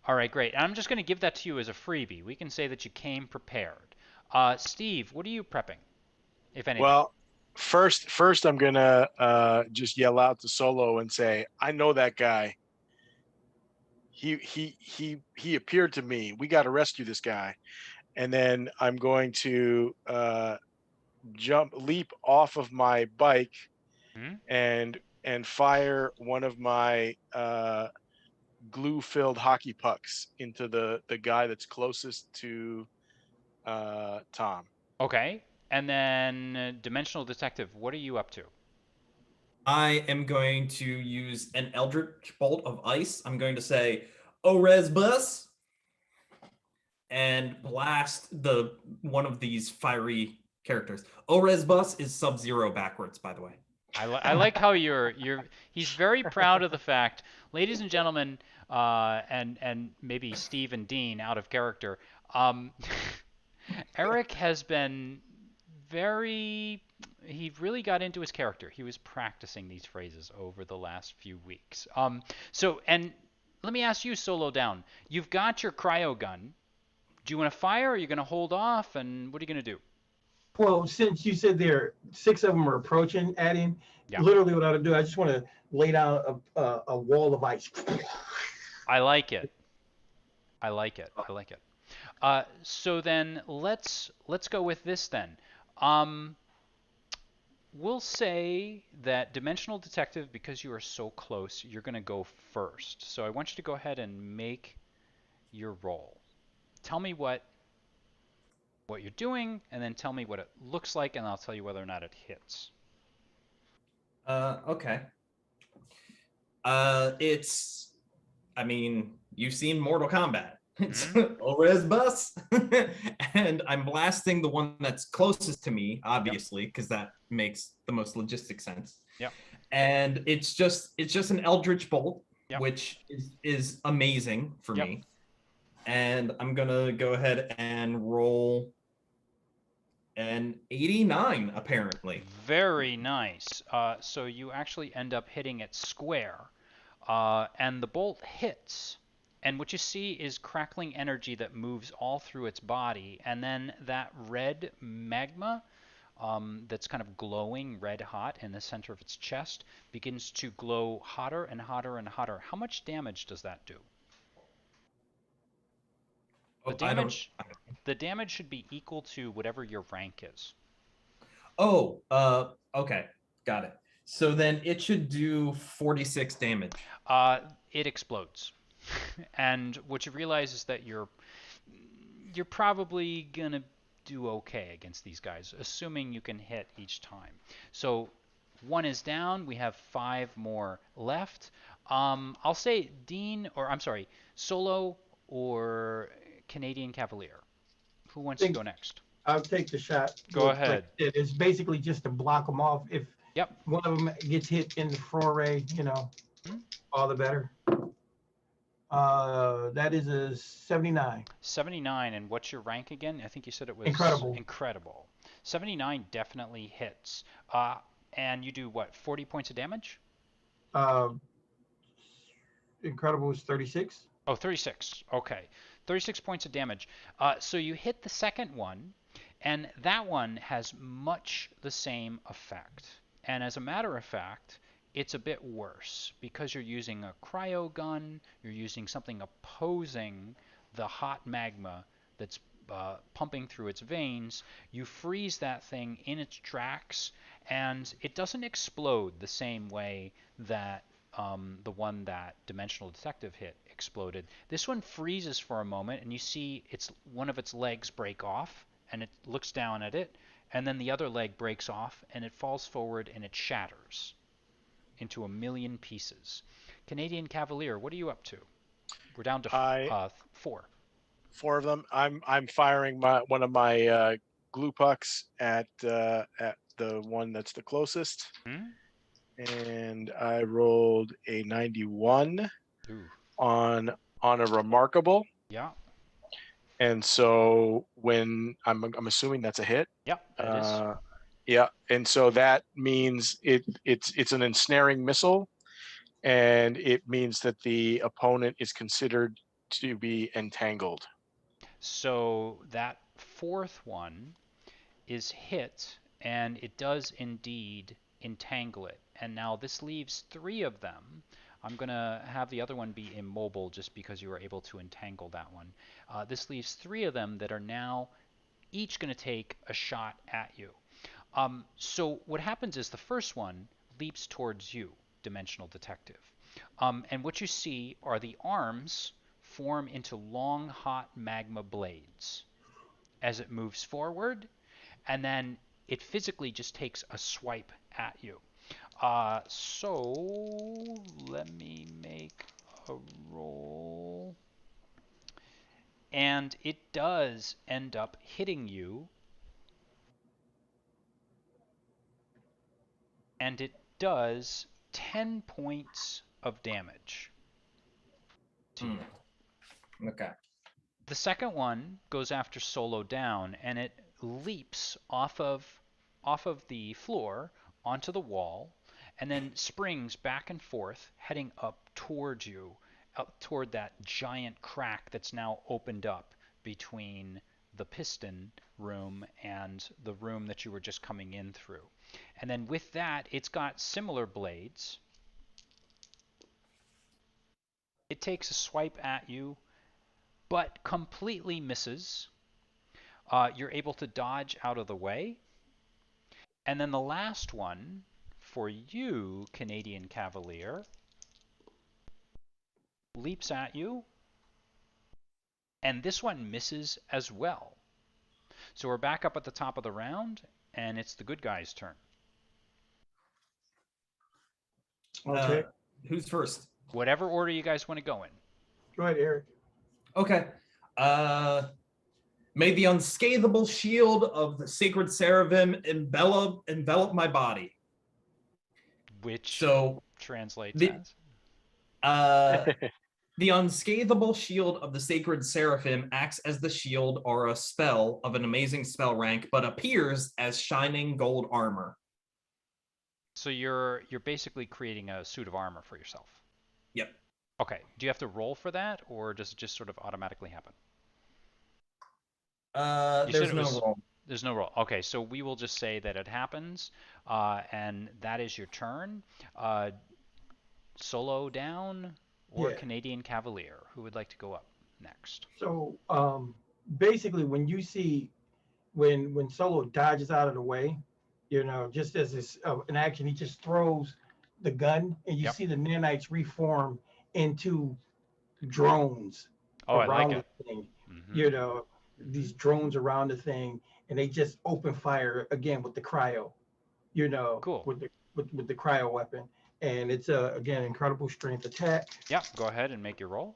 All right, great. And I'm just going to give that to you as a freebie. We can say that you came prepared. Steve, what are you prepping, if anything? Well, first I'm gonna just yell out to Solo and say, "I know that guy. He appeared to me. We got to rescue this guy." And then I'm going to leap off of my bike Hmm? and fire one of my glue-filled hockey pucks into the guy that's closest to Tom. Okay. And then Dimensional Detective, what are you up to? I am going to use an Eldritch Bolt of Ice. I'm going to say, Ores Bus, and blast one of these fiery characters. Orez Bus is Sub-Zero backwards, by the way. I like how he's very proud of the fact, ladies and gentlemen, and maybe Steve and Dean out of character. Um, Eric has been very. He really got into his character. He was practicing these phrases over the last few weeks. And let me ask you, Solo Down. You've got your cryo gun. Do you want to fire? Or are you going to hold off? And what are you going to do? Well, since you said there 6 of them are approaching, adding, Yeah. literally what I would do, I just want to lay down a wall of ice. I like it. I like it. I like it. So then let's go with this then. Um, we'll say that Dimensional Detective, because you are so close, you're going to go first. So I want you to go ahead and make your roll. Tell me what you're doing, and then tell me what it looks like, and I'll tell you whether or not it hits. Okay. It's, I mean, you've seen Mortal Kombat. It's Orez Bus. And I'm blasting the one that's closest to me, obviously, because that makes the most logistic sense. Yep. And it's just an Eldritch Bolt, Yep. which is amazing for Yep. me. And I'm gonna go ahead and roll an 89, apparently. Very nice. So you actually end up hitting it square, and the bolt hits. And what you see is crackling energy that moves all through its body, and then that red magma that's kind of glowing red hot in the center of its chest begins to glow hotter and hotter and hotter. How much damage does that do? The Oh, I don't. damage should be equal to whatever your rank is. Oh, okay, got it. So then it should do 46 damage. It explodes, and what you realize is that you're probably gonna do okay against these guys, assuming you can hit each time. So one is down. We have 5 more left. I'll say Solo or Canadian Cavalier. Who wants to go next? I'll take the shot. Go ahead. It's basically just to block them off. If Yep. one of them gets hit in the foray, all the better. That is a 79. 79, and what's your rank again? I think you said it was Incredible. Incredible. 79 definitely hits. And you do what? 40 points of damage? Incredible is 36. Oh, 36. Okay. 36 points of damage. So you hit the second one, and that one has much the same effect. And as a matter of fact, it's a bit worse because you're using a cryo gun, you're using something opposing the hot magma that's pumping through its veins. You freeze that thing in its tracks, and it doesn't explode the same way that the one that Dimensional Detective hit exploded. This one freezes for a moment, and you see one of its legs break off, and it looks down at it, and then the other leg breaks off, and it falls forward, and it shatters into a million pieces. Canadian Cavalier, what are you up to? We're down to 4. 4 of them. I'm firing one of my glue pucks at the one that's the closest. And I rolled a 91. Ooh. on a remarkable. Yeah. And so when I'm assuming that's a hit. Yep, that is. Yeah, and so that means it's an ensnaring missile, and it means that the opponent is considered to be entangled. So that 4th one is hit, and it does indeed entangle it. And now this leaves 3 of them. I'm going to have the other one be immobile just because you were able to entangle that one. This leaves 3 of them that are now each going to take a shot at you. So what happens is the first one leaps towards you, Dimensional Detective. And what you see are the arms form into long, hot magma blades as it moves forward, and then it physically just takes a swipe at you. So let me make a roll. And it does end up hitting you and it does 10 points of damage to Hmm. you. Okay. The second one goes after Solo Down, and it leaps off of the floor onto the wall, and then springs back and forth, heading up towards you, up toward that giant crack that's now opened up between the piston room and the room that you were just coming in through. And then with that, it's got similar blades. It takes a swipe at you, but completely misses. You're able to dodge out of the way. And then the last one for you, Canadian Cavalier, leaps at you, and this one misses as well. So we're back up at the top of the round, and it's the good guy's turn. Uh, Okay. who's first? Whatever order you guys want to go in. Go ahead, Eric. Okay. May the unscathable shield of the sacred seraphim envelop my body. Which So translates the as? the unscathable shield of the sacred seraphim acts as the shield or a spell of an amazing spell rank, but appears as shining gold armor. So you're basically creating a suit of armor for yourself. Yep. Okay. Do you have to roll for that, or does it just sort of automatically happen? You said There's it no was. roll. There's no roll. Okay, so we will just say that it happens, and that is your turn. Uh, Solo Down or Yeah. Canadian Cavalier? Who would like to go up next? So basically, when you see when Solo dodges out of the way, just as this an action, he just throws the gun, and you Yep. see the nanites reform into drones Oh, I like around it. the thing. Mm-hmm. You know, these drones around the thing, and they just open fire again with the cryo. Cool. With the cryo weapon, and it's a again incredible strength attack. Yep. Go ahead and make your roll.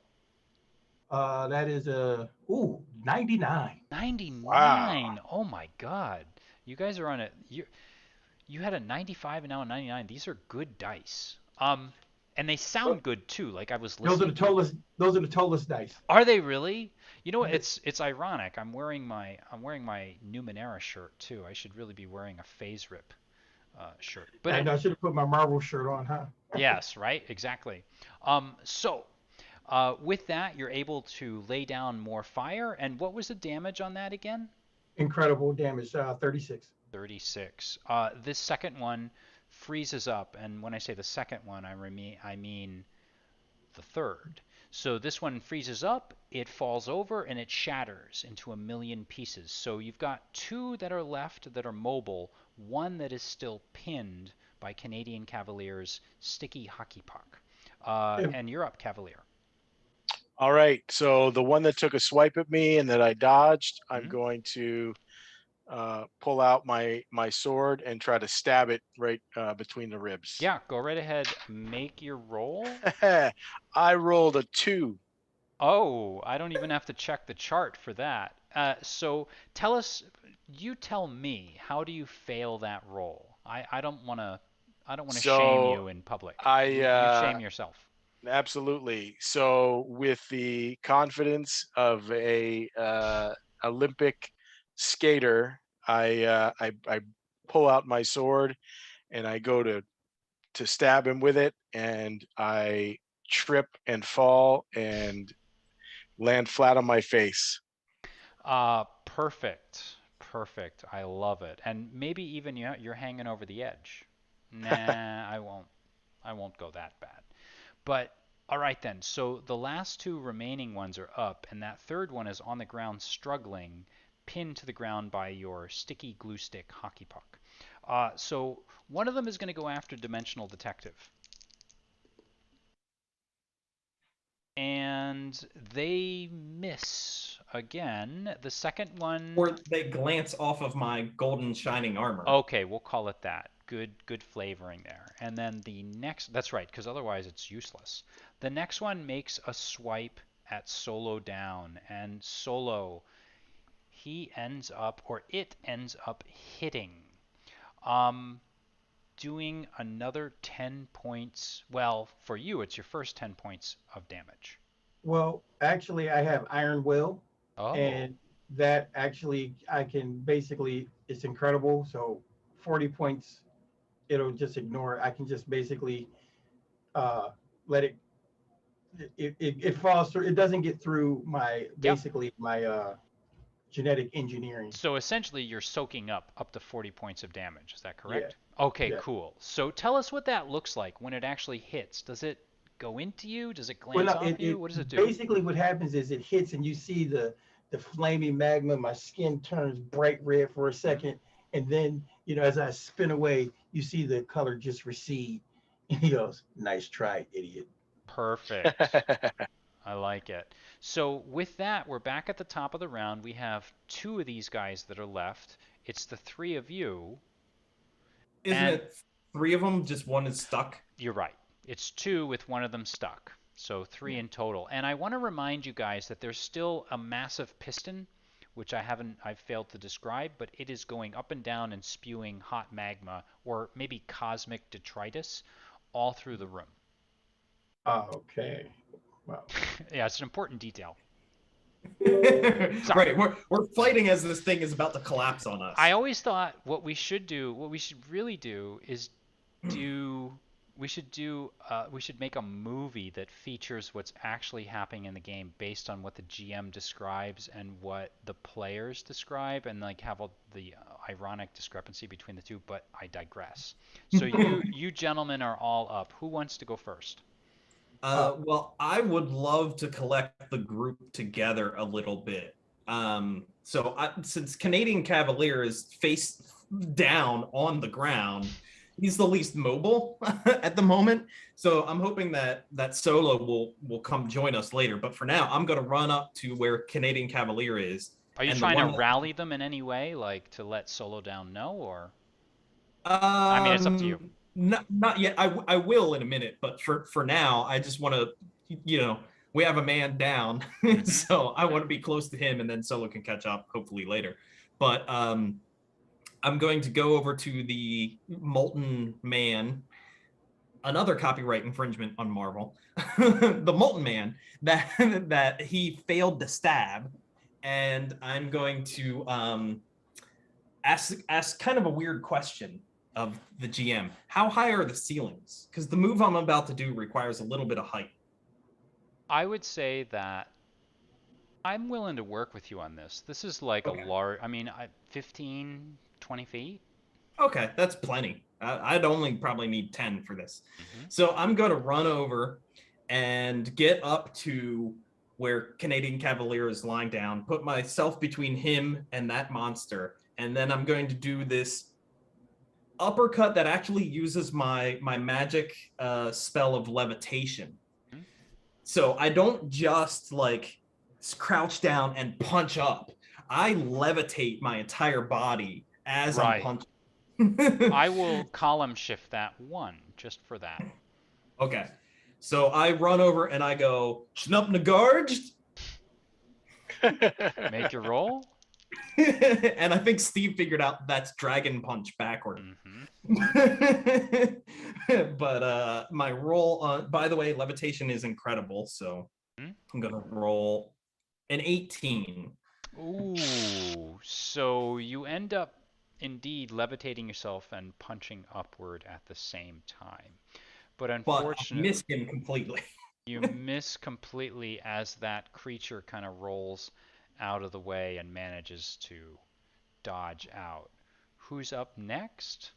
That is a 99. 99. Wow. Oh my God. You guys are on it. You had a 95 and now a 99. These are good dice. And they sound good too. Like I was Those are listening the to. tallest. Those are the tallest dice. Are they really? You know, Yeah. it's ironic. I'm wearing my Numenera shirt too. I should really be wearing a phase rip shirt. But And I should have put my Marvel shirt on, huh? yes, right, exactly. So with that, you're able to lay down more fire. And what was the damage on that again? Incredible damage. 36. 36. This second one freezes up, and when I say the second one, I mean the third. So this one freezes up, it falls over, and it shatters into a million pieces. So you've got two that are left that are mobile, one that is still pinned by Canadian Cavalier's sticky hockey puck. And And you're up, Cavalier. All right. So the one that took a swipe at me and that I dodged, I'm Mhm. going to pull out my sword and try to stab it right between the ribs. Yeah, go right ahead. Make your roll. I rolled a 2. Oh, I don't even have to check the chart for that. So tell us, you tell me, how do you fail that roll? I don't want to shame So you in public. You I shame yourself. absolutely. So with the confidence of a Olympic skater, I pull out my sword and I go to stab him with it, and I trip and fall and land flat on my face. Perfect. Perfect. I love it. And maybe even you're hanging over the edge. Nah, I won't. I won't go that bad. But all right then. So the last two remaining ones are up, and that third one is on the ground struggling, pinned to the ground by your sticky glue stick hockey puck. So one of them is going to go after Dimensional Detective. And they miss again. The second one. Or they glance off of my golden shining armor. Okay, we'll call it that. Good flavoring there. And then the next, that's right, because otherwise it's useless. The next one makes a swipe at Solo Down, and Solo, he ends up, or it ends up hitting. Um, doing another 10 points. Well, for you, it's your first 10 points of damage. Well, actually, I have Iron Will, Oh, and that actually I can basically, it's incredible. So 40 points, it'll just ignore it. I can just basically uh, let it falls through. It doesn't get through my yep. basically my genetic engineering. So essentially, you're soaking up to 40 points of damage. Is that Yeah, correct? Okay, yeah. cool. So tell us what that looks like when it actually hits. Does it go into you? Does it Well, glance no, off you? What does it do? basically what happens is it hits and you see the flaming magma. My skin turns bright red for a Mhm. second, and then as I spin away, you see the color just recede. And he goes, "Nice try, idiot." Perfect. I like it. So with that, we're back at the top of the round. We have two of these guys that are left. It's the three of you, Isn't and it three of them? Just one is stuck. you're right. It's two with one of them stuck. So three Yeah. in total. And I want to remind you guys that there's still a massive piston, which I've failed to describe, but it is going up and down and spewing hot magma or maybe cosmic detritus all through the room. Okay. Well, Yeah, it's an important detail. Sorry. Right, we're fighting as this thing is about to collapse on I us. always thought what we should do, what we should really do is do we should make a movie that features what's actually happening in the game based on what the GM describes and what the players describe, and like have the ironic discrepancy between the two. But I digress. So you gentlemen are all up. Who wants to go first? Well, I would love to collect the group together a little bit. Since Canadian Cavalier is face down on the ground, he's the least mobile at the moment. So I'm hoping that Solo will come join us later. But for now, I'm going to run up to where Canadian Cavalier is, Are you and the trying to one rally them in any way, like to let Solo Down know, or I mean, it's up to you. Not yet. I will in a minute, but for now, I just want to, you know, we have a man down, Hmm. so I want to be close to him, and then Solo can catch up hopefully later. But I'm going to go over to the Molten Man, another copyright infringement on Marvel, the Molten Man that that he failed to stab, and I'm going to ask kind of a weird question of the GM. How high are the ceilings? Because the move I'm about to do requires a little bit of height. I would say that I'm willing to work with you on this. This is like a Okay. large, I mean, 15, 20 feet. Okay, that's plenty. I'd only probably need 10 for this. Hmm. So I'm going to run over and get up to where Canadian Cavalier is lying down, put myself between him and that monster, and then I'm going to do this uppercut that actually uses my magic spell of levitation. So I don't just like crouch down and punch up. I levitate my entire body as I'm Right. punching. I will column shift that one just for that. Okay. So I run over and I go, Schnup Nagarged. Make your roll. And I think Steve figured out that's Dragon Punch backward. Hmm. But my roll, by the way, levitation is incredible. So I'm going to roll an 18. Ooh, so you end up indeed levitating yourself and punching upward at the same time. But But I unfortunately, missed him completely. you miss completely as that creature kind of rolls out of the way and manages to dodge out. Who's up next?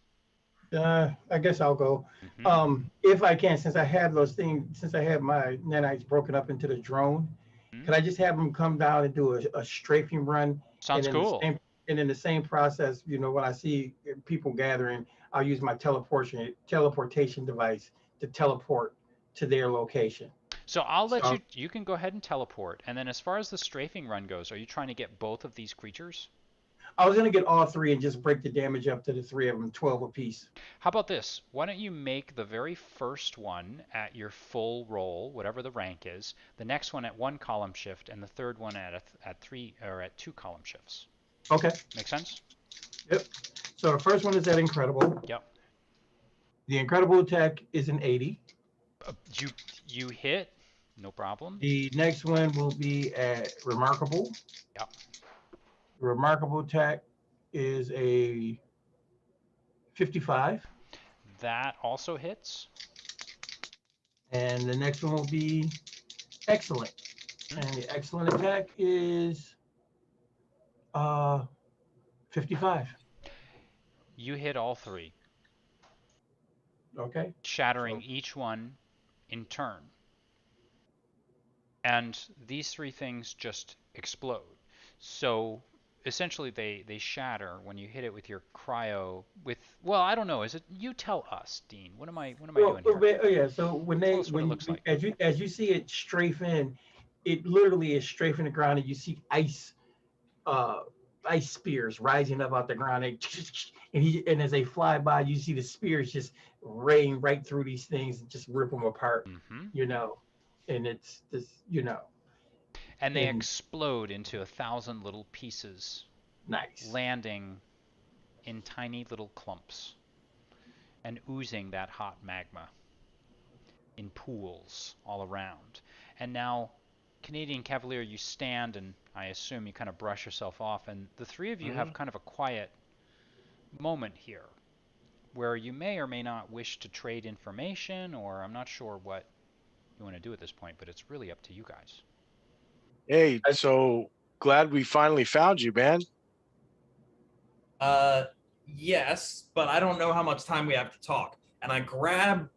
I guess I'll go. Hmm. If I can, since I have those things, since I have my nanites broken up into the drone, Hmm. could I just have them come down and do a strafing run, and Sounds in the cool. same in the same process, when I see people gathering, I'll use my teleportation device to teleport to their location. So I'll let So you can go ahead and teleport. And then as far as the strafing run goes, are you trying to get both of these creatures? I was gonna get all three and just break the damage up to the three of them, 12 apiece. How about this? Why don't you make the very first one at your full roll, whatever the rank is, the next one at one column shift, and the third one at three or at two column shifts. Okay. Make sense? Yep. So the first one is that incredible. Yep. The incredible attack is an 80. You you hit, no problem. The next one will be at remarkable. Yep. Remarkable attack is a 55. That also hits. And the next one will be excellent. And the excellent attack is 55. You hit all three, Okay. shattering So each one in turn. And these three things just explode. So essentially they shatter when you hit it with your cryo with, well, I don't know, is it, you tell us, Dean. What am I well, doing here? yeah. So Tell us what it looks like. as you see it strafe in, it literally is strafing the ground, and you see uh ice spears rising up out the ground, and as they fly by, you see the spears just rain right through these things and just rip them apart, Hmm. you know. And it's this, And they and explode into 1,000 little pieces, nice. landing in tiny little clumps and oozing that hot magma in pools all around. And now, Canadian Cavalier, you stand and I assume you kind of brush yourself off, and the three of you have kind of a quiet moment here where you may or may not wish to trade information, or I'm not sure what you want to do at this point, but it's really up to you guys. Hey, I, so glad we finally found you, man. Yes, but I don't know how much time we have to talk. And I grab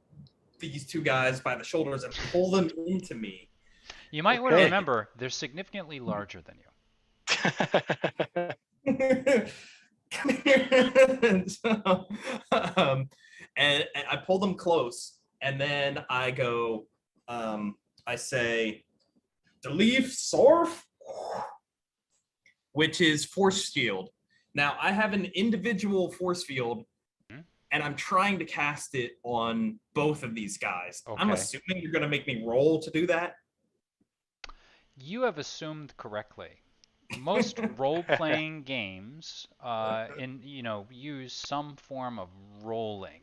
these two guys by the shoulders and pull them into me. You might want to Okay. remember they're significantly larger than you. Come here. And I pull them close, and then I go, I say, Deleve Sorf, which is force field. Now, I have an individual force field, and I'm trying to cast it on both of these guys. Okay. I'm assuming you're going to make me roll to do that. You have assumed correctly. Most role-playing games, use some form of rolling.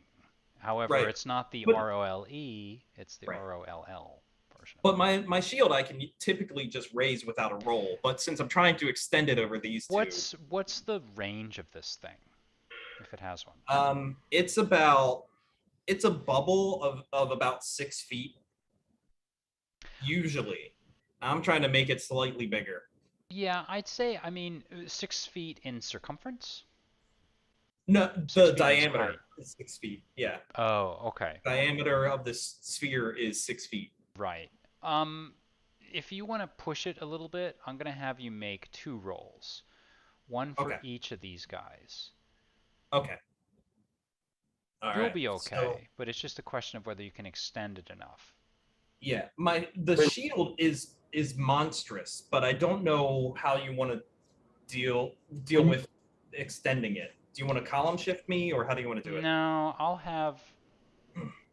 However, Right. it's not the But, ROLE, it's the right. ROLL version. But my shield I can typically just raise without a roll. But since I'm trying to extend it over these two, What's the range of this thing, if it has one? it's a bubble of about 6 feet. Usually, I'm trying to make it slightly bigger. Yeah, I'd say, 6 feet in circumference? No, 6 the feet in diameter height. is 6 feet. Yeah, Oh, okay. diameter of this sphere is 6 feet. Right. If you want to push it a little bit, I'm going to have you make 2 rolls. One for Okay. each of these guys. Okay. All You'll right. be okay, So, but it's just a question of whether you can extend it enough. yeah, the shield is monstrous, but I don't know how you want to deal with extending it. Do you want to column shift me, or how do you want to do it? No,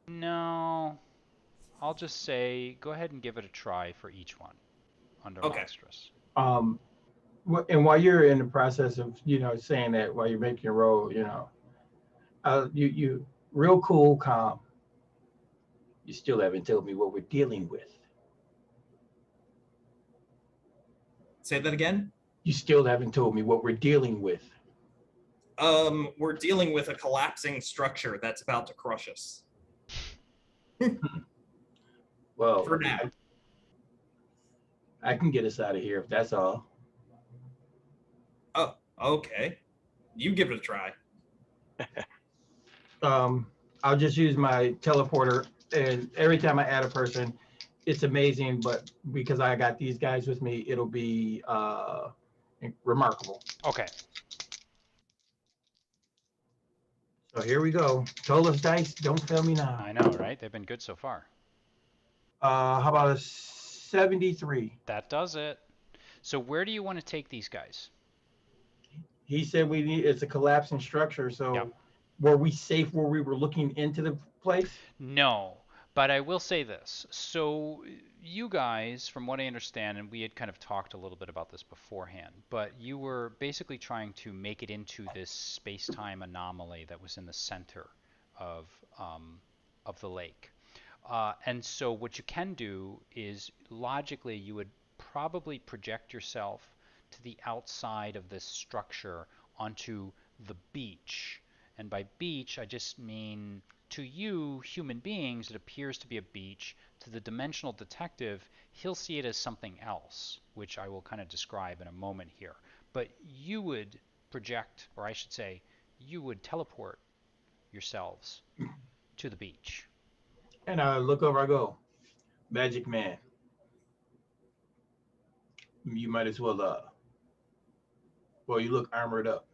no, I'll just say go ahead and give it a try for each one under Okay. monstrous. And while you're in the process of, saying that, while you're making your roll, you real cool, calm. You still haven't told me what we're dealing with. Say that again. You still haven't told me what we're dealing with. We're dealing with a collapsing structure that's about to crush us. Well, For now. I can get us out of here if that's all. Oh, okay. You give it a try. I'll just use my teleporter, and every time I add a person, it's amazing. But because I got these guys with me, it'll be remarkable. Okay. So here we go. Tolus dice, don't fail me now. I know, right? They've been good so far. How about a 73? That does it. So where do you want to take these guys? He said it's a collapsing structure. So Yep. were we safe where we were looking into the place? No, but I will say this. So you guys, from what I understand, and we had kind of talked a little bit about this beforehand, but you were basically trying to make it into this space-time anomaly that was in the center of um, of the lake. And so what you can do is logically you would probably project yourself to the outside of this structure onto the beach. And by beach, I just mean to you, human beings, it appears to be a beach. To the dimensional detective, he'll see it as something else, which I will kind of describe in a moment here. But you would project, or I should say, you would teleport yourselves to the beach. And I look over, I go, Magic Man, you might as well, well, you look armored up.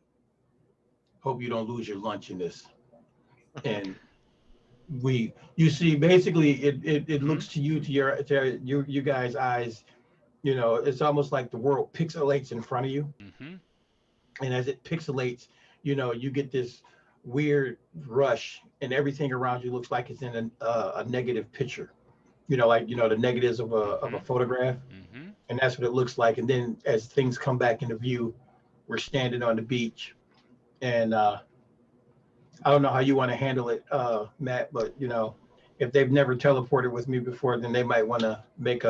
Hope you don't lose your lunch in this. And you see, basically, it Mm-hmm. looks to you, you guys' eyes, it's almost like the world pixelates in front of you. Mm-hmm. And as it pixelates, you get this weird rush, and everything around you looks like it's in a negative picture. Like the negatives of a Mm-hmm. photograph, Mm-hmm. and that's what it looks like. And then as things come back into view, we're standing on the beach, and I don't know how you want to handle it, Matt, but if they've never teleported with me before, then they might want to make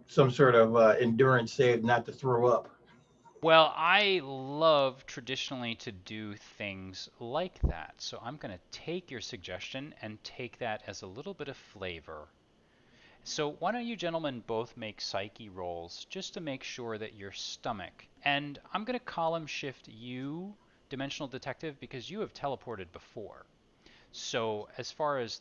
some sort of endurance save not to throw up. Well, I love traditionally to do things like that. So I'm going to take your suggestion and take that as a little bit of flavor. So why don't you gentlemen both make psyche rolls just to make sure that your stomach, and I'm going to column shift you, Dimensional Detective, because you have teleported before. So as far as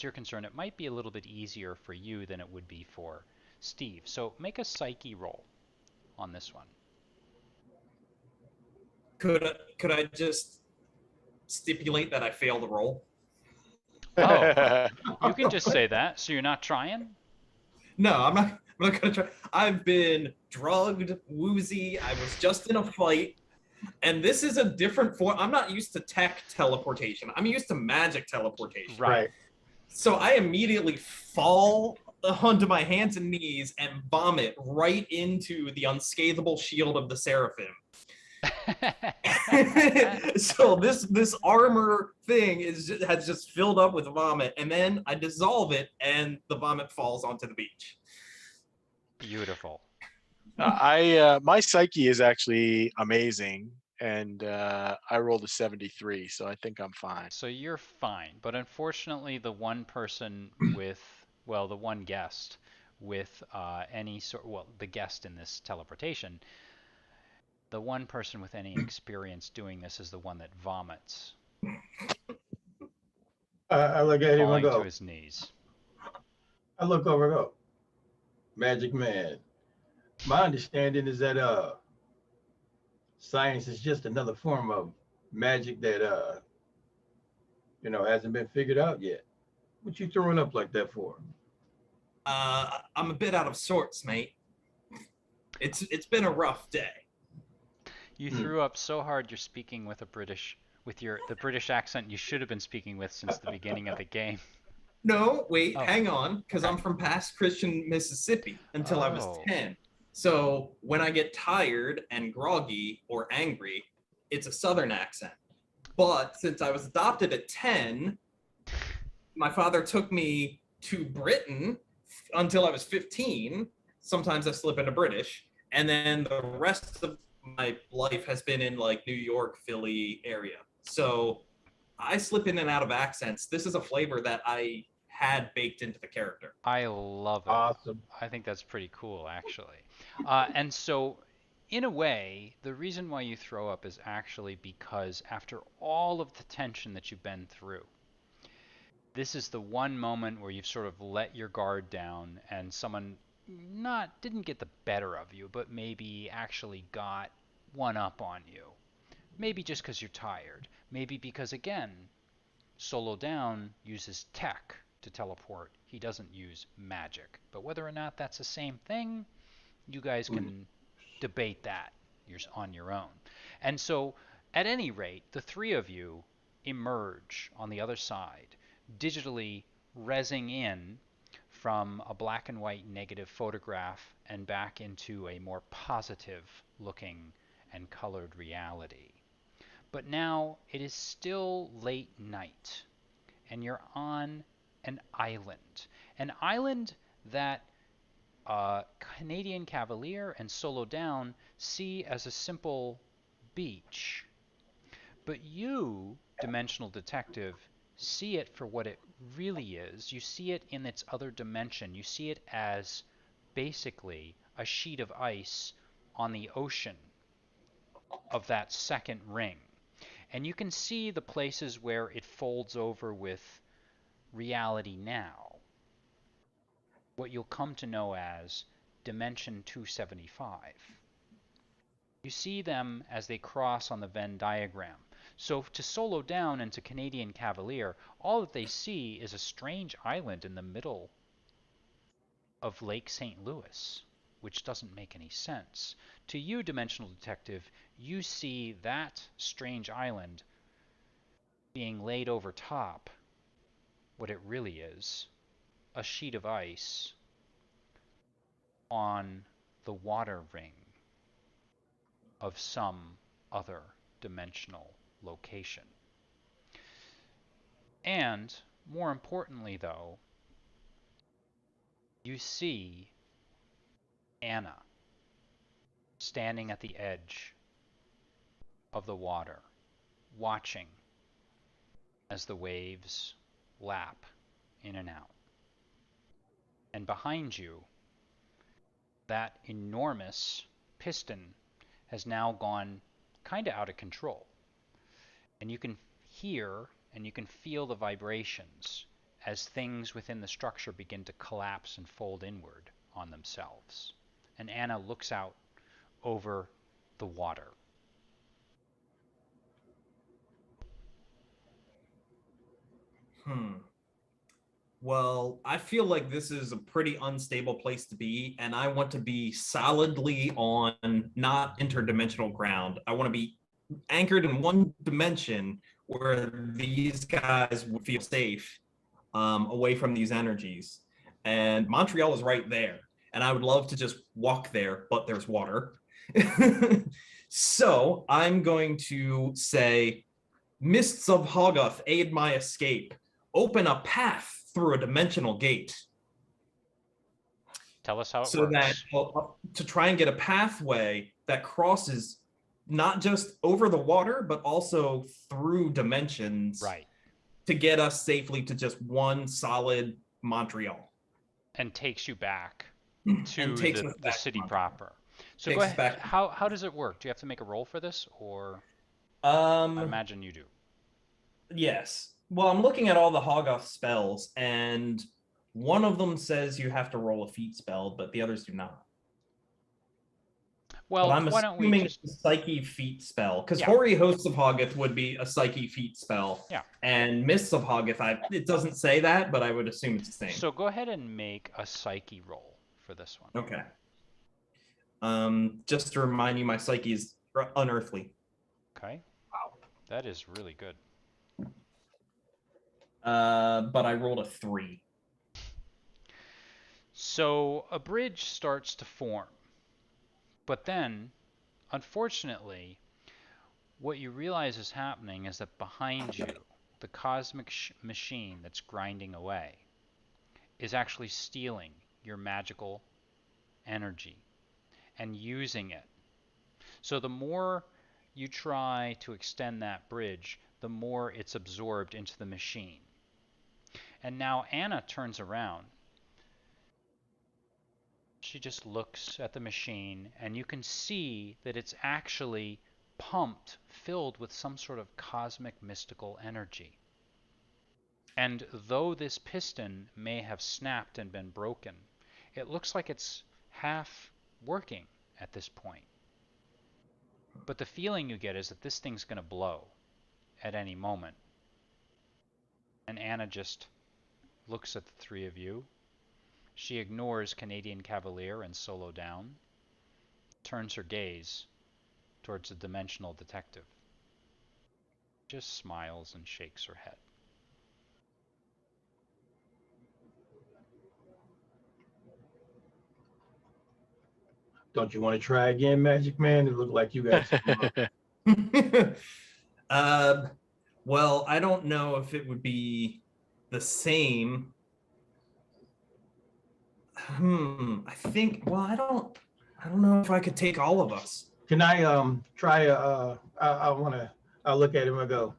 you're concerned, it might be a little bit easier for you than it would be for Steve. So make a psyche roll on this one. Could I just stipulate that I failed the roll? Oh, you can just say that. So you're not trying? No, I'm not gonna try. I've been drugged, woozy. I was just in a fight, and this is a different form. I'm not used to tech teleportation. I'm used to magic teleportation. Right. Right. So I immediately fall onto my hands and knees and vomit right into the unscathable shield of the seraphim. So this armor thing has just filled up with vomit, and then I dissolve it, and the vomit falls onto the beach. Beautiful. My psyche is actually amazing, and I rolled a 73, so I think I'm fine. So you're fine, but unfortunately, the one person with, well, the one guest with any sort, well, the guest in this teleportation, the one person with any experience doing this is the one that vomits, I look at him and falling to go, his knees. I look over and go, Magic Man. My understanding is that science is just another form of magic that hasn't been figured out yet. What you throwing up like that for? I'm a bit out of sorts, mate. It's been a rough day. You threw up so hard you're speaking with the British accent you should have been speaking with since the beginning of the game. No, wait, Oh, hang on, because okay. I'm from past Christian Mississippi until I was Oh. 10. So when I get tired and groggy or angry, it's a Southern accent. But since I was adopted at 10, my father took me to Britain until I was 15. Sometimes I slip into British. And then the rest of my life has been in like New York, Philly area. So I slip in and out of accents. This is a flavor that I had baked into the character. I love it. Awesome. I think that's pretty cool, actually. And so, in a way, the reason why you throw up is actually because after all of the tension that you've been through, this is the one moment where you've sort of let your guard down and someone not didn't get the better of you, but maybe actually got one up on you. Maybe just because you're tired. Maybe because, again, Solo Down uses tech to teleport. He doesn't use magic. But whether or not that's the same thing, you guys can debate that on your own. And so, at any rate, the three of you emerge on the other side, digitally resing in from a black and white negative photograph and back into a more positive looking and colored reality. But now it is still late night, and you're on an island that Canadian Cavalier and Solo Down see as a simple beach. But you, Dimensional Detective, see it for what it really is. You see it in its other dimension. You see it as basically a sheet of ice on the ocean of that second ring. And you can see the places where it folds over with reality now, what you'll come to know as Dimension 275. You see them as they cross on the Venn diagram. So to Solo Down and to Canadian Cavalier, all that they see is a strange island in the middle of Lake St. Louis, which doesn't make any sense. To you, Dimensional Detective, you see that strange island being laid over top what it really is, a sheet of ice on the water ring of some other dimensional location. And, more importantly though, you see Anna standing at the edge of the water, watching as the waves lap in and out. And behind you, that enormous piston has now gone kind of out of control. And you can hear and you can feel the vibrations as things within the structure begin to collapse and fold inward on themselves. And Anna looks out over the water. Well, I feel like this is a pretty unstable place to be, and I want to be solidly on not interdimensional ground. I want to be anchored in one dimension where these guys would feel safe, away from these energies. And Montreal is right there, and I would love to just walk there, but there's water. So I'm going to say, Mists of Hoggoth, aid my escape. Open a path through a dimensional gate. Tell us how it So works. that to try and get a pathway that crosses not just over the water, but also through dimensions, right, to get us safely to just one solid Montreal. And takes you back to And takes us the back to city Montreal. proper. So Takes go us ahead. back. How does it work? Do you have to make a roll for this, or I imagine you do? Yes. Well, I'm looking at all the Hoggoth spells, and one of them says you have to roll a feat spell, but the others do not. Well, but I'm why don't we assuming just... it's a Psyche feat spell, because Yeah. Hoary Hosts of Hoggoth would be a Psyche feat spell. Yeah. And Mists of Hoggoth, it doesn't say that, but I would assume it's the same. So go ahead and make a Psyche roll for this one. Okay. Just to remind you, my Psyche is unearthly. Okay. Wow. That is really good. But I rolled a 3. So a bridge starts to form. But then, unfortunately, what you realize is happening is that behind you, the cosmic machine that's grinding away is actually stealing your magical energy and using it. So the more you try to extend that bridge, the more it's absorbed into the machine. And now Anna turns around. She just looks at the machine, and you can see that it's actually pumped, filled with some sort of cosmic mystical energy. And though this piston may have snapped and been broken, it looks like it's half working at this point. But the feeling you get is that this thing's going to blow at any moment. And Anna just looks at the three of you. She ignores Canadian Cavalier and Solo Down, turns her gaze towards the Dimensional Detective, just smiles and shakes her head. Don't you want to try again, Magic Man? It looked like you got Well, I don't know if it would be the same. I think. Well, I don't know if I could take all of us. Can I try I wanna I'll look at him and go,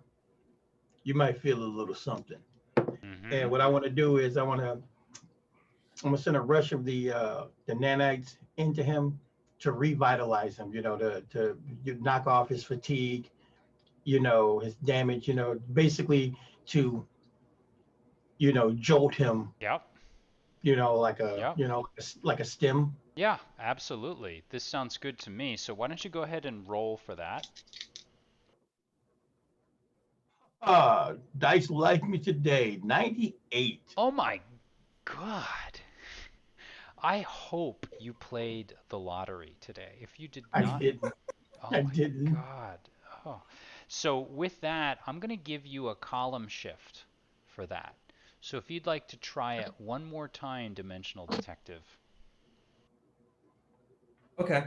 you might feel a little something. Mm-hmm. And what I want to do is I'm gonna send a rush of the nanites into him to revitalize him, to knock off his fatigue, his damage, basically to, jolt him, Yep. like a, Yep. like a stem. Yeah, absolutely. This sounds good to me. So why don't you go ahead and roll for that? Dice like me today, 98. Oh my God. I hope you played the lottery today. If you did I not, didn't. oh I my didn't. God. Oh. So with that, I'm going to give you a column shift for that. So if you'd like to try it one more time, Dimensional Detective. Okay.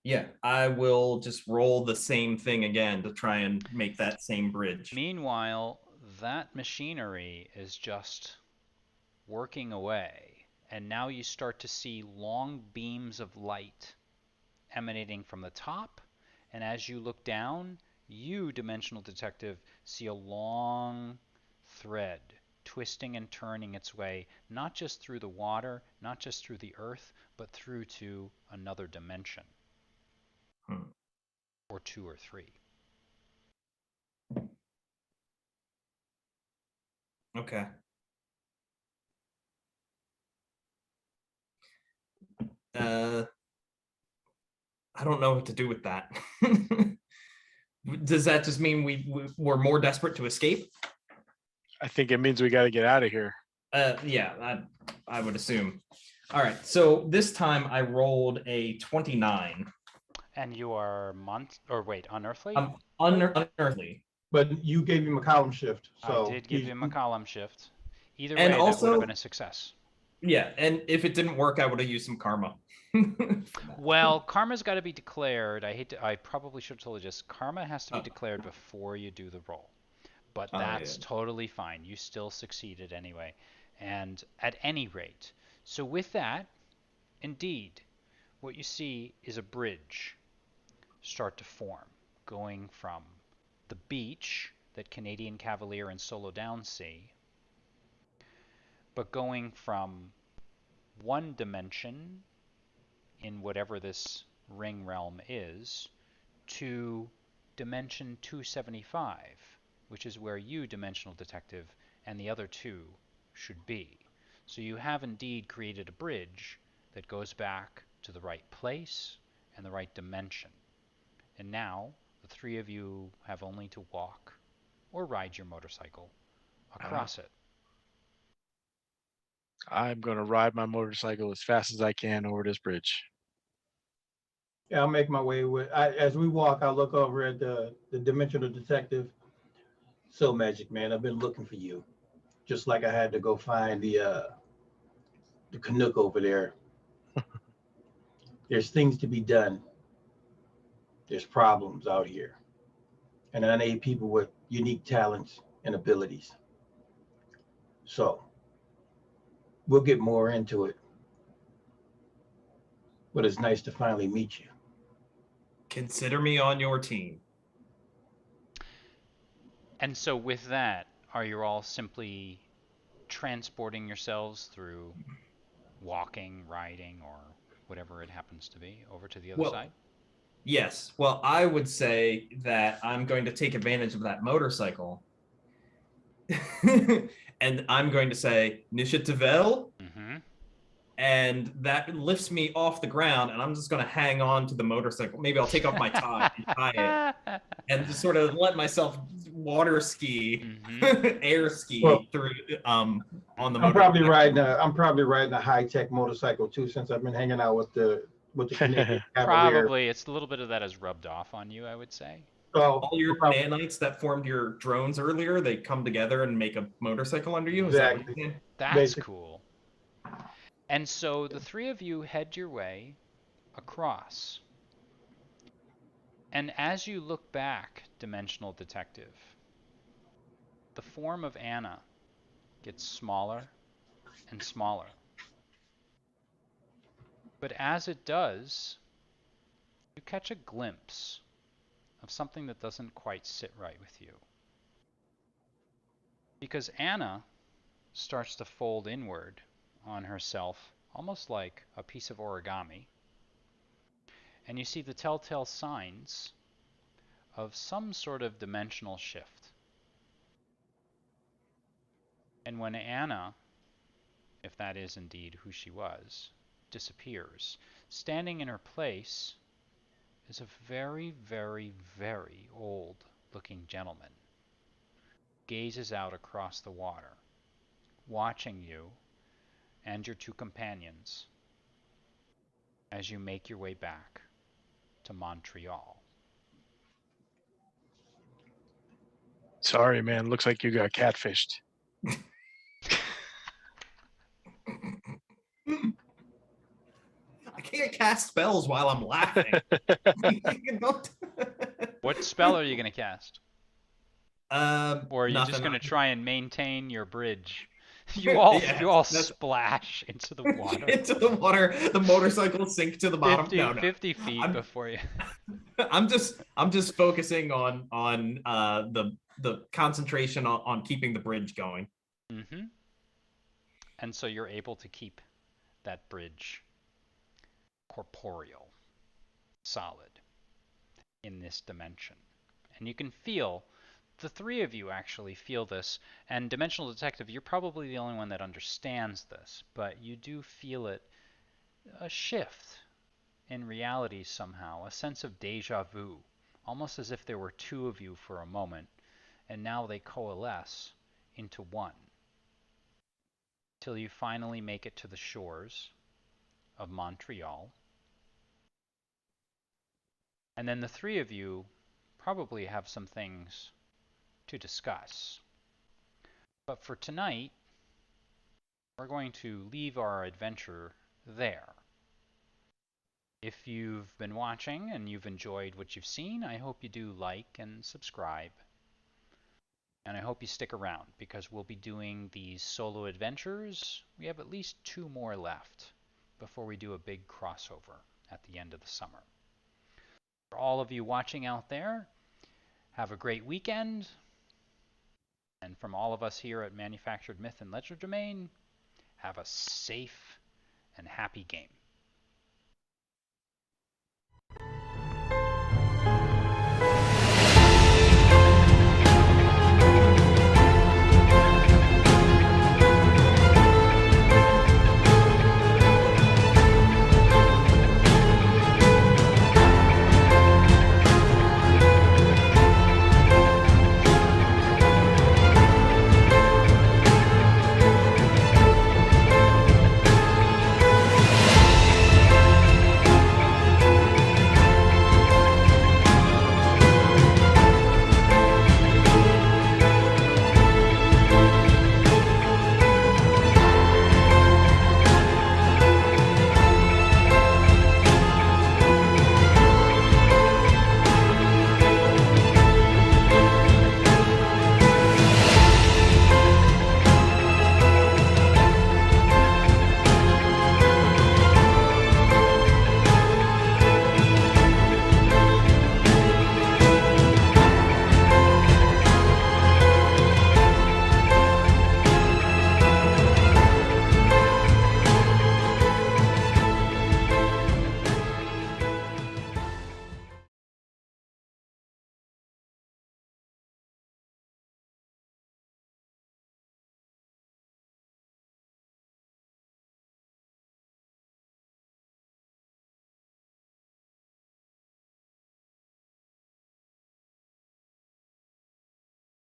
Yeah, I will just roll the same thing again to try and make that same bridge. Meanwhile, that machinery is just working away, and now you start to see long beams of light emanating from the top, and as you look down, you, Dimensional Detective, see a long thread twisting and turning its way, not just through the water, not just through the earth, but through to another dimension, or two or three. Okay. I don't know what to do with that. Does that just mean we're more desperate to escape? I think it means we got to get out of here. Yeah, I would assume. All right, so this time I rolled a 29. And you are unearthly? I'm unearthly. But you gave him a column shift, I so did give him a column shift. Either And way, that would have also, been a success. yeah, and if it didn't work, I would have used some karma. Well, karma's got to be declared. I probably should have told you this. Karma has to be declared before you do the roll. But that's totally fine. You still succeeded anyway. And at any rate, so with that, indeed, what you see is a bridge start to form, going from the beach that Canadian Cavalier and Solo Down see, but going from one dimension in whatever this ring realm is to dimension 275, which is where you, Dimensional Detective, and the other two should be. So you have indeed created a bridge that goes back to the right place and the right dimension. And now the three of you have only to walk or ride your motorcycle across it. I'm going to ride my motorcycle as fast as I can over this bridge. yeah, I'll make my way as we walk, I'll look over at the dimensional detective. So Magic Man, I've been looking for you. Just like I had to go find the Canuck over there. There's things to be done. There's problems out here. And I need people with unique talents and abilities. So we'll get more into it. But it's nice to finally meet you. Consider me on your team. And so with that, are you all simply transporting yourselves through walking, riding, or whatever it happens to be over to the other side? Yes. Well, I would say that I'm going to take advantage of that motorcycle. And I'm going to say, Nisha and that lifts me off the ground, and I'm just going to hang on to the motorcycle. Maybe I'll take off my tie and tie it, and just sort of let myself water ski, air ski through on the motorcycle. I'm probably riding a high-tech motorcycle too, since I've been hanging out with the Canadian Cavalier. Probably. It's a little bit of that has rubbed off on you, I would say. So all your nanites that formed your drones earlier, they come together and make a motorcycle under you. Exactly. That's basically cool. And so the three of you head your way across. And as you look back, Dimensional Detective, the form of Anna gets smaller and smaller. But as it does, you catch a glimpse of something that doesn't quite sit right with you. Because Anna starts to fold inward on herself, almost like a piece of origami. And you see the telltale signs of some sort of dimensional shift. And when Anna, if that is indeed who she was, disappears, standing in her place is a very, very, very old looking gentleman. Gazes out across the water, watching you and your two companions as you make your way back to Montreal. Sorry, man. Looks like you got catfished. I can't cast spells while I'm laughing. What spell are you going to cast? Or are you just Nothing. going to try and maintain your bridge? You all That's splash into the water. into the water. The motorcycle sink to the bottom. 50 feet before you. I'm just focusing on the concentration on keeping the bridge going. Mm-hmm. And so you're able to keep that bridge corporeal, solid in this dimension. And you can feel, the three of you actually feel this, and Dimensional Detective, you're probably the only one that understands this, but you do feel it, a shift in reality somehow, a sense of deja vu, almost as if there were two of you for a moment, and now they coalesce into one, till you finally make it to the shores of Montreal. And then the three of you probably have some things to discuss. But for tonight, we're going to leave our adventure there. If you've been watching and you've enjoyed what you've seen, I hope you do like and subscribe. And I hope you stick around, because we'll be doing these solo adventures. We have at least 2 more left before we do a big crossover at the end of the summer. For all of you watching out there, have a great weekend. And from all of us here at Manufactured Myth and Legerdemain, have a safe and happy game.